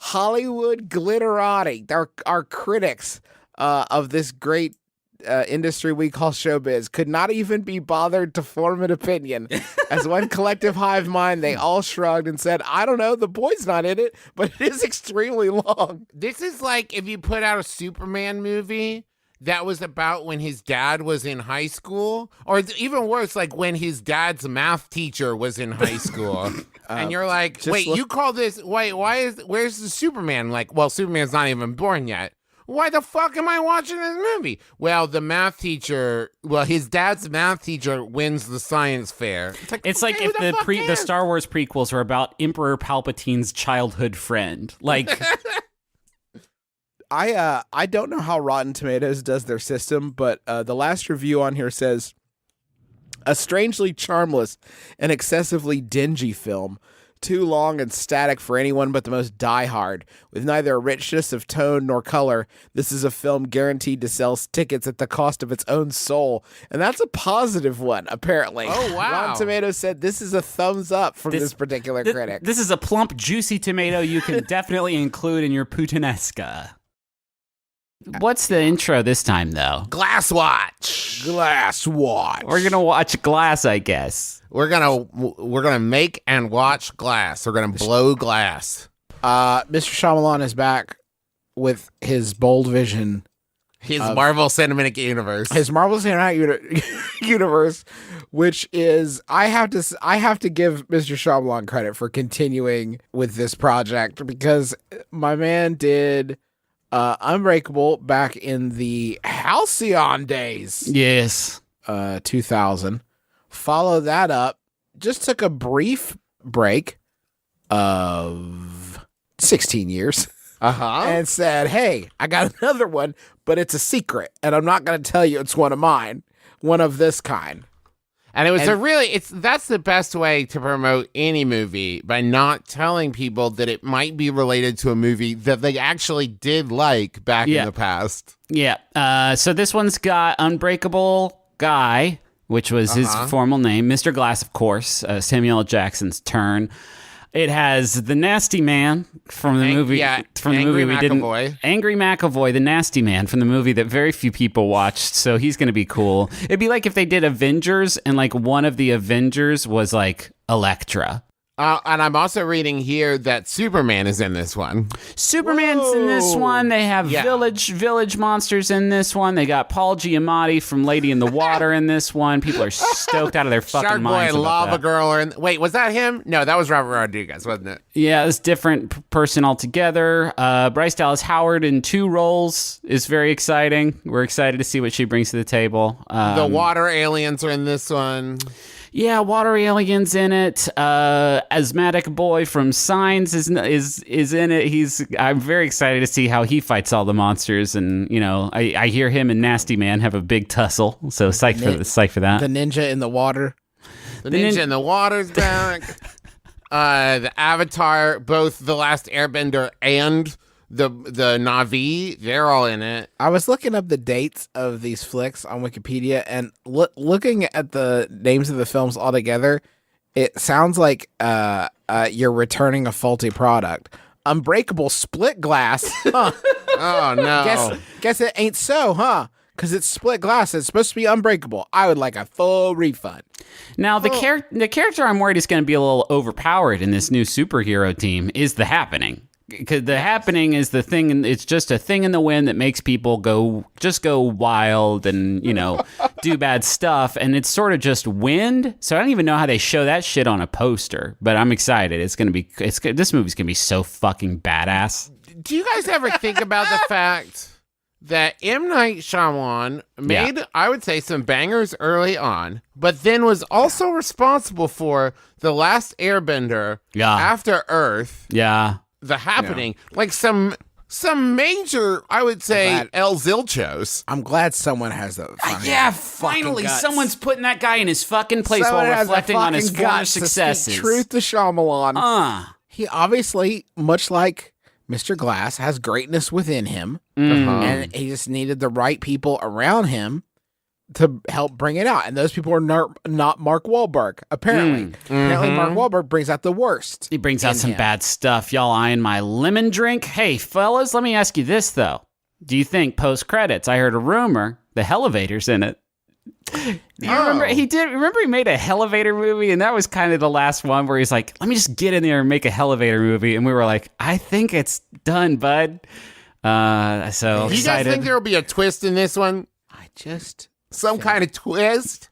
Hollywood glitterati, our critics of this great industry we call showbiz, could not even be bothered to form an opinion. As one collective hive mind, they all shrugged and said, I don't know, the boy's not in it, but it is extremely long. This is like if you put out a Superman movie that was about when his dad was in high school, or even worse, when his dad's math teacher was in high school. And you're like, wait, you call this, where's the Superman? Well, Superman's not even born yet. Why the fuck am I watching this movie? Well, his dad's math teacher wins the science fair. It's like if the Star Wars prequels were about Emperor Palpatine's childhood friend. I don't know how Rotten Tomatoes does their system, but the last review on here says, a strangely charmless and excessively dingy film. Too long and static for anyone but the most diehard. With neither a richness of tone nor color, this is a film guaranteed to sell tickets at the cost of its own soul. And that's a positive one, apparently. Oh, wow. Rotten Tomatoes said this is a thumbs up from this particular critic. This is a plump, juicy tomato you can definitely include in your Putanesca. What's the intro this time, though? Glass Watch. We're going to watch Glass, I guess. We're gonna make and watch Glass. We're gonna blow glass. Mr. Shyamalan is back with his bold vision. His Marvel Cinematic Universe. His Marvel Cinematic Universe, which is I have to give Mr. Shyamalan credit for continuing with this project, because my man did Unbreakable back in the Halcyon days. Yes. 2000. Follow that up. Just took a brief break of 16 years. And said, hey, I got another one, but it's a secret. And I'm not going to tell you it's one of mine. One of this kind. And it was that's the best way to promote any movie, by not telling people that it might be related to a movie that they actually did like back in the past. Yeah. So this one's got Unbreakable Guy which was his formal name. Mr. Glass, of course, Samuel L. Jackson's turn. It has the Nasty Man from the movie. Angry McAvoy. Angry McAvoy, the Nasty Man from the movie that very few people watched. So he's going to be cool. It'd be like if they did Avengers and like one of the Avengers was like Elektra. And I'm also reading here that Superman is in this one. Superman's in this one. They have village monsters in this one. They got Paul Giamatti from Lady in the Water in this one. People are stoked out of their fucking Shark minds Boy, about Lava that. Girl. Wait, was that him? No, that was Robert Rodriguez, wasn't it? Yeah, it's different person altogether. Bryce Dallas Howard in 2 roles is very exciting. We're excited to see what she brings to the table. The water aliens are in this one. Yeah, water aliens in it. Asthmatic boy from Signs is in it. I'm very excited to see how he fights all the monsters, and I hear him and Nasty Man have a big tussle. So psyched for that. The ninja in the water. The ninja in the water's back. The Avatar, both The Last Airbender and the Na'vi, they're all in it. I was looking up the dates of these flicks on Wikipedia, and looking at the names of the films all together, it sounds like you're returning a faulty product. Unbreakable Split Glass. Huh. Oh, no. Guess it ain't so, huh? Because it's split glass. It's supposed to be unbreakable. I would like a full refund. Now, the character I'm worried is going to be a little overpowered in this new superhero team is The Happening. Because The Happening is the thing, and it's just a thing in the wind that makes people go wild and, do bad stuff. And it's sort of just wind. So I don't even know how they show that shit on a poster. But I'm excited. This movie's going to be so fucking badass. Do you guys ever think about the fact that M. Night Shyamalan made, I would say, some bangers early on, but then was also responsible for The Last Airbender, After Earth, The Happening, like some major, I would say, El Zilchos. I'm glad someone has the finally someone's putting that guy in his fucking place while reflecting on his former successes. Truth to Shyamalan. He obviously, much like Mr. Glass, has greatness within him, and he just needed the right people around him to help bring it out. And those people are not Mark Wahlberg, apparently. Apparently Mark Wahlberg brings out the worst. He brings out some bad stuff. Y'all eyeing my lemon drink? Hey, fellas, let me ask you this, though. Do you think post-credits, I heard a rumor, the Elevator's in it? Remember he made a Elevator movie, and that was kind of the last one where he's like, let me just get in there and make a Elevator movie. And we were like, I think it's done, bud. So do you guys think there will be a twist in this one? Some kind of twist?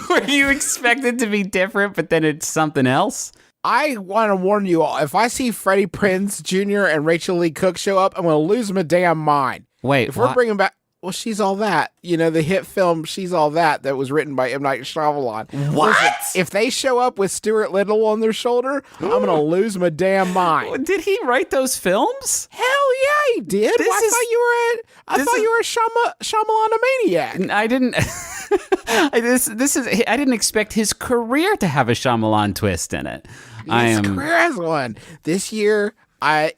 Where you expect it to be different, but then it's something else? I want to warn you all, if I see Freddie Prinze Jr. and Rachel Lee Cook show up, I'm going to lose my damn mind. Wait, if we're bringing back... Well, She's All That. The hit film She's All That was written by M. Night Shyamalan. What? Listen, if they show up with Stuart Little on their shoulder, I'm going to lose my damn mind. Did he write those films? Hell yeah, he did. I thought you were a Shyamalan maniac. I didn't. I didn't expect his career to have a Shyamalan twist in it. His career has one. This year,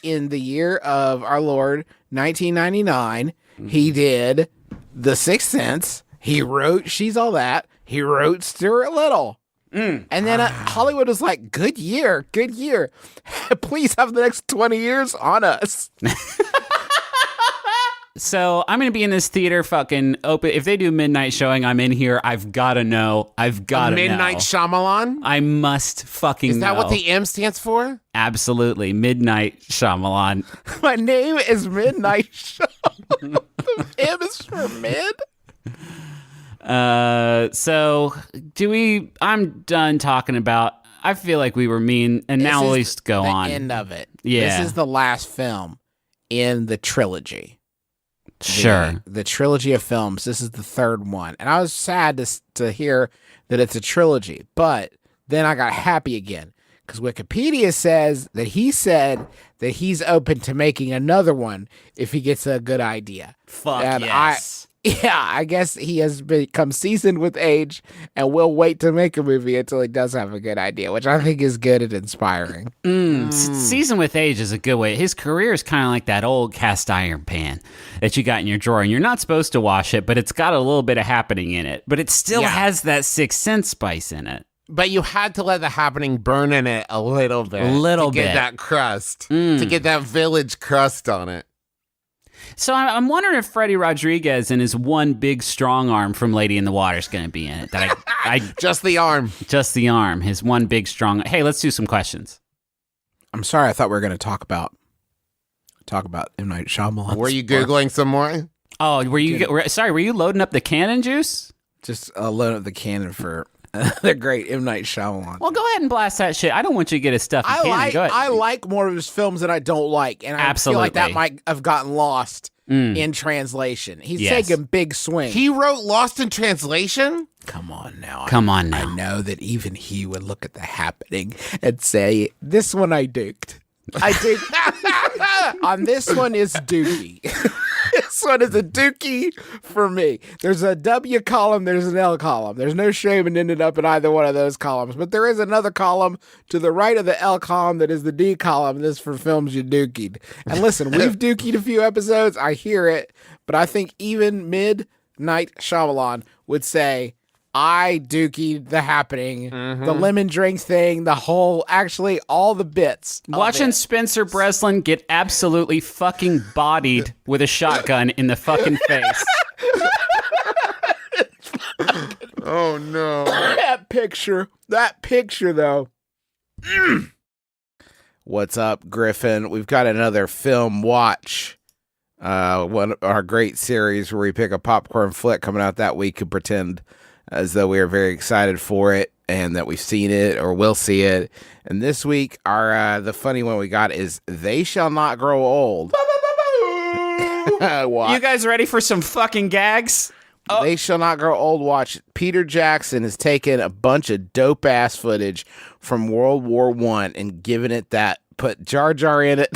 in the year of our Lord, 1999, he did The Sixth Sense. He wrote She's All That. He wrote Stuart Little. And then Hollywood was like, good year. Please have the next 20 years on us. So I'm going to be in this theater fucking open. If they do midnight showing, I'm in here. I've got to know. Midnight Shyamalan? I must fucking know. Is that what the M stands for? Absolutely. Midnight Shyamalan. My name is Midnight Shyamalan. The M is for mid? So I'm done talking about, I feel like we were mean, and now at least go on. The end of it. Yeah. This is the last film in the trilogy. Sure. The trilogy of films. This is the third one. And I was sad to hear that it's a trilogy, but then I got happy again because Wikipedia says that he said that he's open to making another one if he gets a good idea. Fuck yes. Yeah, I guess he has become seasoned with age and will wait to make a movie until he does have a good idea, which I think is good and inspiring. Seasoned with age is a good way. His career is kind of like that old cast iron pan that you got in your drawer, and you're not supposed to wash it, but it's got a little bit of happening in it. But it still has that Sixth Sense spice in it. But you had to let the happening burn in it a little bit. To get that crust. To get that village crust on it. So I'm wondering if Freddie Rodriguez and his one big strong arm from Lady in the Water is going to be in it. Just the arm. Just the arm. His one big strong. Hey, let's do some questions. I'm sorry. I thought we were going to talk about M. Night Shyamalan. Were you Googling some more? Oh, were you loading up the cannon juice? Just loading up the cannon for the great M. Night Shyamalan. Well, go ahead and blast that shit. I don't want you to get his stuff. I like more of his films than I don't like, and I feel like that might have gotten lost in translation. He's taking big swings. He wrote Lost in Translation? Come on now. I know that even he would look at The Happening and say, this one I duked. On this one is dookie. This one is a dookie for me. There's a W column, there's an L column. There's no shame in ending up in either one of those columns. But there is another column to the right of the L column that is the D column. This is for films you dookied. And listen, we've dookied a few episodes. I hear it. But I think even Midnight Shyamalan would say, I dookied The Happening, the lemon drink thing, actually all the bits. Watching Spencer Breslin get absolutely fucking bodied with a shotgun in the fucking face. Oh, no. That picture, though. What's up, Griffin? We've got another film watch. One of our great series where we pick a popcorn flick coming out that week and pretend as though we are very excited for it and that we've seen it or will see it. And this week, the funny one we got is They Shall Not Grow Old. You guys ready for some fucking gags? They Shall Not Grow Old. Watch. Peter Jackson has taken a bunch of dope ass footage from World War I and given it that. Put Jar Jar in it.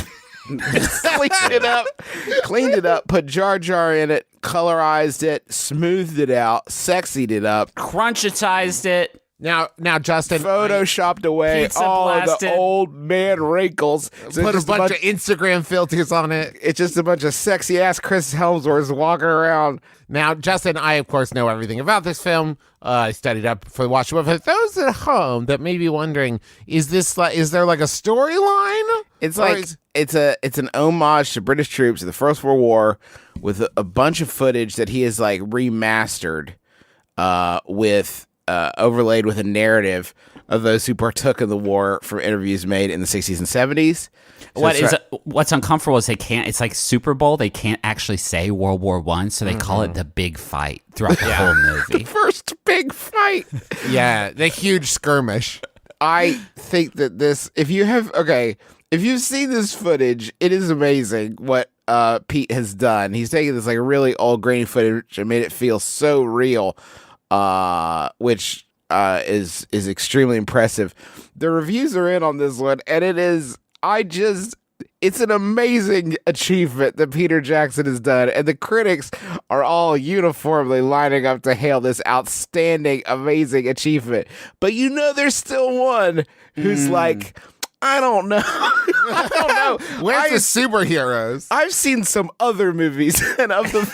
Cleaned it up, put Jar Jar in it, colorized it, smoothed it out, sexied it up, crunchitized it. Now, Justin, photoshopped away all of the old man wrinkles. So put a bunch of Instagram filters on it. It's just a bunch of sexy ass Chris Hemsworths walking around. Now, Justin, I of course know everything about this film. I studied up for the watch. But for those at home that may be wondering, is there like a storyline? It's an homage to British troops in the First World War with a bunch of footage that he has like remastered with overlaid with a narrative of those who partook in the war from interviews made in the 60s and 70s. So what's uncomfortable is it's like Super Bowl. They can't actually say World War I, so they call it the big fight throughout the whole movie. The first big fight. Yeah, the huge skirmish. I think that if you've seen this footage, it is amazing what Pete has done. He's taken this like really old grainy footage and made it feel so real, which is extremely impressive. The reviews are in on this one, and it's an amazing achievement that Peter Jackson has done, and the critics are all uniformly lining up to hail this outstanding, amazing achievement. But there's still one who's like, I don't know. I don't know. Where's the superheroes? I've seen some other movies, and of the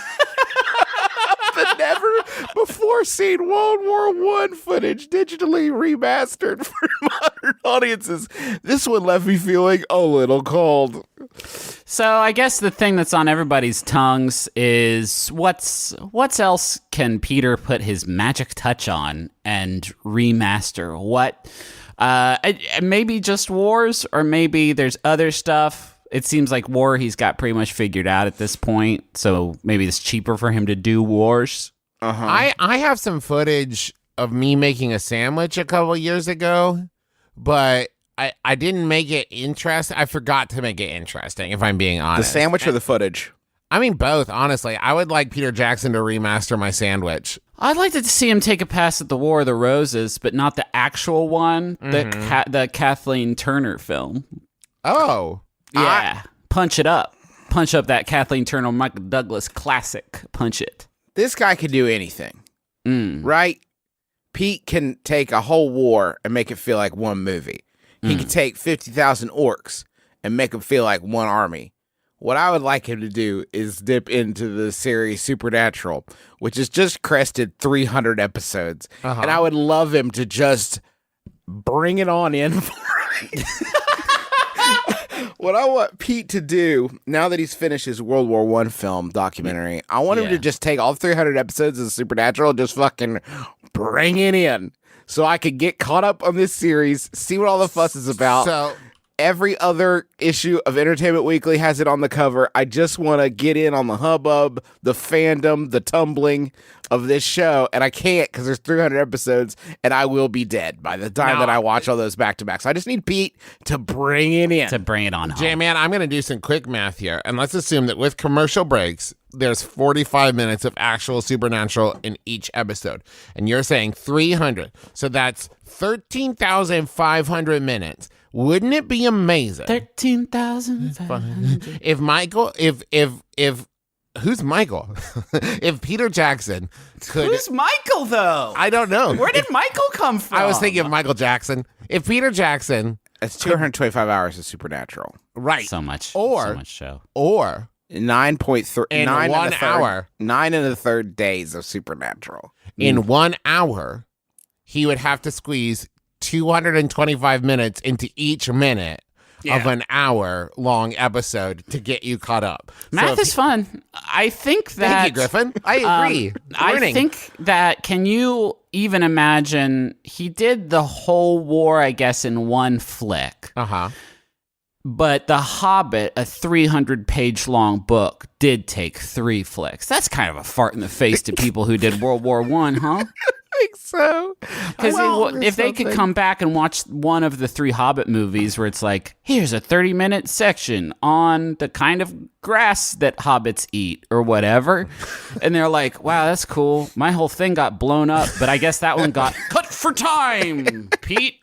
never before seen World War I footage digitally remastered for modern audiences. This one left me feeling a little cold. So I guess the thing that's on everybody's tongues is what else can Peter put his magic touch on and remaster? What? Maybe just wars, or maybe there's other stuff. It seems like war he's got pretty much figured out at this point, so maybe it's cheaper for him to do wars. I have some footage of me making a sandwich a couple years ago, but I didn't make it interesting. I forgot to make it interesting, if I'm being honest. The sandwich or the footage? I mean, both, honestly. I would like Peter Jackson to remaster my sandwich. I'd like to see him take a pass at the War of the Roses, but not the actual one, the Kathleen Turner film. Oh. Yeah. Punch it up. Punch up that Kathleen Turner, Michael Douglas classic. Punch it. this guy can do anything, right? Pete can take a whole war and make it feel like one movie. He can take 50,000 orcs and make them feel like one army. What I would like him to do is dip into the series Supernatural, which has just crested 300 episodes. And I would love him to just bring it on in for me. What I want Pete to do, now that he's finished his World War I film documentary, I want him to just take all 300 episodes of Supernatural and just fucking bring it in. So I could get caught up on this series, see what all the fuss is about. So every other issue of Entertainment Weekly has it on the cover. I just want to get in on the hubbub, the fandom, the tumbling of this show, and I can't because there's 300 episodes, and I will be dead by the time that I watch all those back-to-back. So I just need Pete to bring it in. To bring it on home. J-Man, I'm going to do some quick math here, and let's assume that with commercial breaks, there's 45 minutes of actual Supernatural in each episode, and you're saying 300, so that's 13,500 minutes. Wouldn't it be amazing 13,500 if Michael, who's Michael? If Peter Jackson could... Who's Michael, though? I don't know. Where did Michael come from? I was thinking of Michael Jackson. If Peter Jackson... That's 225 hours of Supernatural. Right. So much show. Or... 9.3 in 1 hour. 9 and a third days of Supernatural. In 1 hour, he would have to squeeze 225 minutes into each minute of an hour-long episode to get you caught up. Math is fun. I think that... Thank you, Griffin. I agree. I think that... Can you even imagine... He did the whole war, I guess, in one flick. Uh-huh. But The Hobbit, a 300-page long book, did take 3 flicks. That's kind of a fart in the face to people who did World War I, huh? I think so. Because if they could come back and watch one of the 3 Hobbit movies where it's like, here's a 30-minute section on the kind of grass that hobbits eat or whatever, and they're like, wow, that's cool. My whole thing got blown up, but I guess that one got cut for time, Pete.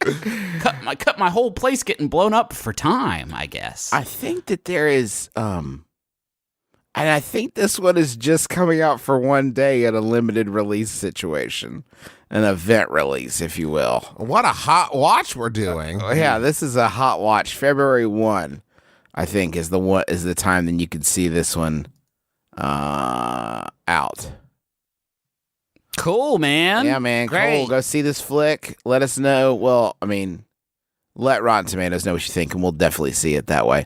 Cut my whole place getting blown up for time, I guess. I think that there is... And I think this one is just coming out for one day at a limited release situation. An event release, if you will. What a hot watch we're doing. Yeah, this is a hot watch. February 1, I think, is the time that you can see this one out. Cool, man. Yeah, man. Great. Cool. Go see this flick. Let us know. Well, I mean, let Rotten Tomatoes know what you think, and we'll definitely see it that way.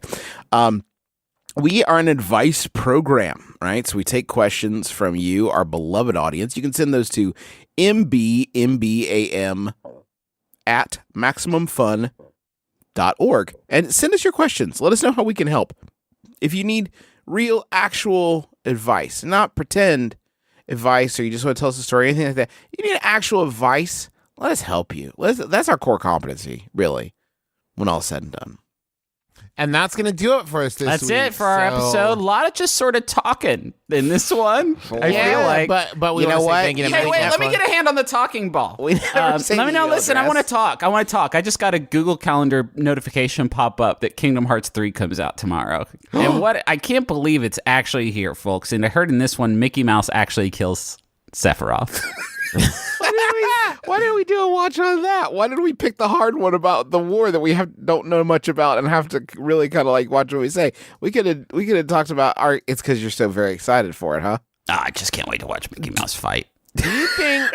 We are an advice program, right? So we take questions from you, our beloved audience. You can send those to MBMBaM at MaximumFun.org and send us your questions. Let us know how we can help. If you need real, actual advice, not pretend advice, or you just want to tell us a story, anything like that, you need actual advice, let us help you. That's our core competency, really, when all is said and done. And that's going to do it for us this week. That's it for our episode. A lot of just sort of talking in this one. I feel like. But we know what? Hey, wait, let me get a hand on the talking ball. Let me know. Listen, I want to talk. I just got a Google Calendar notification pop up that Kingdom Hearts 3 comes out tomorrow. And I can't believe it's actually here, folks. And I heard in this one, Mickey Mouse actually kills Sephiroth. Why didn't we do a watch on that? Why did we pick the hard one about the war that we don't know much about and have to really kind of like watch what we say? We could have talked about it's because you're so very excited for it, huh? I just can't wait to watch Mickey Mouse fight. Do you think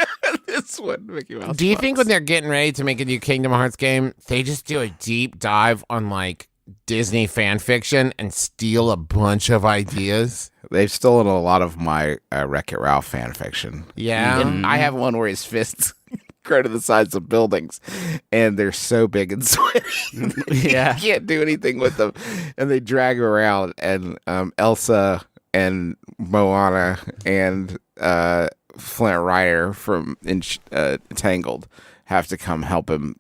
this one, Mickey Mouse? Do you think when they're getting ready to make a new Kingdom Hearts game, they just do a deep dive on like Disney fan fiction and steal a bunch of ideas? They've stolen a lot of my Wreck-It Ralph fan fiction. Yeah. I have one where his fists grow to the size of buildings, and they're so big and sweaty. Yeah. You can't do anything with them. And they drag him around, and Elsa and Moana and Flint Rider from Tangled have to come help him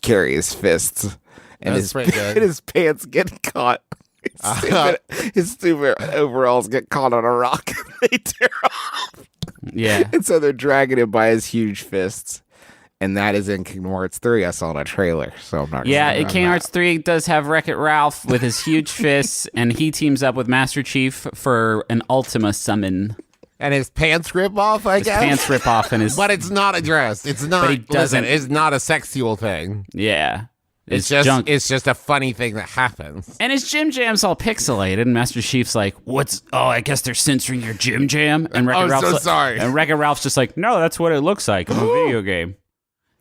carry his fists. And his pants get caught. His stupid overalls get caught on a rock and they tear off. Yeah. And so they're dragging him by his huge fists. And that is in Kingdom Hearts 3. I saw in a trailer, so I'm not Yeah, in Kingdom Hearts 3 does have Wreck-It Ralph with his huge fists, and he teams up with Master Chief for an Ultima summon. And his pants rip off, I guess. Pants rip off and his... But it's not a dress. It's not. But he doesn't... Listen, it's not a sexual thing. Yeah. It's just junk. It's just a funny thing that happens. And his Jim Jam's all pixelated, and Master Chief's like, I guess they're censoring your Jim Jam? And Wreck-It Ralph's so sorry. And Wreck-It Ralph's just like, no, that's what it looks like in a video game.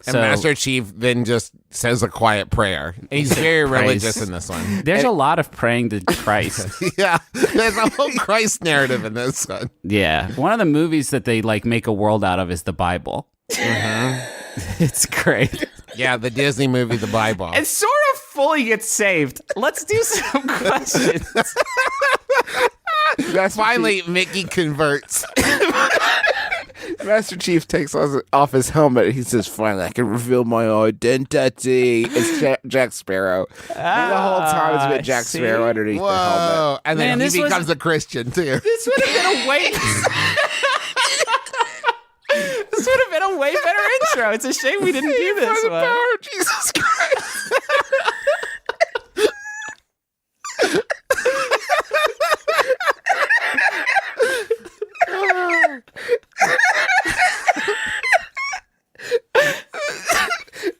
And Master Chief then just says a quiet prayer. And he's very religious in this one. There's a lot of praying to Christ. Yeah, there's a whole Christ narrative in this one. Yeah. One of the movies that they like make a world out of is the Bible. It's great. Yeah, the Disney movie, The Bible. It sort of fully gets saved. Let's do some questions. Finally, Mickey converts. Master Chief takes off his helmet. He says, finally, I can reveal my identity. It's Jack Sparrow. The whole time it's been Jack Sparrow underneath the helmet. And then he becomes a Christian, too. This would have been a way... This would have been a way better intro. It's a shame we didn't do this one. Power of Jesus Christ.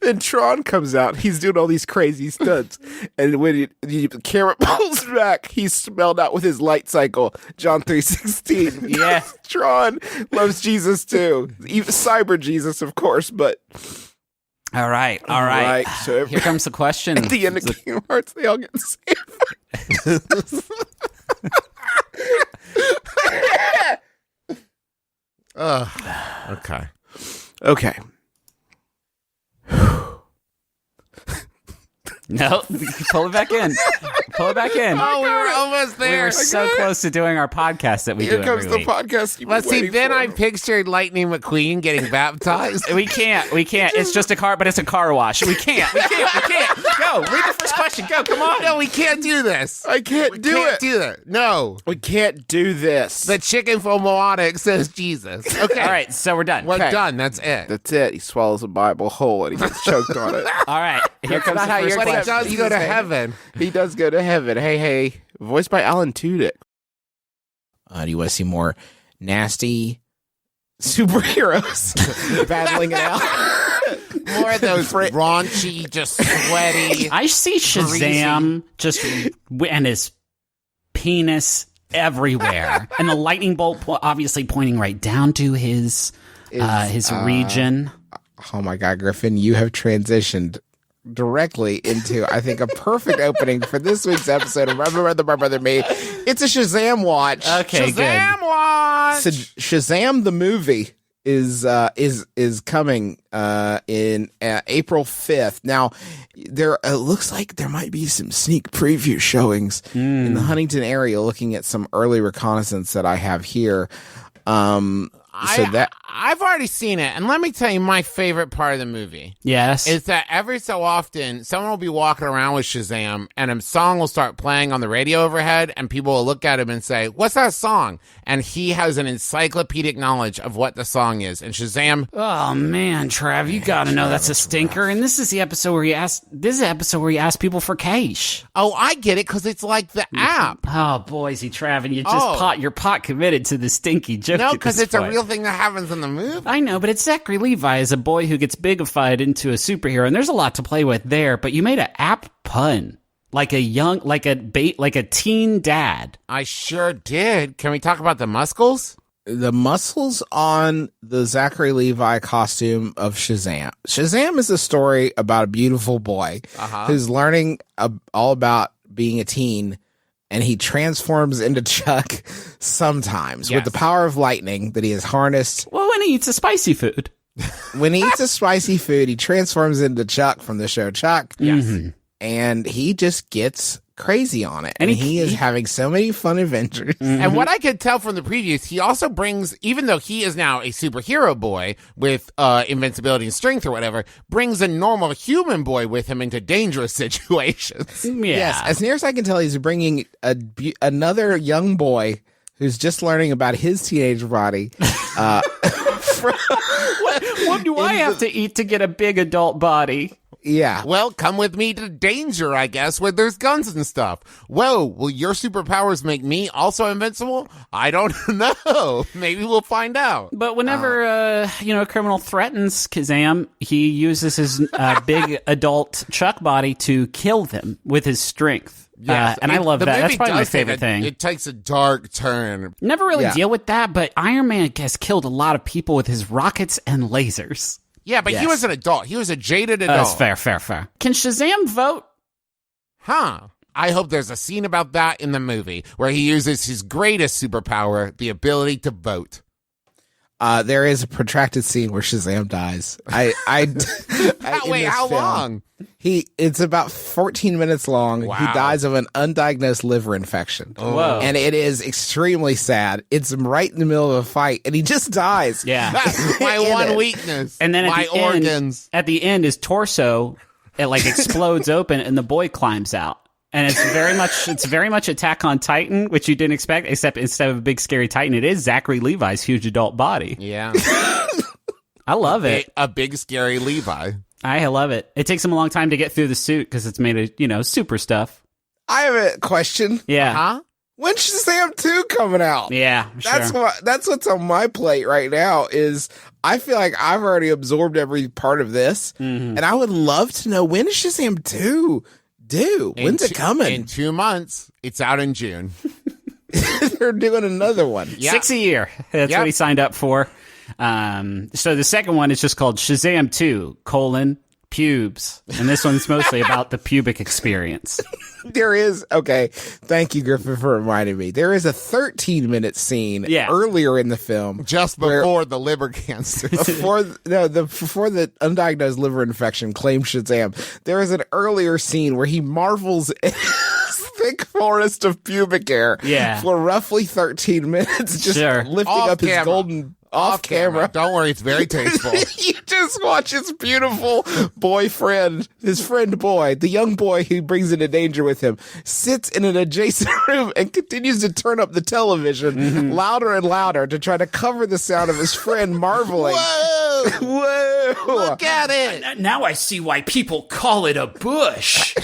Then Tron comes out. He's doing all these crazy stunts. And when the camera pulls back, he's smelled out with his light cycle. John 3:16. Yeah. Tron loves Jesus too. Even Cyber Jesus, of course, but... All right. So here comes the question. At the end of Kingdom Hearts, they all get saved. Okay. Okay. No, pull it back in. Pull it back in. Oh, we were almost there. We were so close to doing our podcast that we do Here comes every the week. podcast. Let's see, then I pictured Lightning McQueen getting baptized. We can't. It's just a car, but it's a car wash. We can't. Go, read the first question. Go, come on. No, we can't do this. I can't do it. Do that. No. We can't do this. The chicken from Moana says Jesus. Okay. All right, so we're done. We're done. That's it. That's it. He swallows a Bible whole and he gets choked on it. All right, here comes the first But he question. does go to heaven. He does go to heaven. Hey. Voiced by Alan Tudyk. Do you want to see more nasty superheroes battling it out? More of those raunchy, just sweaty. I see Shazam just and his penis everywhere, and the lightning bolt obviously pointing right down to his region. Oh my God, Griffin, you have transitioned directly into, I think, a perfect opening for this week's episode of My Brother Me. It's a Shazam watch. Okay, Shazam good. watch. So Shazam the movie is coming in April 5th. Now, there looks like there might be some sneak preview showings in the Huntington area. Looking at some early reconnaissance that I have here. I've already seen it, and let me tell you my favorite part of the movie. Yes. Is that every so often someone will be walking around with Shazam and a song will start playing on the radio overhead and people will look at him and say, "What's that song?" And he has an encyclopedic knowledge of what the song is. And Shazam... Oh man, Trav, you gotta know that's a stinker. And this is the episode where you ask people for cash. Oh, I get it, because it's like the app. Oh, Boise, Trav, and you're pot committed to the stinky joke. No, because it's a real thing that happens in the movie. I know, but it's Zachary Levi as a boy who gets bigified into a superhero, and there's a lot to play with there. But you made an app pun, like a teen dad. I sure did. Can we talk about the muscles? The muscles on the Zachary Levi costume of Shazam. Shazam is a story about a beautiful boy who's learning all about being a teen, and he transforms into Chuck sometimes with the power of lightning that he has harnessed. Well, when he eats a spicy food. When he eats a spicy food, he transforms into Chuck from the show Chuck. Yes. Mm-hmm. And he just gets crazy on it. And he is having so many fun adventures. Mm-hmm. And what I could tell from the previews, he also brings, even though he is now a superhero boy with invincibility and strength or whatever, brings a normal human boy with him into dangerous situations. Yeah. Yes, as near as I can tell, he's bringing another young boy who's just learning about his teenage body. What do I have to eat to get a big adult body? Yeah. Well, come with me to danger, I guess, where there's guns and stuff. Whoa, will your superpowers make me also invincible? I don't know. Maybe we'll find out. But whenever a criminal threatens Kazam, he uses his big adult Chuck body to kill them with his strength. Yes, and I love that. That's probably my does favorite thing. It takes a dark turn. Never really deal with that, but Iron Man has killed a lot of people with his rockets and lasers. Yeah, but he was an adult. He was a jaded adult. That's fair. Can Shazam vote? Huh. I hope there's a scene about that in the movie where he uses his greatest superpower, the ability to vote. There is a protracted scene where Shazam dies. Wait, how long? It's about 14 minutes long. Wow. He dies of an undiagnosed liver infection. Whoa. And it is extremely sad. It's right in the middle of a fight, and he just dies. Yeah. That's my one weakness. And then my organs. At the end, his torso explodes open, and the boy climbs out. And it's very much Attack on Titan, which you didn't expect, except instead of a big scary Titan, it is Zachary Levi's huge adult body. Yeah. I love it. A big scary Levi. I love it. It takes him a long time to get through the suit because it's made of, super stuff. I have a question. Yeah. Huh? When's Shazam 2 coming out? Yeah, sure. That's what's on my plate right now is I feel like I've already absorbed every part of this, and I would love to know, when is Shazam 2 due? When's it coming? In 2 months. It's out in June. They're doing another one. Yeah. 6 a year. That's what he signed up for. So the second one is just called Shazam 2, pubes. And this one's mostly about the pubic experience. There is, okay, thank you, Griffin, for reminding me. There is a 13-minute scene earlier in the film. Just before the liver cancer. Before the undiagnosed liver infection claimed Shazam, there is an earlier scene where he marvels in his thick forest of pubic hair for roughly 13 minutes, just lifting up his golden... Off camera. Don't worry, it's very tasteful. You just watch his beautiful boyfriend, his friend boy, the young boy who brings into danger with him, sits in an adjacent room and continues to turn up the television louder and louder to try to cover the sound of his friend marveling. Whoa! Whoa! Look at it! Now I see why people call it a bush.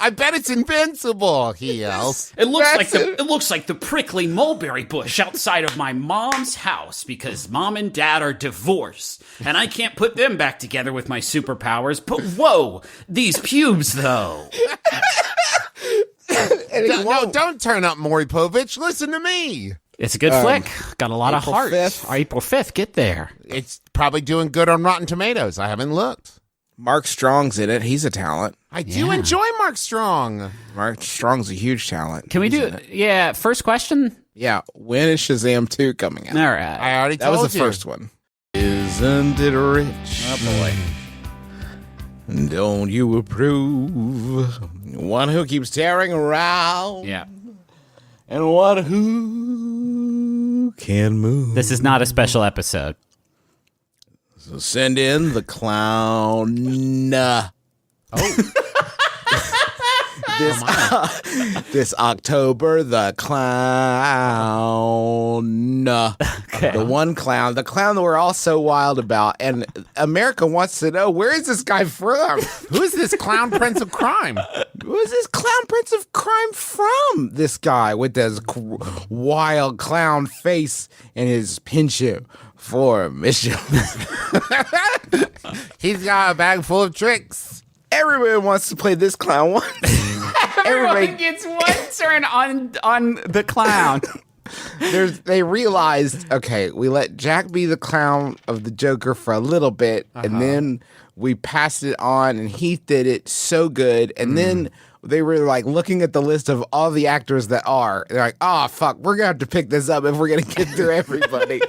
I bet it's invincible, he yells. It looks like the prickly mulberry bush outside of my mom's house because mom and dad are divorced, and I can't put them back together with my superpowers. But whoa, these pubes though. No, don't turn up Maury Povich. Listen to me. It's a good flick. Got a lot April of heart. 5th. April 5th, get there. It's probably doing good on Rotten Tomatoes. I haven't looked. Mark Strong's in it. He's a talent. I do enjoy Mark Strong. Mark Strong's a huge talent. Can we do it? Yeah, first question? Yeah, when is Shazam 2 coming out? All right. I already told you. That was the first one. Isn't it rich? Oh, boy. Don't you approve? One who keeps tearing around. Yeah. And one who can move. This is not a special episode. So send in the clown. This October, the clown. The one clown. The clown that we're all so wild about. And America wants to know, where is this guy from? Who is this clown prince of crime? Who is this clown prince of crime from? This guy with this wild clown face and his penchant for mission. He's got a bag full of tricks. Everyone wants to play this clown once. Everyone gets one turn on the clown. They realized, okay, we let Jack be the clown of the Joker for a little bit, and then we passed it on, and Heath did it so good, and then they were like looking at the list of all the actors that are. They're like, oh, fuck, we're going to have to pick this up if we're going to get through everybody.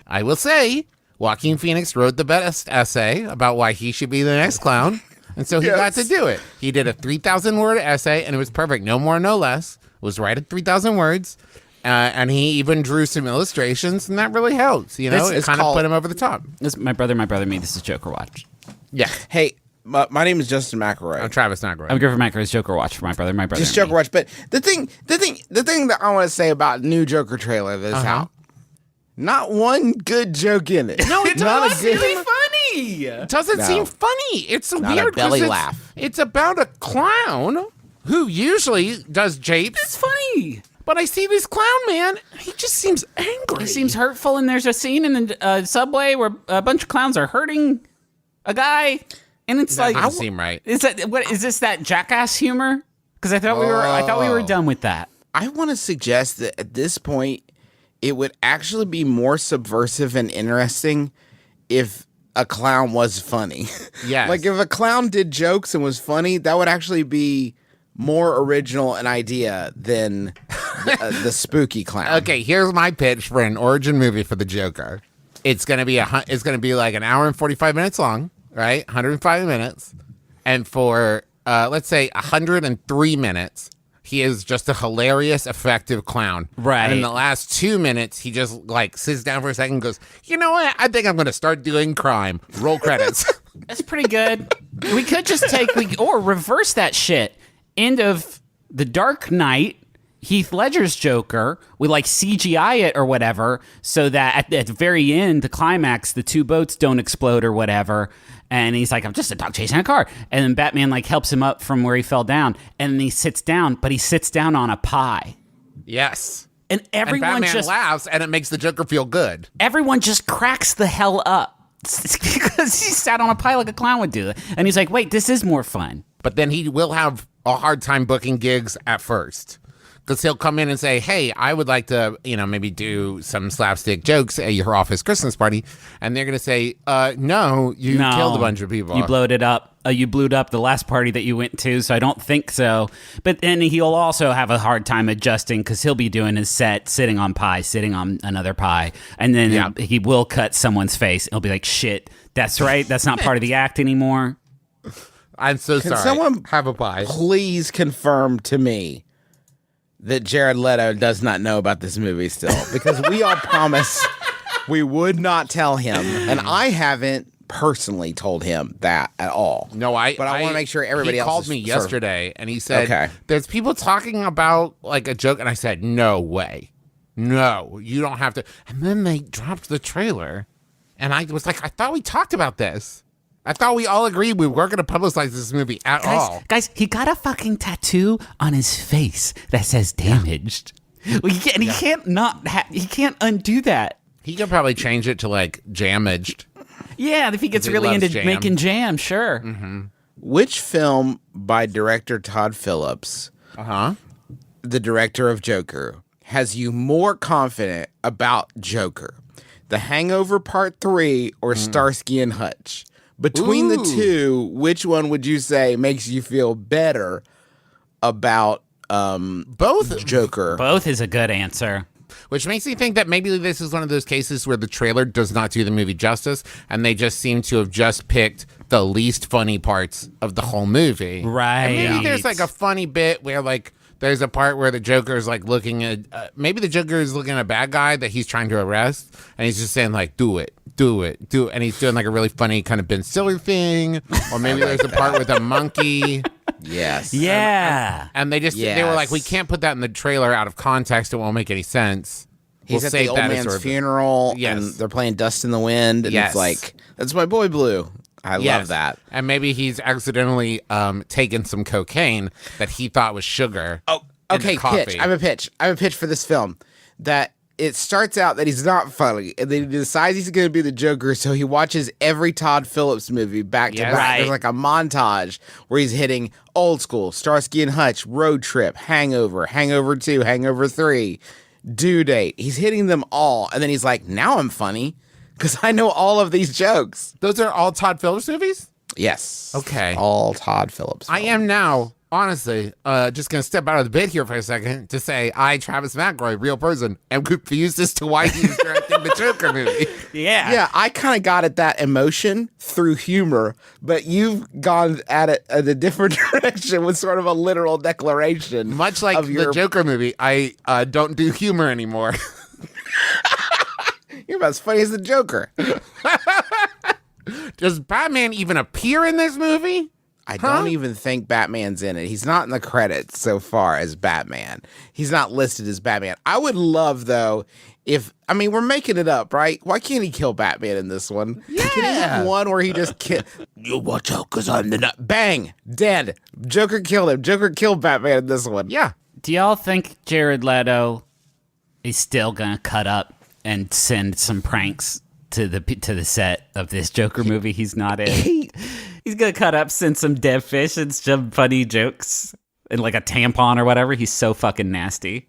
I will say, Joaquin Phoenix wrote the best essay about why he should be the next clown, and so he got to do it. He did a 3,000-word essay, and it was perfect. No more, no less. It was right at 3,000 words, and he even drew some illustrations, and that really helps. You know, it kind of put him over the top. This my brother, me. This is Joker Watch. Yeah. Hey, my name is Justin McElroy. I'm Travis Nagroy. I'm Griffin McElroy's Joker Watch for my brother. Just Joker Watch. But the thing that I want to say about new Joker trailer that's out. Not one good joke in it. No, it's not really funny. funny. It doesn't seem funny. It's Not weird a belly 'cause laugh. It's about a clown who usually does japes. It's funny. But I see this clown man. He just seems angry. He seems hurtful, and there's a scene in the subway where a bunch of clowns are hurting a guy, and it's That like, doesn't seem right. is that what is this that jackass humor? Because I thought we were done with that. I want to suggest that at this point, it would actually be more subversive and interesting if a clown was funny. Yes. Like if a clown did jokes and was funny, that would actually be more original an idea than the spooky clown. Okay, here's my pitch for an origin movie for the Joker. It's gonna be like an hour and 45 minutes long, right? 105 minutes, and for let's say 103 minutes, he is just a hilarious, effective clown. Right. And in the last 2 minutes, he just like sits down for a second and goes, you know what? I think I'm gonna start doing crime. Roll credits. That's pretty good. We could just or reverse that shit. End of The Dark Knight, Heath Ledger's Joker, we like CGI it or whatever, so that at the very end, the climax, the two boats don't explode or whatever. And he's like, I'm just a dog chasing a car. And then Batman like helps him up from where he fell down. And then he sits down, but he sits down on a pie. Yes. And everyone and Batman just laughs, and it makes the Joker feel good. everyone just cracks the hell up. Because he sat on a pie like a clown would do. And he's like, wait, this is more fun. But then he will have a hard time booking gigs at first. Because he'll come in and say, hey, I would like to, maybe do some slapstick jokes at your office Christmas party. And they're going to say, no, you killed a bunch of people. You blowed it up. You blew up the last party that you went to, so I don't think so. But then he'll also have a hard time adjusting because he'll be doing his set sitting on pie, sitting on another pie. And then he will cut someone's face. He'll be like, shit, that's right. That's not part of the act anymore. I'm so Can sorry. someone have a pie? Please confirm to me that Jared Leto does not know about this movie still, because we all promised we would not tell him, and I haven't personally told him that at all. No, but I want to make sure everybody he else called me yesterday and he said, Okay. there's people talking about like a joke, and I said, no way. No, you don't have to. And then they dropped the trailer, and I was like, I thought we talked about this. I thought we all agreed we weren't going to publicize this movie at all. Guys, he got a fucking tattoo on his face that says damaged. Well, he can't undo that. He could probably change it to like jamaged. Yeah, if he gets He really loves into jam. making jam, sure. Mm-hmm. Which film by director Todd Phillips, the director of Joker, has you more confident about Joker? The Hangover Part 3 or Starsky and Hutch? Between the two, which one would you say makes you feel better about both Joker? Both is a good answer. Which makes me think that maybe this is one of those cases where the trailer does not do the movie justice, and they just seem to have just picked the least funny parts of the whole movie. Right. And maybe there's like a funny bit where like there's a part where the Joker is like looking at, maybe the Joker is looking at a bad guy that he's trying to arrest, and he's just saying like, do it. And he's doing like a really funny kind of Ben Stiller thing, or maybe there's a part with a monkey. Yes. Yeah. And they were like, we can't put that in the trailer out of context. It won't make any sense. He's at the old man's funeral, and they're playing Dust in the Wind, and it's like, that's my boy Blue. I love that. And maybe he's accidentally taken some cocaine that he thought was sugar. Oh, okay, pitch. I have a pitch for this film that it starts out that he's not funny, and then he decides he's going to be the Joker, so he watches every Todd Phillips movie back to back. Right. There's like a montage where he's hitting Old School, Starsky and Hutch, Road Trip, Hangover, Hangover 2, Hangover 3, Due Date. He's hitting them all, and then he's like, now I'm funny, because I know all of these jokes. Those are all Todd Phillips movies? Yes. Okay. All Todd Phillips I am now, honestly, just going to step out of the bit here for a second to say I, Travis McElroy, real person, am confused as to why he's directing the Joker movie. Yeah, I kind of got at that emotion through humor, but you've gone at it in a different direction with sort of a literal declaration. Much like the Joker movie, I don't do humor anymore. You're about as funny as the Joker. Does Batman even appear in this movie? I don't even think Batman's in it. He's not in the credits so far as Batman. He's not listed as Batman. I would love, though, we're making it up, right? Why can't he kill Batman in this one? Yeah. Can he have one where he just you watch out, cause I'm the nut. Bang, dead. Joker killed him. Joker killed Batman in this one. Yeah. Do y'all think Jared Leto is still gonna cut up and send some pranks to the set of this Joker movie he's not in? He's gonna cut up, send some dead fish and some funny jokes and like a tampon or whatever. He's so fucking nasty.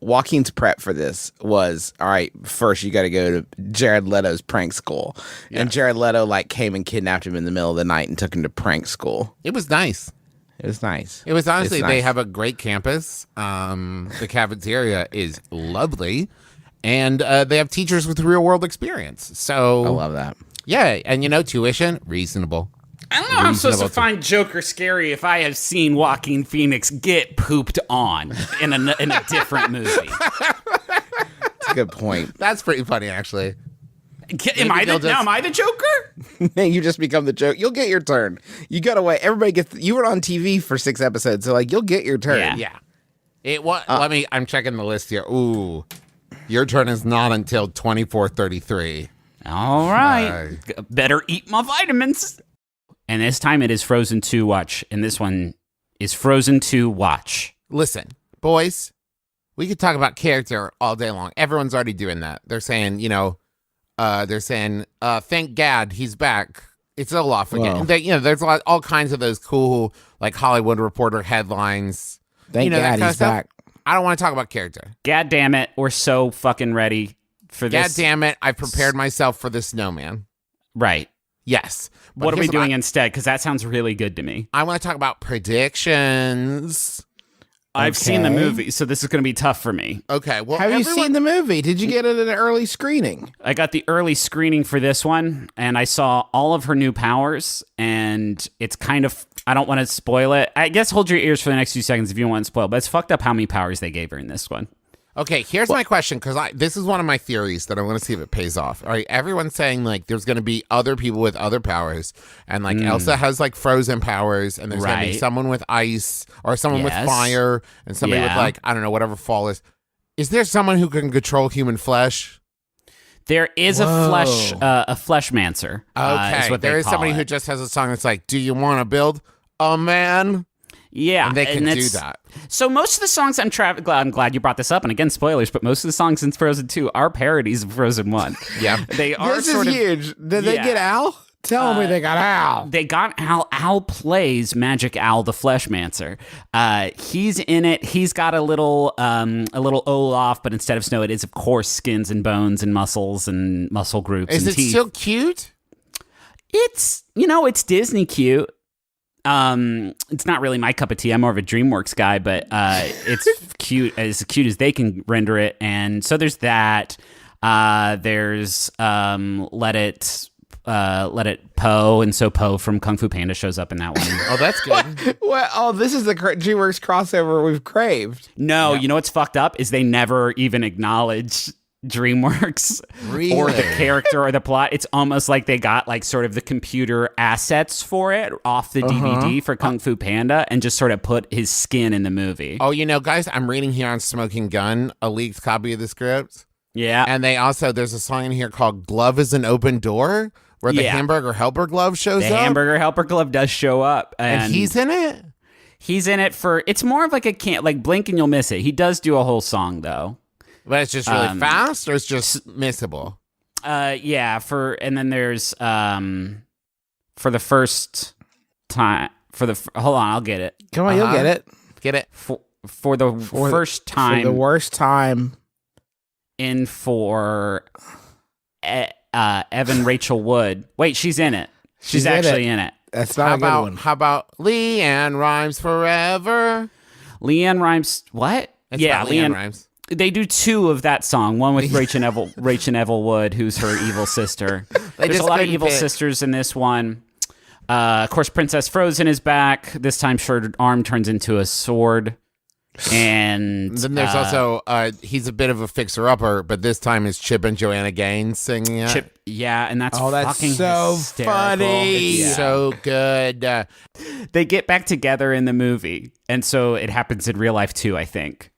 Joaquin's prep for this was, all right, first you got to go to Jared Leto's prank school. Yeah. And Jared Leto came and kidnapped him in the middle of the night and took him to prank school. It was nice. It was nice. It was honestly, they have a great campus. The cafeteria is lovely. And they have teachers with real world experience. So I love that. Yeah. And tuition, reasonable. I don't know how I'm supposed to find Joker scary if I have seen Joaquin Phoenix get pooped on in a different movie. That's a good point. That's pretty funny, actually. Am I the Joker? You just become the joke. You'll get your turn. You got away. Everybody gets. You were on TV for 6 episodes, so you'll get your turn. Yeah. I'm checking the list here. Ooh, your turn is not until 24:33. All right, better eat my vitamins. And this time it is Frozen 2 Watch. And this one is Frozen 2 Watch. Listen, boys, we could talk about character all day long. Everyone's already doing that. They're saying, thank Gad, he's back. It's Olaf again. There's all kinds of those cool, Hollywood Reporter headlines. Thank Gad, he's back. I don't want to talk about character. God damn it. We're so fucking ready for this. God damn it. I've prepared myself for the snowman. Right. Yes. What are we doing instead? Because that sounds really good to me. I want to talk about predictions. I've seen the movie, so this is going to be tough for me. Okay. Well, have you seen the movie? Did you get it at an early screening? I got the early screening for this one, and I saw all of her new powers, and it's kind of, I don't want to spoil it. I guess hold your ears for the next few seconds if you don't want to spoil, but it's fucked up how many powers they gave her in this one. Okay, here's my question, because this is one of my theories that I want to see if it pays off. All right, everyone's saying there's going to be other people with other powers, and Elsa has frozen powers, and there's going to be someone with ice or someone with fire, and somebody with I don't know, whatever fall is. Is there someone who can control human flesh? There is a fleshmancer. Okay, is what there is somebody who just has a song that's "Do you want to build a man?" Yeah, and they can do that. So most of the songs I'm glad you brought this up, and again, spoilers, but most of the songs in Frozen 2 are parodies of Frozen 1. Yeah. They are this is huge. Did they get Al? Tell me they got Al. They got Al. Al plays Magic Al, the Fleshmancer. He's in it. He's got a little Olaf, but instead of snow, it is, of course, skins and bones and muscles and muscle groups. Is and it teeth. still cute? It's, it's Disney cute. It's not really my cup of tea. I'm more of a DreamWorks guy, but it's cute as they can render it. And so there's that. There's Let It Poe, and so Poe from Kung Fu Panda shows up in that one. Oh, that's good. What? Oh, this is the DreamWorks crossover we've craved. No, you know what's fucked up is they never even acknowledge DreamWorks or the character or the plot. It's almost like they got sort of the computer assets for it off the DVD for Kung Fu Panda and just sort of put his skin in the movie. Oh, guys, I'm reading here on Smoking Gun a leaked copy of the script. Yeah. And there's a song in here called Glove is an Open Door where the hamburger helper glove shows up. The hamburger helper glove does show up. And he's in it? He's in it for, it's more of blink and you'll miss it. He does do a whole song though. But it's just really fast, or it's just missable? Yeah. And then there's for the first time. Hold on, I'll get it. Come on, you'll get it. Get it for the first time. For the worst time. In for Evan Rachel Wood. Wait, she's in it. She's actually in it. That's not a good one. How about Leanne Rhymes Forever? Leanne Rhymes. What? It's Leanne Rhymes. They do 2 of that song. One with Rachel Neville Wood, who's her evil sister. There's a lot of evil sisters in this one. Of course, Princess Frozen is back. This time, her arm turns into a sword. And then there's also he's a bit of a fixer-upper, but this time it's Chip and Joanna Gaines singing it. Chip, yeah, and that's fucking so hysterical. funny. It's so good. They get back together in the movie, and so it happens in real life too, I think.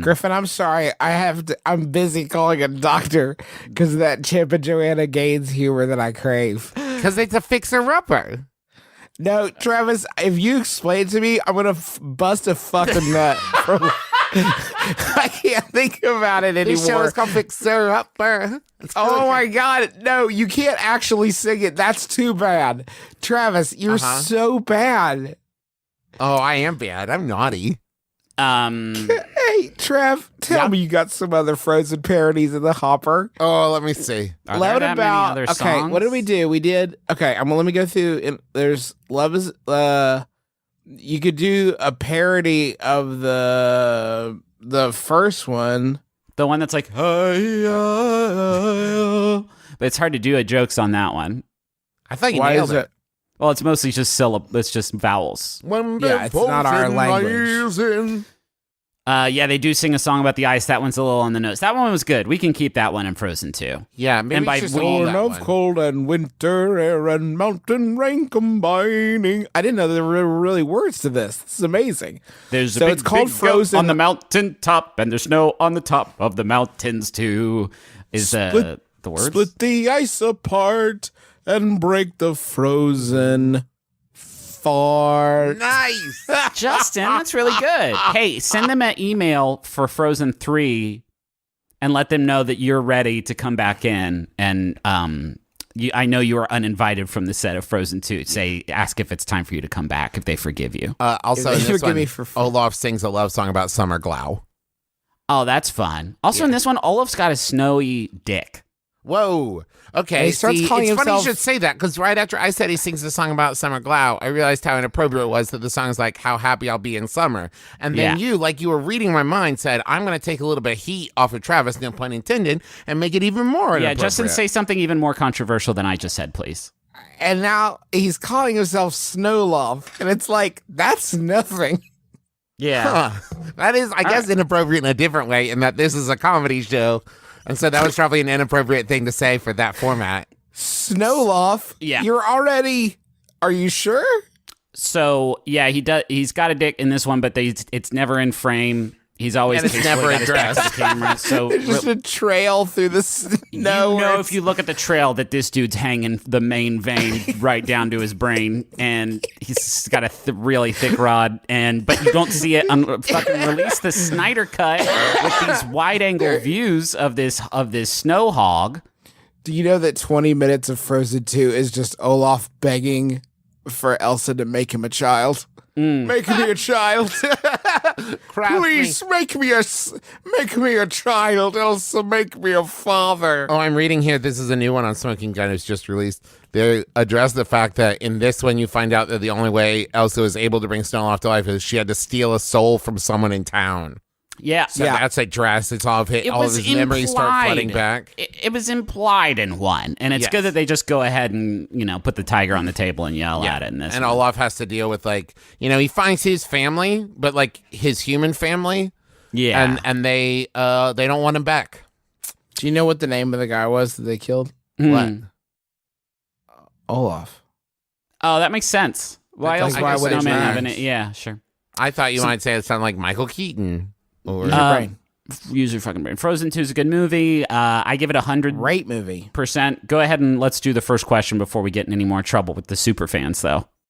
Griffin, I'm sorry. I'm busy calling a doctor because of that Chip and Joanna Gaines humor that I crave. Because it's a fixer-upper. No, Travis, if you explain to me, I'm going to bust a fucking nut. I can't think about it anymore. This show is called Fixer-upper. Oh my God. No, you can't actually sing it. That's too bad. Travis, you're so bad. Oh, I am bad. I'm naughty. Hey, Trev, tell me you got some other Frozen parodies in the hopper. Oh, let me see. What about okay? What did we do? We did okay. Let me go through. And there's Love is. You could do a parody of the first one, the one that's like, but it's hard to do a jokes on that one. I thought you nailed it. Well, it's mostly just it's just vowels. Yeah, it's not our language. Yeah, they do sing a song about the ice. That one's a little on the nose. That one was good. We can keep that one in Frozen 2. Yeah, maybe and by born of cold and winter, air and mountain rain combining. I didn't know there were really words to this. This is amazing. There's a it's called Frozen on the mountain top, and there's snow on the top of the mountains too. Is the words? Split the ice apart and break the frozen fart. Nice. Justin, that's really good. Hey, send them an email for Frozen 3 and let them know that you're ready to come back in. And I know you are uninvited from the set of Frozen 2. Ask if it's time for you to come back, if they forgive you. Also, in this one, Olaf sings a love song about Summer Glau. Oh, that's fun. Also, in this one, Olaf's got a snowy dick. Whoa. Okay. He starts calling it's himself... funny you should say that, because right after I said he sings a song about Summer Glau, I realized how inappropriate it was that the song's like, how happy I'll be in summer. And then you were reading my mind, said, I'm going to take a little bit of heat off of Travis, no pun intended, and make it even more inappropriate. Yeah, Justin, say something even more controversial than I just said, please. And now he's calling himself Snowlove, and it's like, that's nothing. Yeah. That is, I guess, inappropriate in a different way, in that this is a comedy show. And so that was probably an inappropriate thing to say for that format. Snowloff? Yeah. You're already... Are you sure? So, yeah, he's got a dick in this one, but it's never in frame. He's always never addressed the camera. So there's just a trail through the snow. If you look at the trail that this dude's hanging the main vein right down to his brain, and he's got a really thick rod, but you don't see it on fucking release the Snyder cut with these wide angle views of this snow hog. Do you know that 20 minutes of Frozen 2 is just Olaf begging for Elsa to make him a child? Make me a child. Please make me a child, Elsa. Make me a father. Oh, I'm reading here. This is a new one on Smoking Gun. It's just released. They address the fact that in this one, you find out that the only way Elsa was able to bring Snowloff to life is she had to steal a soul from someone in town. Yeah. So that's addressed. It's all of his memories start flooding back. It was implied in one. And it's good that they just go ahead and, put the tiger on the table and yell at it in this. And Olaf has to deal with, he finds his family, but, his human family. Yeah. And they don't want him back. Do you know what the name of the guy was that they killed? What? Olaf. Oh, that makes sense. Why else would Snowman have it? Yeah, sure. I thought you might say it sounded like Michael Keaton. Use your brain. Use your fucking brain. Frozen 2 is a good movie. I give it 100%. Great movie. Go ahead and let's do the first question before we get in any more trouble with the super fans, though.